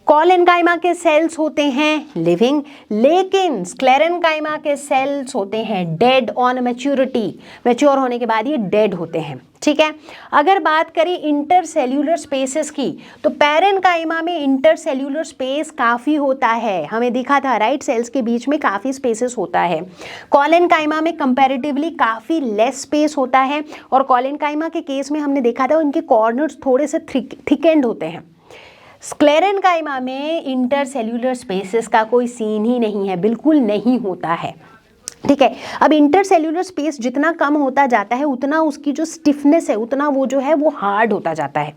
कोलेनकाइमा के सेल्स होते हैं लिविंग, लेकिन स्क्लेरेनकाइमा के सेल्स होते हैं डेड ऑन मैच्योरिटी। मैच्योर होने के बाद ये डेड होते हैं। ठीक है, अगर बात करें इंटरसेल्यूलर स्पेसेस की तो पैरेन्काइमा में इंटरसेल्यूलर स्पेस काफ़ी होता है, हमें दिखा था राइट, सेल्स के बीच में काफ़ी स्पेसेस होता है। कोलेनकाइमा में कंपैरेटिवली काफ़ी लेस स्पेस होता है, और कोलेनकाइमा के केस में हमने देखा था उनके कॉर्नर्स थोड़े से थिकेंड होते हैं। स्क्लेरेनकाइमा में इंटरसेल्यूलर स्पेसेस का कोई सीन ही नहीं है, बिल्कुल नहीं होता है। ठीक है, अब इंटरसेल्यूलर स्पेस जितना कम होता जाता है उतना उसकी जो स्टिफनेस है, उतना वो जो है वो हार्ड होता जाता है।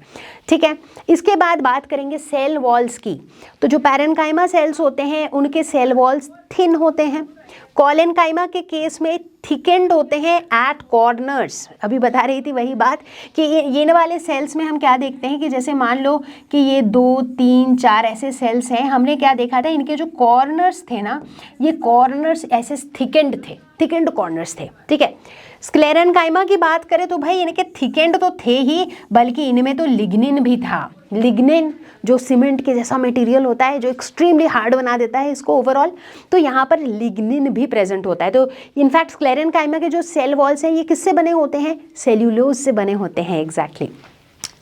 ठीक है, इसके बाद बात करेंगे सेल वॉल्स की। तो जो पैरेन्काइमा सेल्स होते हैं उनके सेल वॉल्स थिन होते हैं, कोलेनकाइमा के केस में थिकेंड होते हैं एट कॉर्नर्स। अभी बता रही थी वही बात कि ये वाले सेल्स में हम क्या देखते हैं कि जैसे मान लो कि ये 2, 3, 4 ऐसे सेल्स हैं, हमने क्या देखा था, इनके जो कॉर्नर्स थे ना, ये कॉर्नर्स ऐसे थिकेंड थे, थिकेंड कॉर्नर्स थे। ठीक है, स्क्लेरेनकाइमा की बात करें तो भाई इनके थिकेंड तो थे ही, बल्कि इनमें तो लिग्निन भी था। लिग्निन जो सीमेंट के जैसा मटेरियल होता है, जो एक्सट्रीमली हार्ड बना देता है इसको ओवरऑल, तो यहाँ पर लिग्निन भी प्रेजेंट होता है। तो इनफैक्ट स्क्लेरेनकाइमा के जो सेल वॉल्स हैं ये किससे बने होते हैं, सेल्यूलोज से बने होते हैं। एग्जैक्टली।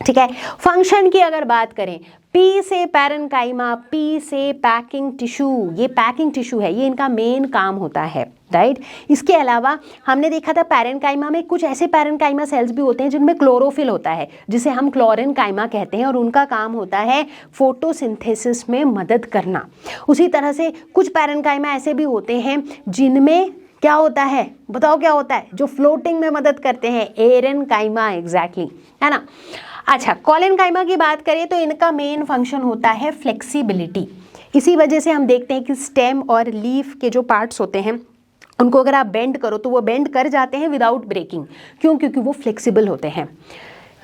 ठीक है, फंक्शन की अगर बात करें, पी से पैरेन्काइमा, पी से पैकिंग टिश्यू, ये पैकिंग टिश्यू है, ये इनका मेन काम होता है, राइट। इसके अलावा हमने देखा था पैरेन्काइमा में कुछ ऐसे पैरेन्काइमा सेल्स भी होते हैं जिनमें क्लोरोफिल होता है, जिसे हम क्लोरेनकाइमा कहते हैं, और उनका काम होता है फोटोसिंथेसिस में मदद करना। उसी तरह से कुछ पैरेन्काइमा ऐसे भी होते हैं जिनमें क्या होता है, बताओ क्या होता है, जो फ्लोटिंग में मदद करते हैं, एरेनकाइमा। एग्जैक्टली, है ना। अच्छा, कोलेनकाइमा की बात करें तो इनका मेन फंक्शन होता है फ्लेक्सिबिलिटी। इसी वजह से हम देखते हैं कि स्टेम और लीफ के जो पार्ट्स होते हैं उनको अगर आप बेंड करो तो वो बेंड कर जाते हैं विदाउट ब्रेकिंग। क्यों? क्योंकि वो फ्लेक्सिबल होते हैं।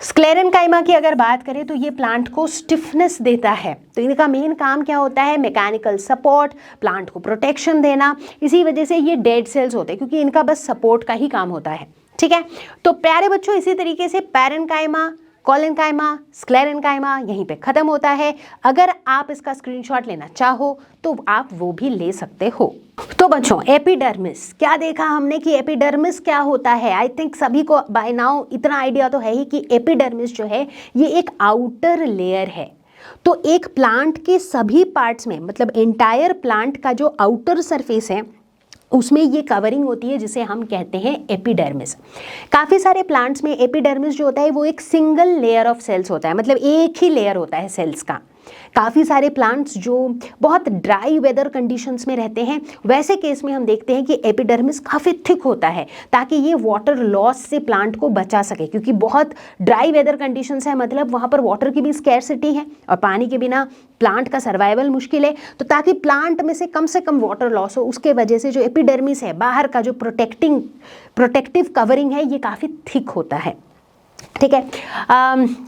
स्क्लेरेनकाइमा की अगर बात करें तो ये प्लांट को स्टिफनेस देता है, तो इनका मेन काम क्या होता है, मैकेनिकल सपोर्ट, प्लांट को प्रोटेक्शन देना। इसी वजह से ये डेड सेल्स होते हैं, क्योंकि इनका बस सपोर्ट का ही काम होता है। ठीक है, तो प्यारे बच्चों, इसी तरीके से पैरेन्काइमा, कोलेनकाइमा, स्क्लेरेनकाइमा यहीं पे ख़त्म होता है। अगर आप इसका स्क्रीनशॉट लेना चाहो तो आप वो भी ले सकते हो। तो बच्चों एपिडर्मिस क्या देखा हमने कि एपिडर्मिस क्या होता है। आई थिंक सभी को बाय नाउ इतना आइडिया तो है ही कि एपिडर्मिस जो है ये एक आउटर लेयर है। तो एक प्लांट के सभी पार्ट्स में मतलब एंटायर प्लांट का जो आउटर सरफेस है उसमें ये कवरिंग होती है जिसे हम कहते हैं एपिडर्मिस। काफ़ी सारे प्लांट्स में एपिडर्मिस जो होता है वो एक सिंगल लेयर ऑफ सेल्स होता है, मतलब एक ही लेयर होता है सेल्स का। काफ़ी सारे प्लांट्स जो बहुत ड्राई वेदर कंडीशंस में रहते हैं वैसे केस में हम देखते हैं कि एपिडर्मिस काफ़ी थिक होता है ताकि ये वाटर लॉस से प्लांट को बचा सके, क्योंकि बहुत ड्राई वेदर कंडीशंस है मतलब वहाँ पर वाटर की भी स्कैरसिटी है और पानी के बिना प्लांट का सर्वाइवल मुश्किल है। तो ताकि प्लांट में से कम वाटर लॉस हो उसके वजह से जो एपिडर्मिस है बाहर का जो प्रोटेक्टिव कवरिंग है ये काफ़ी थिक होता है। ठीक है,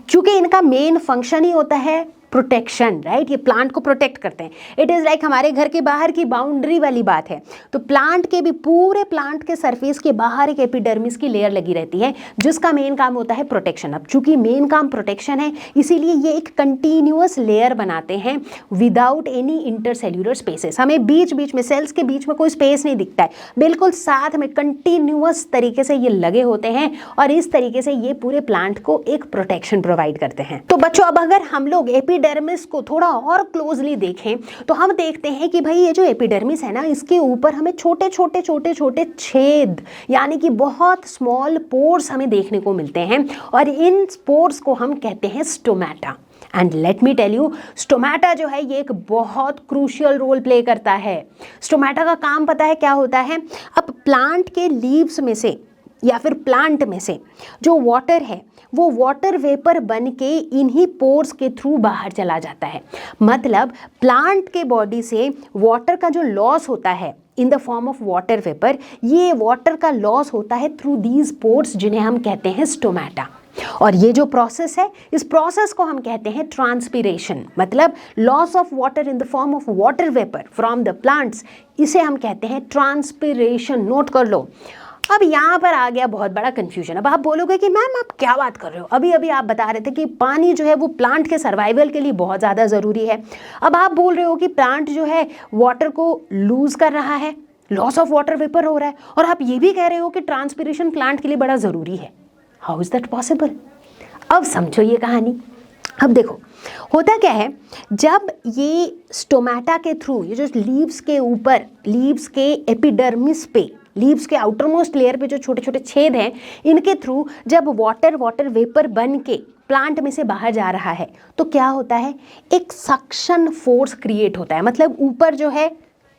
चूंकि इनका मेन फंक्शन ही होता है प्रोटेक्शन, राइट, ये प्लांट को प्रोटेक्ट करते हैं। इट इज़ लाइक हमारे घर के बाहर की बाउंड्री वाली बात है। तो प्लांट के भी पूरे प्लांट के सरफेस के बाहर एक एपिडर्मिस की लेयर लगी रहती है जिसका मेन काम होता है प्रोटेक्शन। अब चूंकि मेन काम प्रोटेक्शन है इसीलिए ये एक कंटिन्यूअस लेयर बनाते हैं विदाउट एनी इंटरसेल्यूलर स्पेसेस। हमें बीच बीच में सेल्स के बीच में कोई स्पेस नहीं दिखता है, बिल्कुल साथ में कंटिन्यूअस तरीके से ये लगे होते हैं और इस तरीके से ये पूरे प्लांट को एक प्रोटेक्शन प्रोवाइड करते हैं। तो बच्चों अब अगर हम लोग एपिडर्मिस को थोड़ा और क्लोजली देखें तो हम देखते हैं कि भाई ये जो एपिडर्मिस है ना इसके ऊपर हमें छोटे छोटे छेद यानी कि बहुत स्मॉल पोर्स हमें देखने को मिलते हैं और इन पोर्स को हम कहते हैं stomata. And let me tell you stomata जो है ये एक बहुत क्रूशियल रोल प्ले करता है। स्टोमेटा का काम पता है क्या होता है? अब प्लांट के लीव्स में से या फिर प्लांट में से जो वाटर है वो वाटर वेपर बन के इन्हीं पोर्स के थ्रू बाहर चला जाता है। मतलब प्लांट के बॉडी से वाटर का जो लॉस होता है in the form of water vapour, ये वाटर का लॉस होता है थ्रू दीज पोर्स जिन्हें हम कहते हैं स्टोमेटा। और ये जो प्रोसेस है इस प्रोसेस को हम कहते हैं ट्रांसपीरेशन, मतलब loss of water in the form of water vapour from the plants, इसे हम कहते हैं ट्रांसपीरेशन। नोट कर लो। अब यहाँ पर आ गया बहुत बड़ा कंफ्यूजन। अब आप बोलोगे कि मैम आप क्या बात कर रहे हो, अभी अभी आप बता रहे थे कि पानी जो है वो प्लांट के सर्वाइवल के लिए बहुत ज़्यादा ज़रूरी है। अब आप बोल रहे हो कि प्लांट जो है वाटर को लूज़ कर रहा है, लॉस ऑफ वाटर वेपर हो रहा है, और आप ये भी कह रहे हो कि ट्रांसपीरेशन प्लांट के लिए बड़ा ज़रूरी है। How is that possible? अब समझो ये कहानी। अब देखो होता क्या है, जब ये स्टोमेटा के थ्रू ये जो लीव्स के ऊपर, लीव्स के एपिडर्मिस पे, लीव्स के आउटर मोस्ट लेयर पे जो छोटे छोटे छेद हैं इनके थ्रू जब वाटर वेपर बन के प्लांट में से बाहर जा रहा है तो क्या होता है, एक सक्शन फोर्स क्रिएट होता है। मतलब ऊपर जो है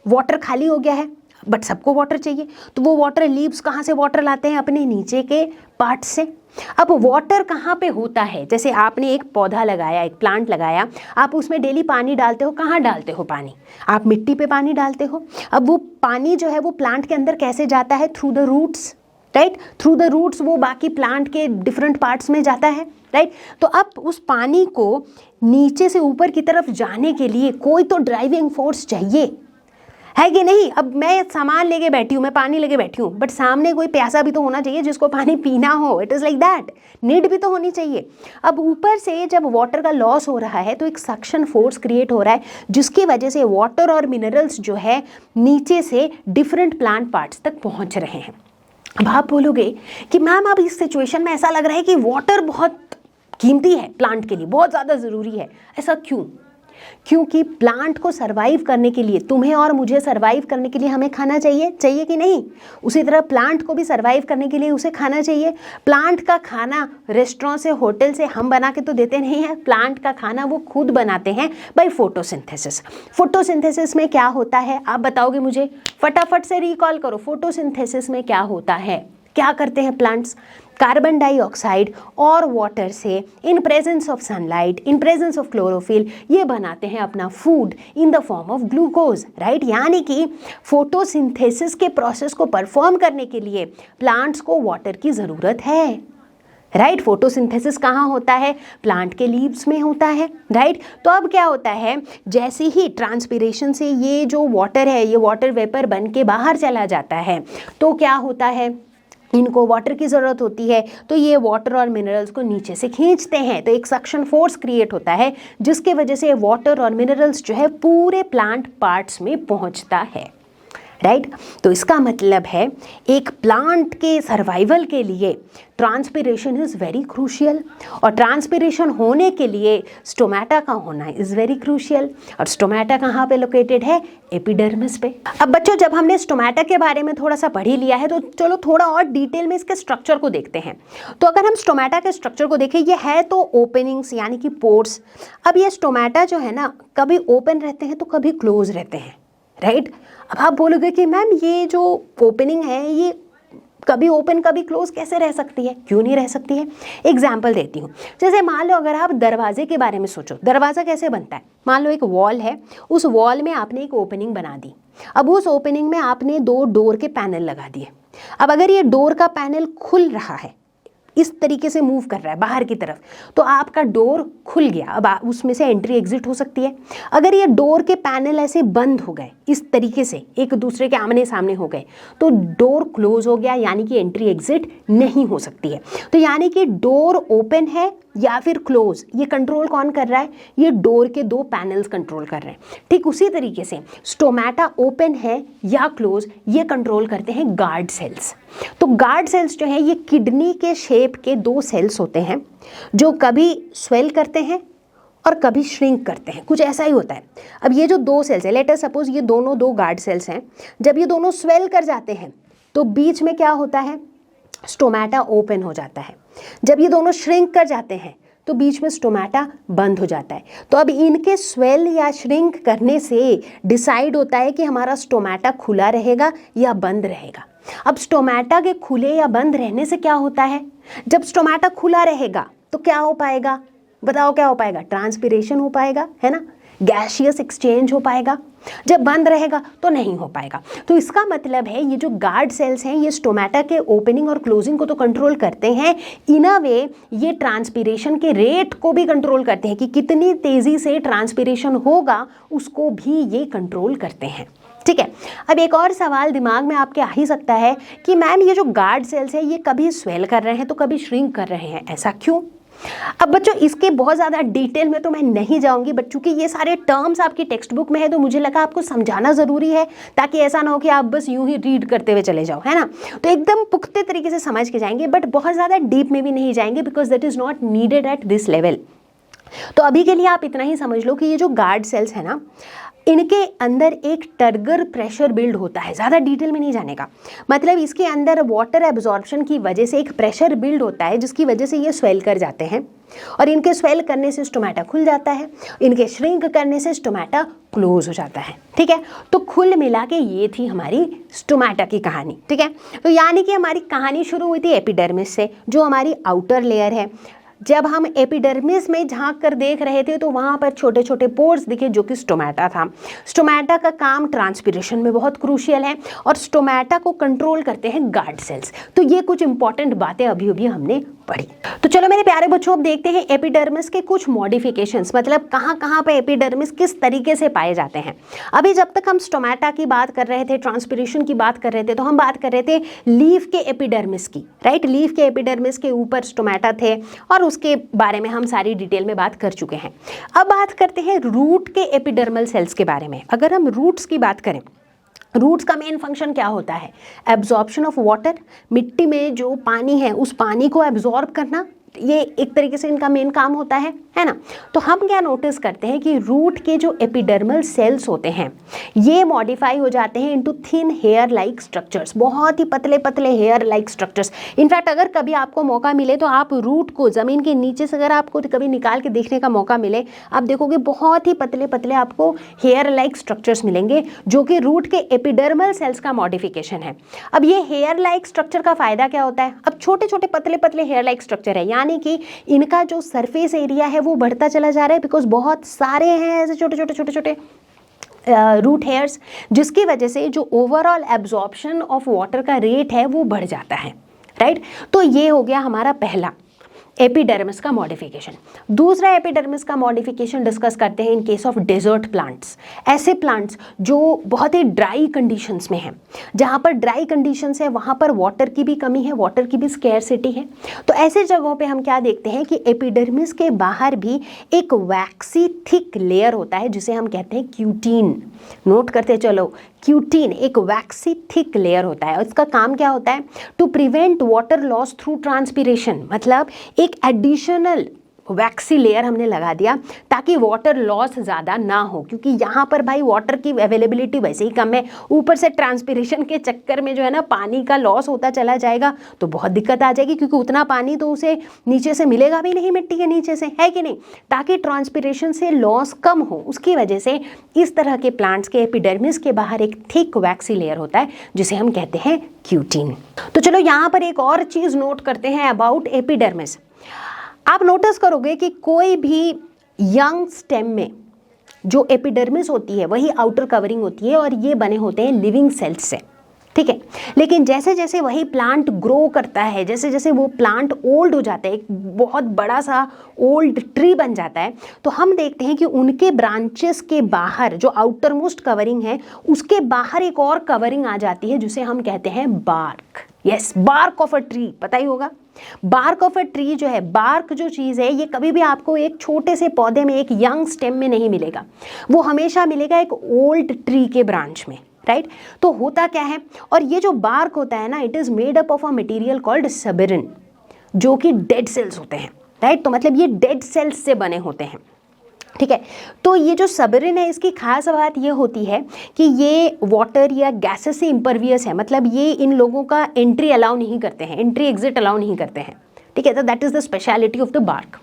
वाटर खाली हो गया है बट सबको वाटर चाहिए, तो वो वाटर लीव्स कहाँ से वाटर लाते हैं? अपने नीचे के पार्ट से। अब वाटर कहाँ पे होता है? जैसे आपने एक पौधा लगाया, एक प्लांट लगाया, आप उसमें डेली पानी डालते हो। कहाँ डालते हो पानी? आप मिट्टी पे पानी डालते हो। अब वो पानी जो है वो प्लांट के अंदर कैसे जाता है? Through the roots, right. Through the roots वो बाकी प्लांट के डिफरेंट पार्ट्स में जाता है, राइट। तो अब उस पानी को नीचे से ऊपर की तरफ जाने के लिए कोई तो ड्राइविंग फोर्स चाहिए, है कि नहीं? अब मैं सामान लेके बैठी हूँ, मैं पानी लेके बैठी हूँ, बट सामने कोई प्यासा भी तो होना चाहिए जिसको पानी पीना हो। It is like that, need भी तो होनी चाहिए। अब ऊपर से जब वाटर का लॉस हो रहा है तो एक सक्शन फोर्स क्रिएट हो रहा है जिसकी वजह से वाटर और मिनरल्स जो है नीचे से डिफरेंट प्लांट पार्ट्स तक पहुँच रहे हैं। अब आप बोलोगे कि मैम अब इस सिचुएशन में ऐसा लग रहा है कि वाटर बहुत कीमती है, प्लांट के लिए बहुत ज़्यादा ज़रूरी है। ऐसा क्यों? क्योंकि प्लांट को सरवाइव करने के लिए, तुम्हें और मुझे सरवाइव करने के लिए हमें खाना चाहिए कि नहीं? उसी तरह प्लांट को भी सरवाइव करने के लिए उसे खाना चाहिए। प्लांट का खाना रेस्टोरेंट से, होटल से हम बना के तो देते नहीं हैं। प्लांट का खाना वो खुद बनाते हैं बाय फोटोसिंथेसिस। फोटोसिंथेसिस में क्या होता है आप बताओगे मुझे? फटाफट से रिकॉल करो, फोटोसिंथेसिस में क्या होता है? क्या करते हैं प्लांट्स? कार्बन डाइऑक्साइड और वाटर से in presence of sunlight, in presence of chlorophyll, ये बनाते हैं अपना food in the form of glucose, right. यानी कि फोटोसिंथेसिस के प्रोसेस को परफॉर्म करने के लिए प्लांट्स को वाटर की ज़रूरत है, राइट। फोटोसिंथेसिस कहाँ होता है? प्लांट के लीव्स में होता है, राइट। तो अब क्या होता है, जैसे ही ट्रांसपीरेशन से ये जो वाटर है ये वाटर वेपर बन के बाहर चला जाता है तो क्या होता है, इनको वाटर की ज़रूरत होती है तो ये वाटर और मिनरल्स को नीचे से खींचते हैं। तो एक सक्शन फोर्स क्रिएट होता है जिसके वजह से वाटर और मिनरल्स जो है पूरे प्लांट पार्ट्स में पहुंचता है, राइट। तो इसका मतलब है एक प्लांट के सर्वाइवल के लिए ट्रांसपिरेशन इज़ वेरी क्रूशियल, और ट्रांसपिरेशन होने के लिए स्टोमेटा का होना इज़ वेरी क्रूशियल। और स्टोमेटा कहाँ पे लोकेटेड है? एपिडर्मिस पे। अब बच्चों जब हमने स्टोमेटा के बारे में थोड़ा सा पढ़ ही लिया है तो चलो थोड़ा और डिटेल में इसके स्ट्रक्चर को देखते हैं। तो अगर हम स्टोमेटा के स्ट्रक्चर को देखें, ये है तो ओपनिंग्स यानी कि पोर्स। अब ये स्टोमेटा जो है ना, कभी ओपन रहते हैं तो कभी क्लोज रहते हैं, राइट। अब आप बोलोगे कि मैम ये जो ओपनिंग है ये कभी ओपन कभी क्लोज कैसे रह सकती है, क्यों नहीं रह सकती है? एग्जाम्पल देती हूँ। जैसे मान लो अगर आप दरवाजे के बारे में सोचो, दरवाज़ा कैसे बनता है? मान लो एक वॉल है, उस वॉल में आपने एक ओपनिंग बना दी। अब उस ओपनिंग में आपने 2 डोर के पैनल लगा दिए। अब अगर ये डोर का पैनल खुल रहा है, इस तरीके से मूव कर रहा है बाहर की तरफ, तो आपका डोर खुल गया। अब उसमें से एंट्री एग्जिट हो सकती है। अगर ये डोर के पैनल ऐसे बंद हो गए, इस तरीके से एक दूसरे के आमने सामने हो गए, तो डोर क्लोज हो गया, यानी कि एंट्री एग्जिट नहीं हो सकती है। तो यानी कि डोर ओपन है या फिर क्लोज, ये कंट्रोल कौन कर रहा है? ये डोर के 2 पैनल्स कंट्रोल कर रहे हैं। ठीक उसी तरीके से स्टोमेटा ओपन है या क्लोज, ये कंट्रोल करते हैं गार्ड सेल्स। तो गार्ड सेल्स जो है ये किडनी के शेप के 2 सेल्स होते हैं जो कभी स्वेल करते हैं और कभी श्रिंक करते हैं, कुछ ऐसा ही होता है। अब ये जो 2 सेल्स है, लेट अस सपोज ये दोनों 2 गार्ड सेल्स हैं, जब ये दोनों स्वेल कर जाते हैं तो बीच में क्या होता है? स्टोमेटा ओपन हो जाता है। जब ये दोनों श्रिंक कर जाते हैं तो बीच में स्टोमेटा बंद हो जाता है। तो अब इनके स्वेल या श्रिंक करने से डिसाइड होता है कि हमारा स्टोमेटा खुला रहेगा या बंद रहेगा। अब स्टोमेटा के खुले या बंद रहने से क्या होता है? जब स्टोमेटा खुला रहेगा तो क्या हो पाएगा? बताओ क्या हो पाएगा? ट्रांसपिरेशन हो पाएगा, है ना, गैसियस एक्सचेंज हो पाएगा। जब बंद रहेगा तो नहीं हो पाएगा। तो इसका मतलब है ये जो गार्ड सेल्स हैं ये स्टोमेटा के ओपनिंग और क्लोजिंग को तो कंट्रोल करते हैं, इन अ वे ये ट्रांसपिरेशन के रेट को भी कंट्रोल करते हैं कि कितनी तेजी से ट्रांसपिरेशन होगा, उसको भी ये कंट्रोल करते हैं। ठीक है। अब एक और सवाल दिमाग में आपके आ ही सकता है कि मैम ये जो गार्ड सेल्स है ये कभी स्वेल कर रहे हैं तो कभी श्रिंक कर रहे हैं, ऐसा क्यों? अब बच्चों इसके बहुत ज़्यादा डिटेल में तो मैं नहीं जाऊंगी, बट चूंकि ये सारे टर्म्स आपकी टेक्स्ट बुक में है तो मुझे लगा आपको समझाना ज़रूरी है, ताकि ऐसा ना हो कि आप बस यूं ही रीड करते हुए चले जाओ, है ना। तो एकदम पुख्ते तरीके से समझ के जाएंगे, बट बहुत ज़्यादा डीप में भी नहीं जाएंगे, because that is not needed at this level. तो अभी के लिए आप इतना ही समझ लो कि ये जो गार्ड सेल्स है ना, इनके अंदर एक टर्गर प्रेशर बिल्ड होता है। ज़्यादा डिटेल में नहीं जाने का, मतलब इसके अंदर वाटर एब्जॉर्प्शन की वजह से एक प्रेशर बिल्ड होता है जिसकी वजह से ये स्वेल कर जाते हैं, और इनके स्वेल करने से स्टोमेटा खुल जाता है, इनके श्रिंक करने से स्टोमेटा क्लोज हो जाता है। ठीक है। तो कुल मिला के ये थी हमारी स्टोमेटा की कहानी। ठीक है। तो यानी कि हमारी कहानी शुरू हुई थी एपिडर्मिस से, जो हमारी आउटर लेयर है। जब हम एपिडर्मिस में झांक कर देख रहे थे तो वहाँ पर छोटे छोटे पोर्स दिखे जो कि स्टोमेटा था। स्टोमेटा का काम ट्रांसपिरेशन में बहुत क्रूशियल है, और स्टोमेटा को कंट्रोल करते हैं गार्ड सेल्स। तो ये कुछ इंपॉर्टेंट बातें अभी अभी हमने पढ़ी। तो चलो मेरे प्यारे बच्चों, अब देखते हैं एपिडर्मिस के कुछ मॉडिफिकेशंस, मतलब कहाँ कहाँ पे एपिडर्मिस किस तरीके से पाए जाते हैं। अभी जब तक हम स्टोमेटा की बात कर रहे थे, ट्रांसपिरेशन की बात कर रहे थे, तो हम बात कर रहे थे लीफ के एपिडर्मिस की, राइट। लीफ के एपिडर्मिस के ऊपर स्टोमेटा थे और उसके बारे में हम सारी डिटेल में बात कर चुके हैं। अब बात करते हैं रूट के एपिडर्मल सेल्स के बारे में। अगर हम रूट्स की बात करें, रूट्स का मेन फंक्शन क्या होता है? एब्जॉर्प्शन ऑफ वाटर, मिट्टी में जो पानी है उस पानी को एब्जॉर्ब करना, ये एक तरीके से इनका मेन काम होता है ना। तो हम क्या नोटिस करते हैं कि रूट के जो एपिडर्मल सेल्स होते हैं ये मॉडिफाई हो जाते हैं into thin hair like structures, बहुत ही पतले पतले हेयर लाइक स्ट्रक्चर्स। इनफैक्ट अगर कभी आपको मौका मिले तो आप रूट को ज़मीन के नीचे से अगर आपको कभी निकाल के देखने का मौका मिले, आप देखोगे बहुत ही पतले पतले आपको हेयर लाइक स्ट्रक्चर्स मिलेंगे, जो कि रूट के एपिडर्मल सेल्स का मॉडिफिकेशन है। अब ये हेयर लाइक स्ट्रक्चर का फ़ायदा क्या होता है? अब छोटे छोटे पतले पतले हेयर लाइक स्ट्रक्चर है, यानी कि इनका जो सरफेस एरिया है वो बढ़ता चला जा रहा है, बिकॉज बहुत सारे हैं ऐसे छोटे छोटे छोटे छोटे रूट हेयर्स, जिसकी वजह से जो ओवरऑल एब्जॉर्प्शन ऑफ वाटर का रेट है वो बढ़ जाता है, राइट। तो ये हो गया हमारा पहला एपिडर्मिस का मॉडिफिकेशन। दूसरा एपिडर्मिस का मॉडिफिकेशन डिस्कस करते हैं in case of desert plants, ऐसे प्लांट्स जो बहुत ही ड्राई कंडीशंस में हैं। जहाँ पर ड्राई कंडीशंस है वहाँ पर वाटर की भी कमी है, वाटर की भी स्केर्सिटी है। तो ऐसे जगहों पे हम क्या देखते हैं कि एपिडर्मिस के बाहर भी एक वैक्सी थिक लेयर होता है जिसे हम कहते हैं क्यूटीन। नोट करते चलो, क्यूटीन एक वैक्सी थिक लेयर होता है और इसका काम क्या होता है? To prevent water loss through transpiration, मतलब एक एडिशनल वैक्सी लेयर हमने लगा दिया ताकि वाटर लॉस ज़्यादा ना हो, क्योंकि यहाँ पर भाई वाटर की अवेलेबिलिटी वैसे ही कम है, ऊपर से ट्रांसपीरेशन के चक्कर में जो है ना पानी का लॉस होता चला जाएगा तो बहुत दिक्कत आ जाएगी, क्योंकि उतना पानी तो उसे नीचे से मिलेगा भी नहीं, मिट्टी के नीचे से, है कि नहीं? ताकि ट्रांसपीरेशन से लॉस कम हो उसकी वजह से इस तरह के प्लांट्स के एपिडर्मिस के बाहर एक थिक वैक्सी लेयर होता है जिसे हम कहते हैं क्यूटीन। तो चलो यहाँ पर एक और चीज़ नोट करते हैं अबाउट एपिडर्मिस। आप नोटिस करोगे कि कोई भी यंग स्टेम में जो एपिडर्मिस होती है वही आउटर कवरिंग होती है और ये बने होते हैं लिविंग सेल्स से, ठीक है। लेकिन जैसे जैसे वही प्लांट ग्रो करता है, जैसे जैसे वो प्लांट ओल्ड हो जाता है, एक बहुत बड़ा सा ओल्ड ट्री बन जाता है, तो हम देखते हैं कि उनके ब्रांचेस के बाहर जो आउटर मोस्ट कवरिंग है उसके बाहर एक और कवरिंग आ जाती है जिसे हम कहते हैं bark. Yes, bark of a tree, पता ही होगा। बार्क ऑफ अ ट्री जो है, बार्क जो चीज़ है, ये कभी भी आपको एक छोटे से पौधे में, एक यंग स्टेम में नहीं मिलेगा, वो हमेशा मिलेगा एक ओल्ड ट्री के ब्रांच में, राइट। तो होता क्या है, और ये जो बार्क होता है ना, it is made up of a material called suberin, जो कि डेड सेल्स होते हैं, राइट। तो मतलब ये डेड सेल्स से बने होते हैं, ठीक है। तो ये जो सबरिन है इसकी खास बात ये होती है कि ये वाटर या गैसेस से इम्परवियस है, मतलब ये इन लोगों का एंट्री अलाउ नहीं करते हैं, एंट्री एग्जिट अलाउ नहीं करते हैं, ठीक है। तो that is the speciality of the bark,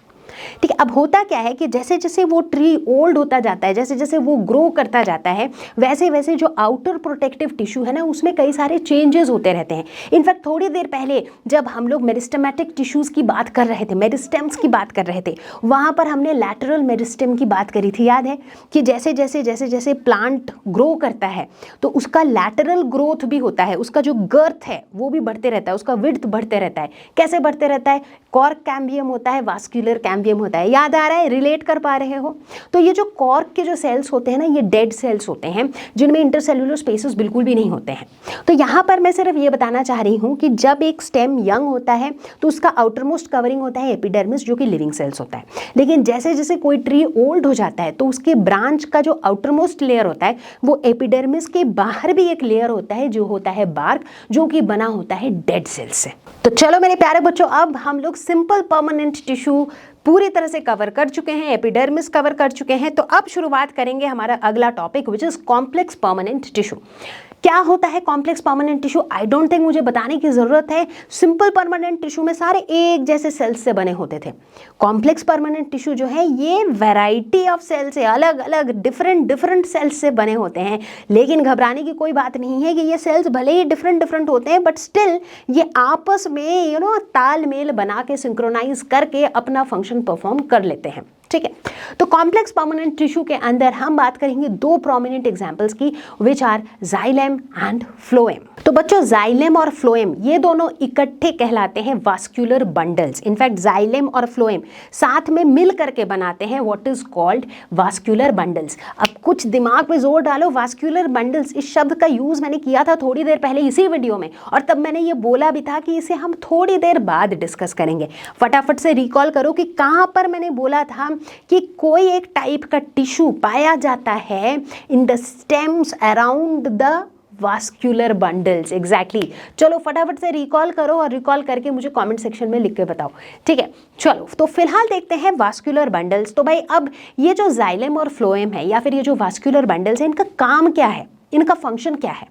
ठीक है। अब होता क्या है कि जैसे जैसे वो ट्री ओल्ड होता जाता है, जैसे जैसे वो ग्रो करता जाता है, वैसे वैसे जो आउटर प्रोटेक्टिव टिश्यू है ना उसमें कई सारे चेंजेस होते रहते हैं। इनफैक्ट थोड़ी देर पहले जब हम लोग मेरिस्टेमेटिक टिश्यूज़ की बात कर रहे थे, मेरिस्टेम्स की बात कर रहे थे, वहाँ पर हमने लैटरल मेरिस्टेम की बात करी थी, याद है? कि जैसे जैसे जैसे जैसे प्लांट ग्रो करता है तो उसका लैटरल ग्रोथ भी होता है, उसका जो गर्थ है वो भी बढ़ते रहता है, उसका विड्थ बढ़ते रहता है। कैसे बढ़ते रहता है? कॉर्क कैम्बियम होता है, वास्कुलर कैम्बियम होता है, याद आ रहा है? रिलेट कर पा रहे हो? तो ये जो कॉर्क के जो सेल्स होते हैं ना, ये डेड सेल्स होते हैं जिनमें इंटरसेल्युलर स्पेसेस बिल्कुल भी नहीं होते हैं। तो यहाँ पर मैं सिर्फ ये बताना चाह रही हूँ कि जब एक स्टेम यंग होता है तो उसका आउटर मोस्ट कवरिंग होता है एपिडर्मिस, जो कि लिविंग सेल्स होता है। लेकिन जैसे जैसे कोई ट्री ओल्ड हो जाता है तो उसके ब्रांच का जो आउटर मोस्ट लेयर होता है वो एपिडर्मिस के बाहर भी एक लेयर होता है जो होता है बार्क, जो कि बना होता है डेड सेल्स से। तो चलो मेरे प्यारे बच्चों, अब हम लोग सिंपल परमानेंट टिश्यू पूरी तरह से कवर कर चुके हैं, एपिडर्मिस कवर कर चुके हैं। तो अब शुरुआत करेंगे हमारा अगला topic which is complex permanent tissue. क्या होता है complex permanent tissue? I don't think मुझे बताने की जरूरत है। सिंपल परमानेंट टिश्यू में सारे एक जैसे सेल्स से बने होते थे। कॉम्प्लेक्स परमानेंट टिश्यू जो है ये वैरायटी ऑफ सेल्स से, अलग अलग डिफरेंट सेल्स से बने होते हैं। लेकिन घबराने की कोई बात नहीं है कि ये सेल्स भले ही डिफरेंट होते हैं, बट स्टिल ये आपस में तालमेल बना के, सिंक्रोनाइज करके अपना फंक्शन परफॉर्म कर लेते हैं, ठीक है। तो कॉम्प्लेक्स परमानेंट टिश्यू के अंदर हम बात करेंगे दो प्रोमिनेंट एग्जांपल्स की, which are xylem and phloem. तो बच्चों, जाइलेम और फ्लोएम ये दोनों इकट्ठे कहलाते हैं वास्कुलर बंडल्स। इनफैक्ट जाइलेम और फ्लोएम साथ में मिल करके बनाते हैं what is called vascular bundles. अब कुछ दिमाग पे जोर डालो, वास्कुलर बंडल्स इस शब्द का यूज मैंने किया था थोड़ी देर पहले इसी वीडियो में, और तब मैंने ये बोला भी था कि इसे हम थोड़ी देर बाद डिस्कस करेंगे। फटाफट से रिकॉल करो कि कहाँ पर मैंने बोला था कि कोई एक टाइप का टिश्यू पाया जाता है in the stems around the vascular bundles. Exactly. चलो फटाफट से रिकॉल करो और रिकॉल करके मुझे कमेंट सेक्शन में लिख के बताओ, ठीक है। चलो तो फिलहाल देखते हैं वास्कुलर बंडल्स। तो भाई अब ये जो जाइलेम और फ्लोएम है या फिर ये जो वास्कुलर बंडल्स है, इनका काम क्या है, इनका फंक्शन क्या है?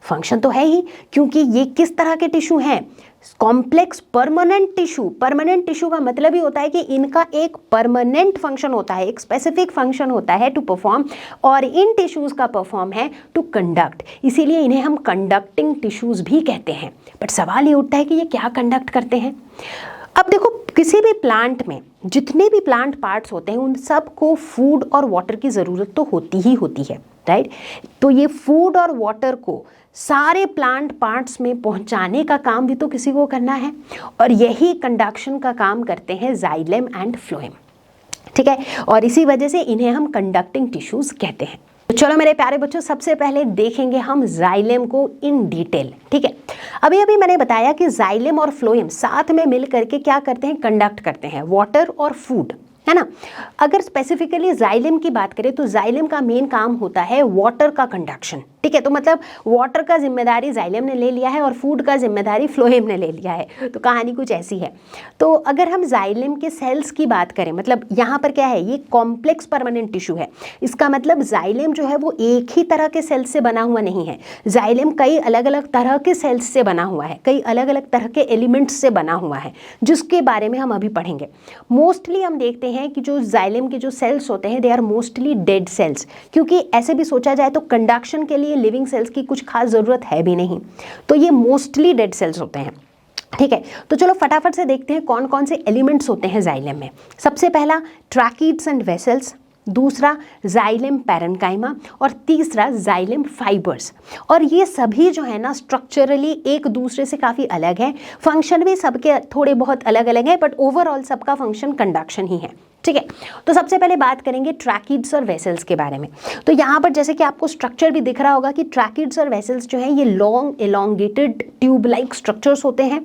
फंक्शन तो है ही, क्योंकि ये किस तरह के टिश्यू हैं? Complex permanent tissue. Permanent tissue का मतलब ही होता है कि इनका एक परमानेंट फंक्शन होता है, एक स्पेसिफिक फंक्शन होता है टू परफॉर्म, और इन टिश्यूज का परफॉर्म है टू कंडक्ट। इसीलिए इन्हें हम कंडक्टिंग टिश्यूज भी कहते हैं। बट सवाल ये उठता है कि ये क्या कंडक्ट करते हैं? अब देखो, किसी भी प्लांट में जितने भी प्लांट पार्ट्स होते हैं उन सबको फूड और वाटर की ज़रूरत तो होती ही होती है, राइट। तो ये फूड और वाटर को सारे प्लांट पार्ट्स में पहुंचाने का काम भी तो किसी को करना है, और यही कंडक्शन का काम करते हैं जाइलेम एंड फ्लोएम, ठीक है। और इसी वजह से इन्हें हम कंडक्टिंग टिश्यूज कहते हैं। तो चलो मेरे प्यारे बच्चों, सबसे पहले देखेंगे हम जाइलेम को इन डिटेल, ठीक है। अभी अभी मैंने बताया कि जाइलेम और फ्लोएम साथ में मिल करके क्या करते हैं? कंडक्ट करते हैं वाटर और फूड, है ना। अगर स्पेसिफिकली जाइलम की बात करें तो जाइलम का मेन काम होता है वाटर का कंडक्शन, ठीक है। तो मतलब वाटर का जिम्मेदारी जाइलम ने ले लिया है और फूड का जिम्मेदारी फ्लोएम ने ले लिया है। तो कहानी कुछ ऐसी है। तो अगर हम जाइलम के सेल्स की बात करें, मतलब यहाँ पर क्या है, ये कॉम्प्लेक्स परमानेंट टिश्यू है। इसका मतलब जाइलम जो है वो एक ही तरह के सेल्स से बना हुआ नहीं है। जाइलम कई अलग अलग तरह के सेल्स से बना हुआ है, कई अलग अलग तरह के एलिमेंट्स से बना हुआ है, जिसके बारे में हम अभी पढ़ेंगे। मोस्टली हम देखते हैं कि जो जाइलम के जो सेल्स होते हैं they are mostly dead cells, क्योंकि ऐसे भी सोचा जाए तो कंडक्शन के लिए लिविंग सेल्स की कुछ खास ज़रूरत है भी नहीं, तो ये मोस्टली डेड सेल्स होते हैं, ठीक है। तो चलो फटाफट से देखते हैं कौन कौन से एलिमेंट्स होते हैं जाइलम में। सबसे पहला ट्रैकिड्स एंड वेसल्स, दूसरा जाइलम पैरेन्काइमा और तीसरा जाइलम फाइबर्स। और ये सभी जो है ना स्ट्रक्चरली एक दूसरे से काफ़ी अलग है, फंक्शन भी सबके थोड़े बहुत अलग अलग है, बट ओवरऑल सबका फंक्शन कंडक्शन ही है, ठीक है। तो सबसे पहले बात करेंगे ट्रैकिड्स और वेसल्स के बारे में। तो यहाँ पर जैसे कि आपको स्ट्रक्चर भी दिख रहा होगा कि ट्रैकिड्स और वेसल्स जो है ये long elongated tube like structures होते हैं।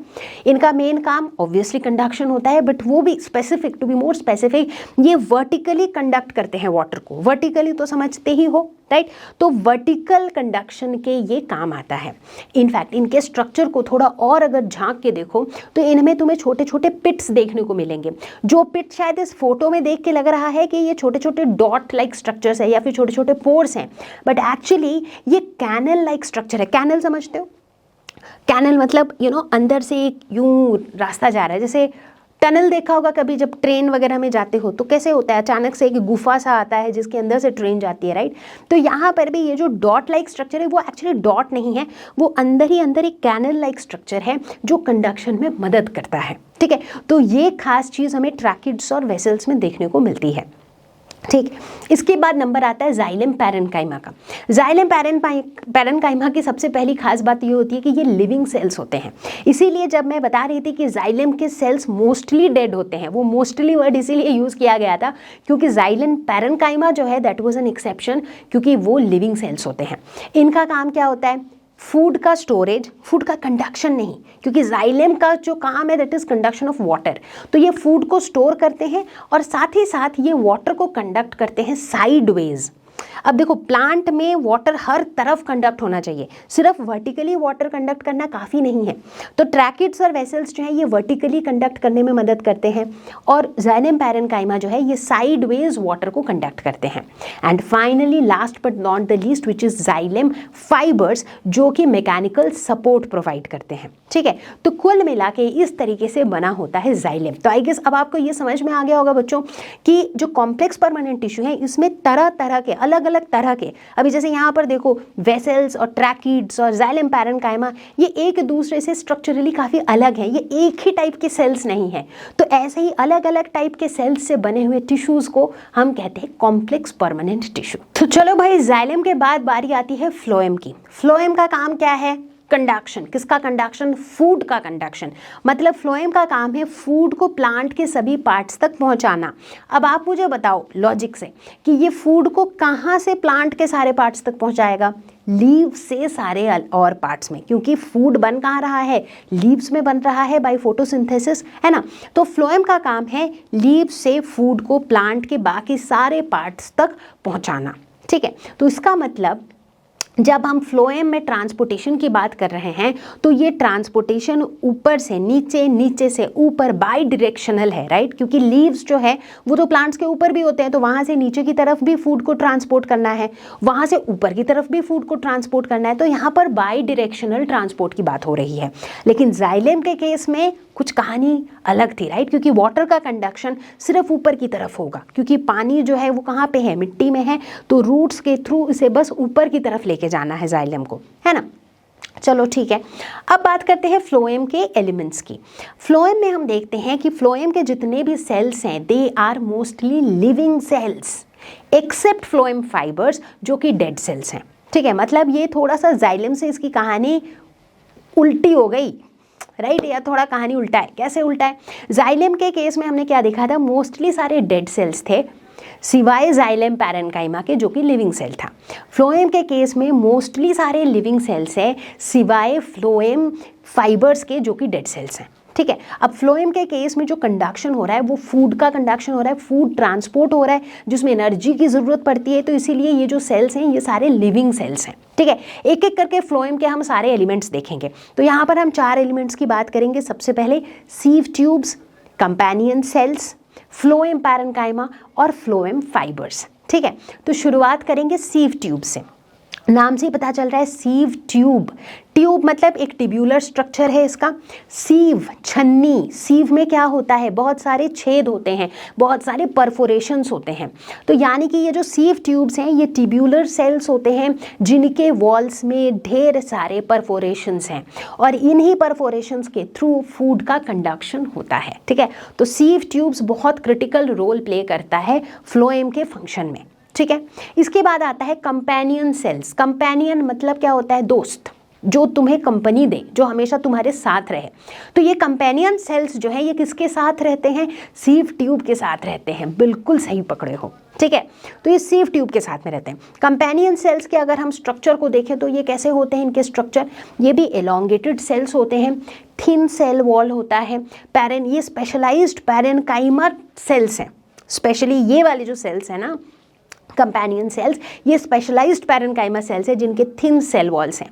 इनका मेन काम ऑब्वियसली कंडक्शन होता है, बट वो भी specific, to be more specific, ये वर्टिकली कंडक्ट करते हैं वाटर को। वर्टिकली तो समझते ही हो, राइट। तो वर्टिकल कंडक्शन के ये काम आता है। इनफैक्ट इनके स्ट्रक्चर को थोड़ा और अगर झांक के देखो तो इनमें तुम्हें छोटे छोटे पिट्स देखने को मिलेंगे। जो पिट शायद इस फोटो में देख के लग रहा है कि ये छोटे छोटे डॉट लाइक स्ट्रक्चर्स है या फिर छोटे छोटे पोर्स हैं, बट एक्चुअली ये कैनल लाइक स्ट्रक्चर है। कैनल समझते हो? कैनल मतलब अंदर से एक यूं रास्ता जा रहा है। जैसे टनल देखा होगा कभी, जब ट्रेन वगैरह में जाते हो तो कैसे होता है, अचानक से एक गुफा सा आता है जिसके अंदर से ट्रेन जाती है, राइट। तो यहाँ पर भी ये जो डॉट लाइक स्ट्रक्चर है वो एक्चुअली डॉट नहीं है, वो अंदर ही अंदर एक कैनल लाइक स्ट्रक्चर है जो कंडक्शन में मदद करता है, ठीक है। तो ये खास चीज़ हमें ट्रैकिड्स और वेसल्स में देखने को मिलती है, ठीक। इसके बाद नंबर आता है जाइलम पैरेन्काइमा का। जाइलम पैरेन्काइमा की सबसे पहली खास बात ये होती है कि ये लिविंग सेल्स होते हैं। इसीलिए जब मैं बता रही थी कि जाइलम के सेल्स मोस्टली डेड होते हैं, वो मोस्टली वर्ड इसीलिए यूज़ किया गया था क्योंकि जाइलम पैरेन्काइमा जो है दैट वाज एन एक्सेप्शन, क्योंकि वो लिविंग सेल्स होते हैं। इनका काम क्या होता है? फूड का स्टोरेज, फूड का कंडक्शन नहीं, क्योंकि जाइलम का जो काम है that is conduction of water. तो ये फूड को स्टोर करते हैं और साथ ही साथ ये वाटर को कंडक्ट करते हैं साइडवेज। अब देखो प्लांट में वाटर हर तरफ कंडक्ट होना चाहिए, सिर्फ वर्टिकली वाटर कंडक्ट करना काफ़ी नहीं है। तो ट्रैकिड्स और वेसल्स जो है ये वर्टिकली कंडक्ट करने में मदद करते हैं और जाइलम पैरेन्काइमा जो है ये साइडवेज वाटर को कंडक्ट करते हैं। And finally last but not the least which is xylem fibres, जो कि मैकेनिकल सपोर्ट प्रोवाइड करते हैं, ठीक है। तो कुल मिला के इस तरीके से बना होता है जाइलम। तो आई गेस अब आपको ये समझ में आ गया होगा बच्चों कि जो कॉम्प्लेक्स परमानेंट टिश्यू है इसमें तरह तरह के अलग अलग तरह के, अभी जैसे यहाँ पर देखो वेसल्स और ट्रैकिड्स और जाइलम पैरेन्काइमा ये एक दूसरे से स्ट्रक्चरली काफ़ी अलग है, ये एक ही टाइप के सेल्स नहीं है। तो ऐसे ही अलग अलग टाइप के सेल्स से बने हुए टिश्यूज़ को हम कहते हैं कॉम्प्लेक्स परमानेंट टिश्यू। तो चलो भाई, जाइलम के बाद बारी आती है फ्लोएम की। फ्लोएम का काम क्या है? कंडक्शन। किसका कंडक्शन? फूड का कंडक्शन। मतलब फ्लोएम का काम है फूड को प्लांट के सभी पार्ट्स तक पहुंचाना। अब आप मुझे बताओ लॉजिक से कि ये फूड को कहाँ से प्लांट के सारे पार्ट्स तक पहुंचाएगा? लीव्स से सारे और पार्ट्स में, क्योंकि फूड बन कहाँ रहा है? लीव्स में बन रहा है बाय फोटोसिंथेसिस, है ना। तो फ्लोएम का काम है लीव्स से फूड को प्लांट के बाकी सारे पार्ट्स तक पहुंचाना, ठीक है। तो इसका मतलब जब हम फ्लोएम में ट्रांसपोर्टेशन की बात कर रहे हैं तो ये ट्रांसपोर्टेशन ऊपर से नीचे, नीचे से ऊपर, बाई डायरेक्शनल है, राइट। क्योंकि लीव्स जो है वो तो प्लांट्स के ऊपर भी होते हैं, तो वहाँ से नीचे की तरफ भी फूड को ट्रांसपोर्ट करना है, वहाँ से ऊपर की तरफ भी फूड को ट्रांसपोर्ट करना है। तो यहाँ पर बाई डायरेक्शनल ट्रांसपोर्ट की बात हो रही है। लेकिन जाइलम के केस में कुछ कहानी अलग थी, राइट। क्योंकि वाटर का कंडक्शन सिर्फ ऊपर की तरफ होगा, क्योंकि पानी जो है वो कहाँ पे है? मिट्टी में है। तो रूट्स के थ्रू इसे बस ऊपर की तरफ लेके जाना है जाइलम को, है ना। चलो ठीक है, अब बात करते हैं फ्लोएम के एलिमेंट्स की। फ्लोएम में हम देखते हैं कि फ्लोएम के जितने भी सेल्स हैं they are mostly living cells except phloem fibres, जो कि डेड सेल्स हैं, ठीक है। मतलब ये थोड़ा सा जाइलम से इसकी कहानी उल्टी हो गई, राइट, या थोड़ा कहानी उल्टा है। कैसे उल्टा है? जाइलम के केस में हमने क्या देखा था? मोस्टली सारे डेड सेल्स थे सिवाय जाइलम पैरेन्काइमा के, जो कि लिविंग सेल था। फ्लोएम के केस में मोस्टली सारे लिविंग सेल्स हैं सिवाय फ्लोएम फाइबर्स के, जो कि डेड सेल्स हैं, ठीक है। अब फ्लोएम के केस में जो कंडक्शन हो रहा है वो फूड का कंडक्शन हो रहा है, फूड ट्रांसपोर्ट हो रहा है जिसमें एनर्जी की ज़रूरत पड़ती है, तो इसीलिए ये जो सेल्स हैं ये सारे लिविंग सेल्स हैं, ठीक है। एक एक करके फ्लोएम के हम सारे एलिमेंट्स देखेंगे। तो यहाँ पर हम 4 एलिमेंट्स की बात करेंगे। सबसे पहले sieve tubes, companion cells, phloem parenchyma और फ्लोएम फाइबर्स, ठीक है। तो शुरुआत करेंगे सीव ट्यूब से। नाम से ही पता चल रहा है सीव ट्यूब, ट्यूब मतलब एक ट्यूब्यूलर स्ट्रक्चर है इसका। सीव छन्नी, सीव में क्या होता है, बहुत सारे छेद होते हैं, बहुत सारे परफोरेशंस होते हैं। तो यानी कि ये जो सीव ट्यूब्स हैं ये ट्यूब्यूलर सेल्स होते हैं जिनके वॉल्स में ढेर सारे परफोरेशंस हैं और इन्हीं परफोरेशंस के थ्रू फूड का कंडक्शन होता है, ठीक है। तो सीव ट्यूब्स बहुत क्रिटिकल रोल प्ले करता है फ्लोएम के फंक्शन में, ठीक है। इसके बाद आता है कंपेनियन सेल्स। कंपेनियन मतलब क्या होता है, दोस्त, जो तुम्हें कंपनी दे, जो हमेशा तुम्हारे साथ रहे। तो ये कंपेनियन सेल्स जो है ये किसके साथ रहते हैं, सीव ट्यूब के साथ रहते हैं। बिल्कुल सही पकड़े हो, ठीक है। तो ये सीव ट्यूब के साथ में रहते हैं। कंपेनियन सेल्स के अगर हम स्ट्रक्चर को देखें तो ये कैसे होते हैं, इनके स्ट्रक्चर ये भी एलोंगेटेड सेल्स होते हैं, थिन सेल वॉल होता है, ये स्पेशलाइज्ड पैरेन्काइमर सेल्स हैं। स्पेशली ये वाले जो सेल्स हैं ना कंपेनियन सेल्स, ये स्पेशलाइज्ड पैरेन्काइमा सेल्स है जिनके थिन सेल वॉल्स हैं।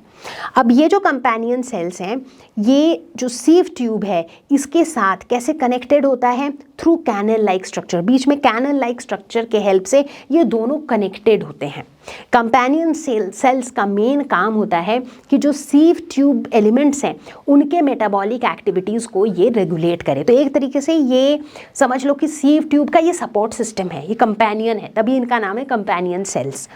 अब ये जो कंपेनियन सेल्स हैं ये जो सीव ट्यूब है इसके साथ कैसे कनेक्टेड होता है, थ्रू कैनल लाइक स्ट्रक्चर। बीच में कैनल लाइक स्ट्रक्चर के हेल्प से ये दोनों कनेक्टेड होते हैं। कंपेनियन सेल्स का मेन काम होता है कि जो सीव ट्यूब एलिमेंट्स हैं उनके मेटाबॉलिक एक्टिविटीज़ को ये रेगुलेट करे। तो एक तरीके से ये समझ लो कि सीव ट्यूब का ये सपोर्ट सिस्टम है, ये कंपेनियन है, तभी इनका नाम है कंपेनियन सेल्स।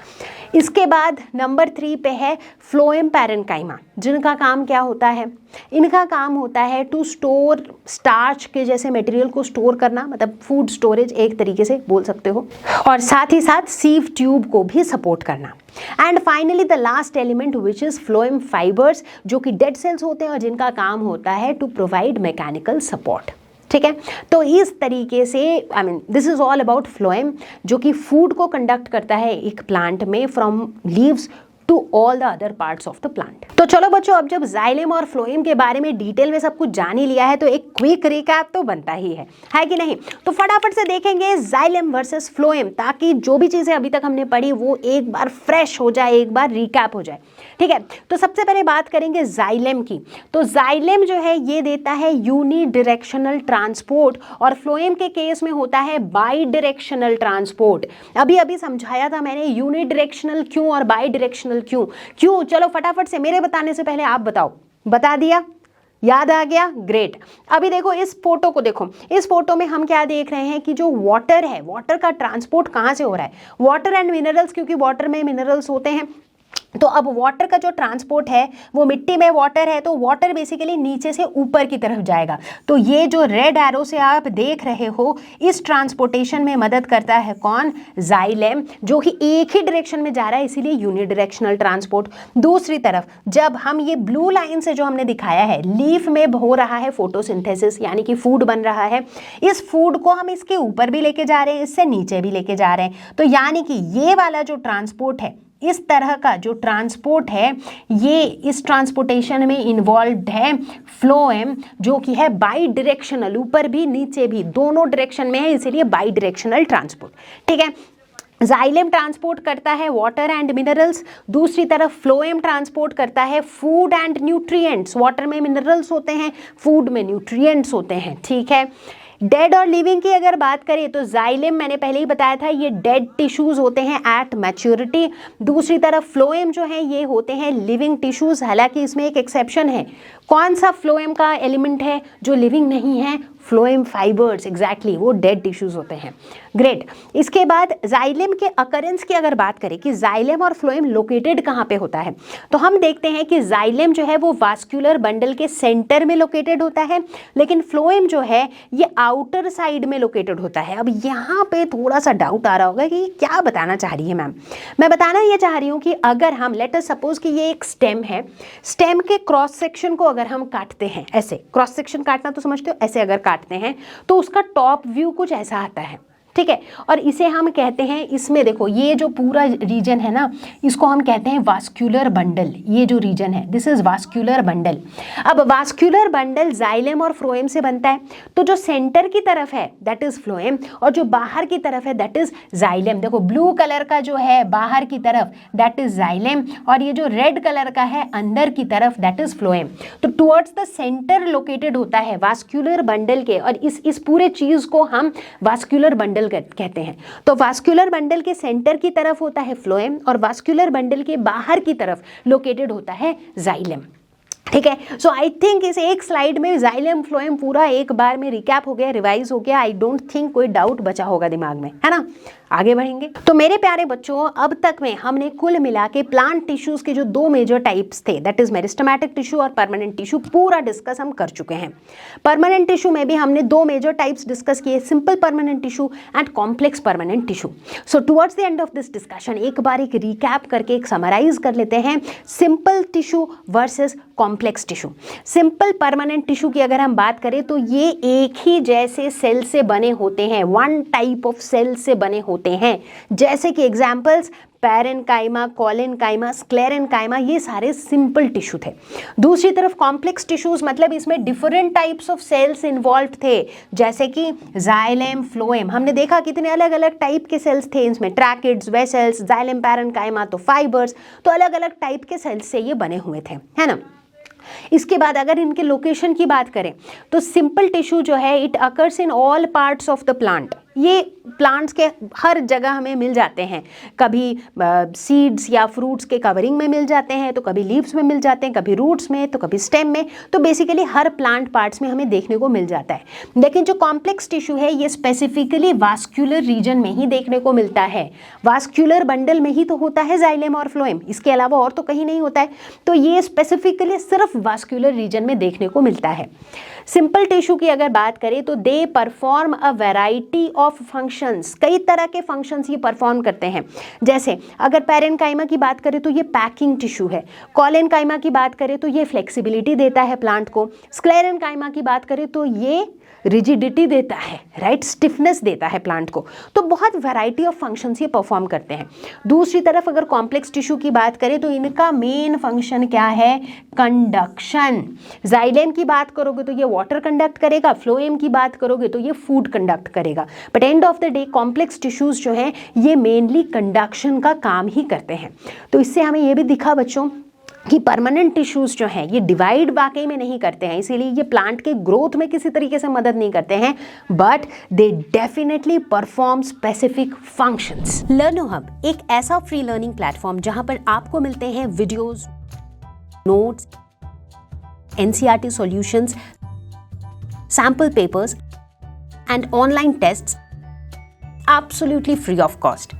इसके बाद नंबर 3 पे है फ्लोएम पैरेन्काइमा, जिनका काम क्या होता है, इनका काम होता है टू स्टोर स्टार्च के जैसे मटेरियल को स्टोर करना, मतलब फूड स्टोरेज एक तरीके से बोल सकते हो, और साथ ही साथ सीव ट्यूब को भी सपोर्ट करना। And finally the last element which is phloem fibres, जो कि डेड सेल्स होते हैं और जिनका काम होता है टू प्रोवाइड मैकेनिकल सपोर्ट, ठीक है। तो इस तरीके से this is all about phloem, जो कि फूड को कंडक्ट करता है एक प्लांट में from leaves to all the other parts of the plant. तो चलो बच्चों, अब जब जाइलम और फ्लोएम के बारे में डिटेल में सब कुछ जान ही लिया है तो एक क्विक रिकैप तो बनता ही है कि नहीं। तो फटाफट से देखेंगे जाइलम वर्सेस फ्लोएम, ताकि जो भी चीज़ें अभी तक हमने पढ़ी वो एक बार फ्रेश हो जाए, एक बार रिकैप हो जाए, ठीक है। तो सबसे पहले बात करेंगे जाइलम की। तो जाइलम जो है ये देता है यूनी डायरेक्शनल ट्रांसपोर्ट और फ्लोएम के केस में होता है बाई डायरेक्शनल ट्रांसपोर्ट। अभी अभी समझाया था मैंने यूनी डायरेक्शनल क्यों और बाई डायरेक्शनल क्यों। चलो फटाफट से, मेरे बताने से पहले आप बताओ, बता दिया, याद आ गया, ग्रेट। अभी देखो इस फोटो को, देखो इस फोटो में हम क्या देख रहे हैं कि जो वाटर है, वाटर का ट्रांसपोर्ट कहाँ से हो रहा है, वाटर एंड मिनरल्स, क्योंकि वाटर में मिनरल्स होते हैं। तो अब वाटर का जो ट्रांसपोर्ट है वो मिट्टी में वाटर है तो वाटर बेसिकली नीचे से ऊपर की तरफ जाएगा। तो ये जो रेड एरो से आप देख रहे हो इस ट्रांसपोर्टेशन में मदद करता है कौन, जाइलम, जो कि एक ही डायरेक्शन में जा रहा है, इसीलिए यूनिडायरेक्शनल ट्रांसपोर्ट। दूसरी तरफ जब हम ये ब्लू लाइन से जो हमने दिखाया है, लीफ में हो रहा है फोटोसिंथेसिस, यानी कि फूड बन रहा है, इस फूड को हम इसके ऊपर भी लेके जा रहे हैं, इससे नीचे भी लेके जा रहे हैं। तो यानी कि ये वाला जो ट्रांसपोर्ट है, इस तरह का जो ट्रांसपोर्ट है, ये इस ट्रांसपोर्टेशन में इन्वॉल्व है फ्लोएम, जो कि है बाई डायरेक्शनल, ऊपर भी नीचे भी दोनों डायरेक्शन में है, इसीलिए बाई डायरेक्शनल ट्रांसपोर्ट, ठीक है। जाइलम ट्रांसपोर्ट करता है वाटर एंड मिनरल्स, दूसरी तरफ फ्लोएम ट्रांसपोर्ट करता है फूड एंड न्यूट्रिएंट्स। वाटर में मिनरल्स होते हैं, फूड में न्यूट्रिएंट्स होते हैं, ठीक है। डेड और लिविंग की अगर बात करें तो जाइलम मैंने पहले ही बताया था ये डेड टिश्यूज होते हैं एट मैच्योरिटी। दूसरी तरफ फ्लोएम जो है ये होते हैं लिविंग टिश्यूज। हालांकि इसमें एक एक्सेप्शन है, कौन सा फ्लोएम का एलिमेंट है जो लिविंग नहीं है, फ्लोएम फाइबर्स, एग्जैक्टली वो डेड टिश्यूज होते हैं, ग्रेट। इसके बाद जाइलम के अकरेंस की अगर बात करें कि जाइलम और फ्लोएम लोकेटेड कहाँ पे होता है, तो हम देखते हैं कि जाइलम जो है वो वास्कुलर बंडल के सेंटर में लोकेटेड होता है, लेकिन फ्लोएम जो है ये आउटर साइड में लोकेटेड होता है। अब यहाँ पे थोड़ा सा डाउट आ रहा होगा कि क्या बताना चाह रही है मैम। मैं बताना ये चाह रही हूँ कि अगर हम लेट अस सपोज कि ये एक स्टेम है, स्टेम के क्रॉस सेक्शन को अगर हम काटते हैं, ऐसे क्रॉस सेक्शन काटना तो समझते हो, ऐसे अगर काटते हैं तो उसका टॉप व्यू कुछ ऐसा आता है, ठीक है। और इसे हम कहते हैं, इसमें देखो ये जो पूरा रीजन है ना, इसको हम कहते हैं वास्कुलर बंडल। ये जो रीजन है दिस इज वास्कुलर बंडल। अब वास्कुलर बंडल जाइलम और फ्लोएम से बनता है। तो जो सेंटर की तरफ है दैट इज फ्लोएम और जो बाहर की तरफ है दैट इज जाइलम। देखो ब्लू कलर का जो है बाहर की तरफ दैट इज जाइलम और ये जो रेड कलर का है अंदर की तरफ दैट इज फ्लोएम। तो टुवर्ड्स द सेंटर लोकेटेड होता है वास्कुलर बंडल के, और इस पूरे चीज को हम वास्कुलर बंडल कहते हैं। तो वास्कुलर बंडल के सेंटर की तरफ होता है फ्लोएम और वास्कुलर बंडल के बाहर की तरफ लोकेटेड होता है जाइलम। ठीक है। सो आई थिंक इस एक स्लाइड में जाइलम फ्लोएम पूरा एक बार में रिकैप हो गया, रिवाइज हो गया। आई डोंट थिंक कोई डाउट बचा होगा दिमाग में, है ना। आगे बढ़ेंगे। तो मेरे प्यारे बच्चों, अब तक में हमने कुल मिला के प्लांट टिश्यूज के जो दो मेजर टाइप्स थे दैट इज मेरिस्टेमेटिक टिश्यू और परमानेंट टिश्यू पूरा डिस्कस हम कर चुके हैं। परमानेंट टिश्यू में भी हमने दो मेजर टाइप्स डिस्कस किए, simple permanent tissue and complex permanent tissue. So towards the end of this discussion एक बार एक रिकैप करके एक समराइज कर लेते हैं, simple tissue versus complex tissue. Simple permanent tissue की अगर हम बात करें तो ये एक ही जैसे सेल से बने होते हैं, वन टाइप ऑफ सेल से बने होते हैं। जैसे कि एग्जांपल्स पैरेन्काइमा, कोलेनकाइमा, स्क्लेरेन्काइमा, ये सारे सिंपल टिश्यू थे। दूसरी तरफ कॉम्प्लेक्स टिश्यूज मतलब इसमें different types of cells involved थे, जैसे कि जाइलम, फ्लोएम। हमने देखा कितने अलग अलग टाइप के सेल्स थे इसमें, ट्रैकिड्स, वेसल्स, जाइलम, पैरेन्काइमा तो फाइबर्स, तो अलग अलग टाइप के सेल्स से ये बने हुए थे, है ना। इसके बाद अगर इनके लोकेशन की बात करें तो सिंपल टिश्यू जो है it occurs in all parts of the plant. ये प्लांट्स के हर जगह हमें मिल जाते हैं, कभी सीड्स या फ्रूट्स के कवरिंग में मिल जाते हैं, तो कभी लीव्स में मिल जाते हैं, कभी रूट्स में, तो कभी स्टेम में। तो बेसिकली हर प्लांट पार्ट्स में हमें देखने को मिल जाता है। लेकिन जो कॉम्प्लेक्स टिश्यू है ये स्पेसिफिकली वास्कुलर रीजन में ही देखने को मिलता है। वास्कुलर बंडल में ही तो होता है जाइलम और फ्लोएम, इसके अलावा और तो कहीं नहीं होता है। तो ये स्पेसिफिकली सिर्फ वास्कुलर रीजन में देखने को मिलता है। सिंपल टिश्यू की अगर बात करें तो they perform a variety of functions, कई तरह के फंक्शंस ये परफॉर्म करते हैं। जैसे अगर पैरेन्काइमा की बात करें तो ये पैकिंग टिश्यू है, कोलेनकाइमा की बात करें तो ये फ्लेक्सिबिलिटी देता है प्लांट को, स्क्लेरेन्काइमा की बात करें तो ये रिजिडिटी देता है, राइट, स्टिफनेस देता है प्लांट को। तो बहुत वैरायटी ऑफ फंक्शंस ये परफॉर्म करते हैं। दूसरी तरफ अगर कॉम्प्लेक्स टिश्यू की बात करें तो इनका मेन फंक्शन क्या है, कंडक्शन। जाइलम की बात करोगे तो ये वाटर कंडक्ट करेगा, फ्लोएम की बात करोगे तो ये फूड कंडक्ट करेगा। But end of the day complex tissues जो हैं ये मेनली कंडक्शन का काम ही करते हैं। तो इससे हमें ये भी दिखा बच्चों कि परमानेंट टिश्यूज जो हैं ये डिवाइड वाकई में नहीं करते हैं, इसीलिए ये प्लांट के ग्रोथ में किसी तरीके से मदद नहीं करते हैं, but they definitely perform specific functions. लर्नो hub एक ऐसा फ्री लर्निंग प्लेटफॉर्म जहां पर आपको मिलते हैं videos, notes, NCERT solutions, sample papers and online tests absolutely free of cost.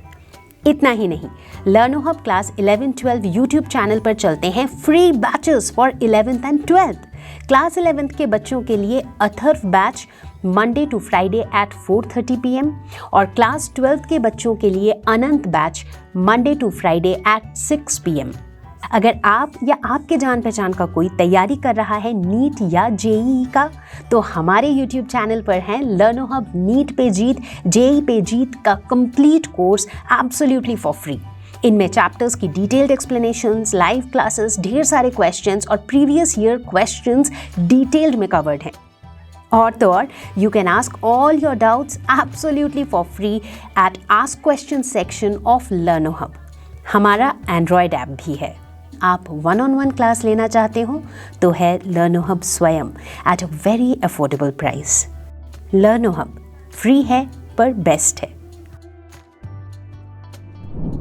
इतना ही नहीं, Learno Hub class 11-12 YouTube channel पर चलते हैं free batches for 11th and 12th। Class 11th के बच्चों के लिए Atharva batch Monday to Friday at 4:30 PM और क्लास 12th के बच्चों के लिए Anant batch Monday to Friday at 6 PM। अगर आप या आपके जान पहचान का कोई तैयारी कर रहा है नीट या जेईई का, तो हमारे यूट्यूब चैनल पर है लर्नो हब नीट पे जीत, जेईई पे जीत का complete course absolutely for free. इनमें चैप्टर्स की डिटेल्ड एक्सप्लेनेशंस, लाइव क्लासेस, ढेर सारे क्वेश्चंस और प्रीवियस ईयर क्वेश्चंस डिटेल्ड में कवर्ड हैं। और तो और you can ask all your doubts absolutely for free at ask question section of लर्नो hub. हमारा एंड्रॉयड ऐप भी है। आप 1-on-1 क्लास लेना चाहते हो तो है लर्नो हब स्वयं at a very affordable price. लर्नो hub free है पर बेस्ट है।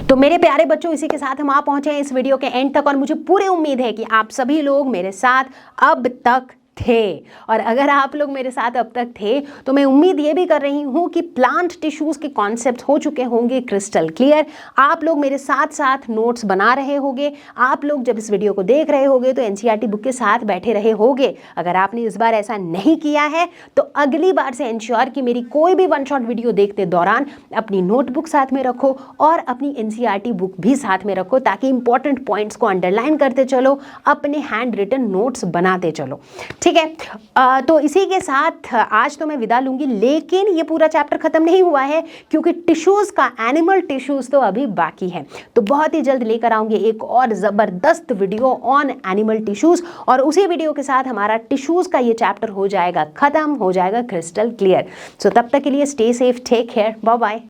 तो मेरे प्यारे बच्चों, इसी के साथ हम आ पहुंचे हैं इस वीडियो के एंड तक और मुझे पूरी उम्मीद है कि आप सभी लोग मेरे साथ अब तक थे। और अगर आप लोग मेरे साथ अब तक थे तो मैं उम्मीद ये भी कर रही हूँ कि प्लांट टिश्यूज के कॉन्सेप्ट हो चुके होंगे क्रिस्टल क्लियर। आप लोग मेरे साथ साथ नोट्स बना रहे होंगे, आप लोग जब इस वीडियो को देख रहे होंगे तो एनसीईआरटी बुक के साथ बैठे रहे होंगे। अगर आपने इस बार ऐसा नहीं किया है तो अगली बार से इंश्योर कि मेरी कोई भी वन शॉट वीडियो देखते दौरान अपनी नोटबुक साथ में रखो और अपनी एनसीईआरटी बुक भी साथ में रखो, ताकि इंपॉर्टेंट पॉइंट्स को अंडरलाइन करते चलो, अपने हैंड रिटन नोट्स बनाते चलो। ठीक है। तो इसी के साथ आज तो मैं विदा लूंगी, लेकिन ये पूरा चैप्टर खत्म नहीं हुआ है क्योंकि टिश्यूज का, एनिमल टिश्यूज तो अभी बाकी है। तो बहुत ही जल्द लेकर आऊंगी एक और जबरदस्त वीडियो ऑन एनिमल टिश्यूज, और उसी वीडियो के साथ हमारा टिश्यूज का ये चैप्टर हो जाएगा खत्म, हो जाएगा क्रिस्टल क्लियर। सो तब तक के लिए stay safe, take care, bye bye.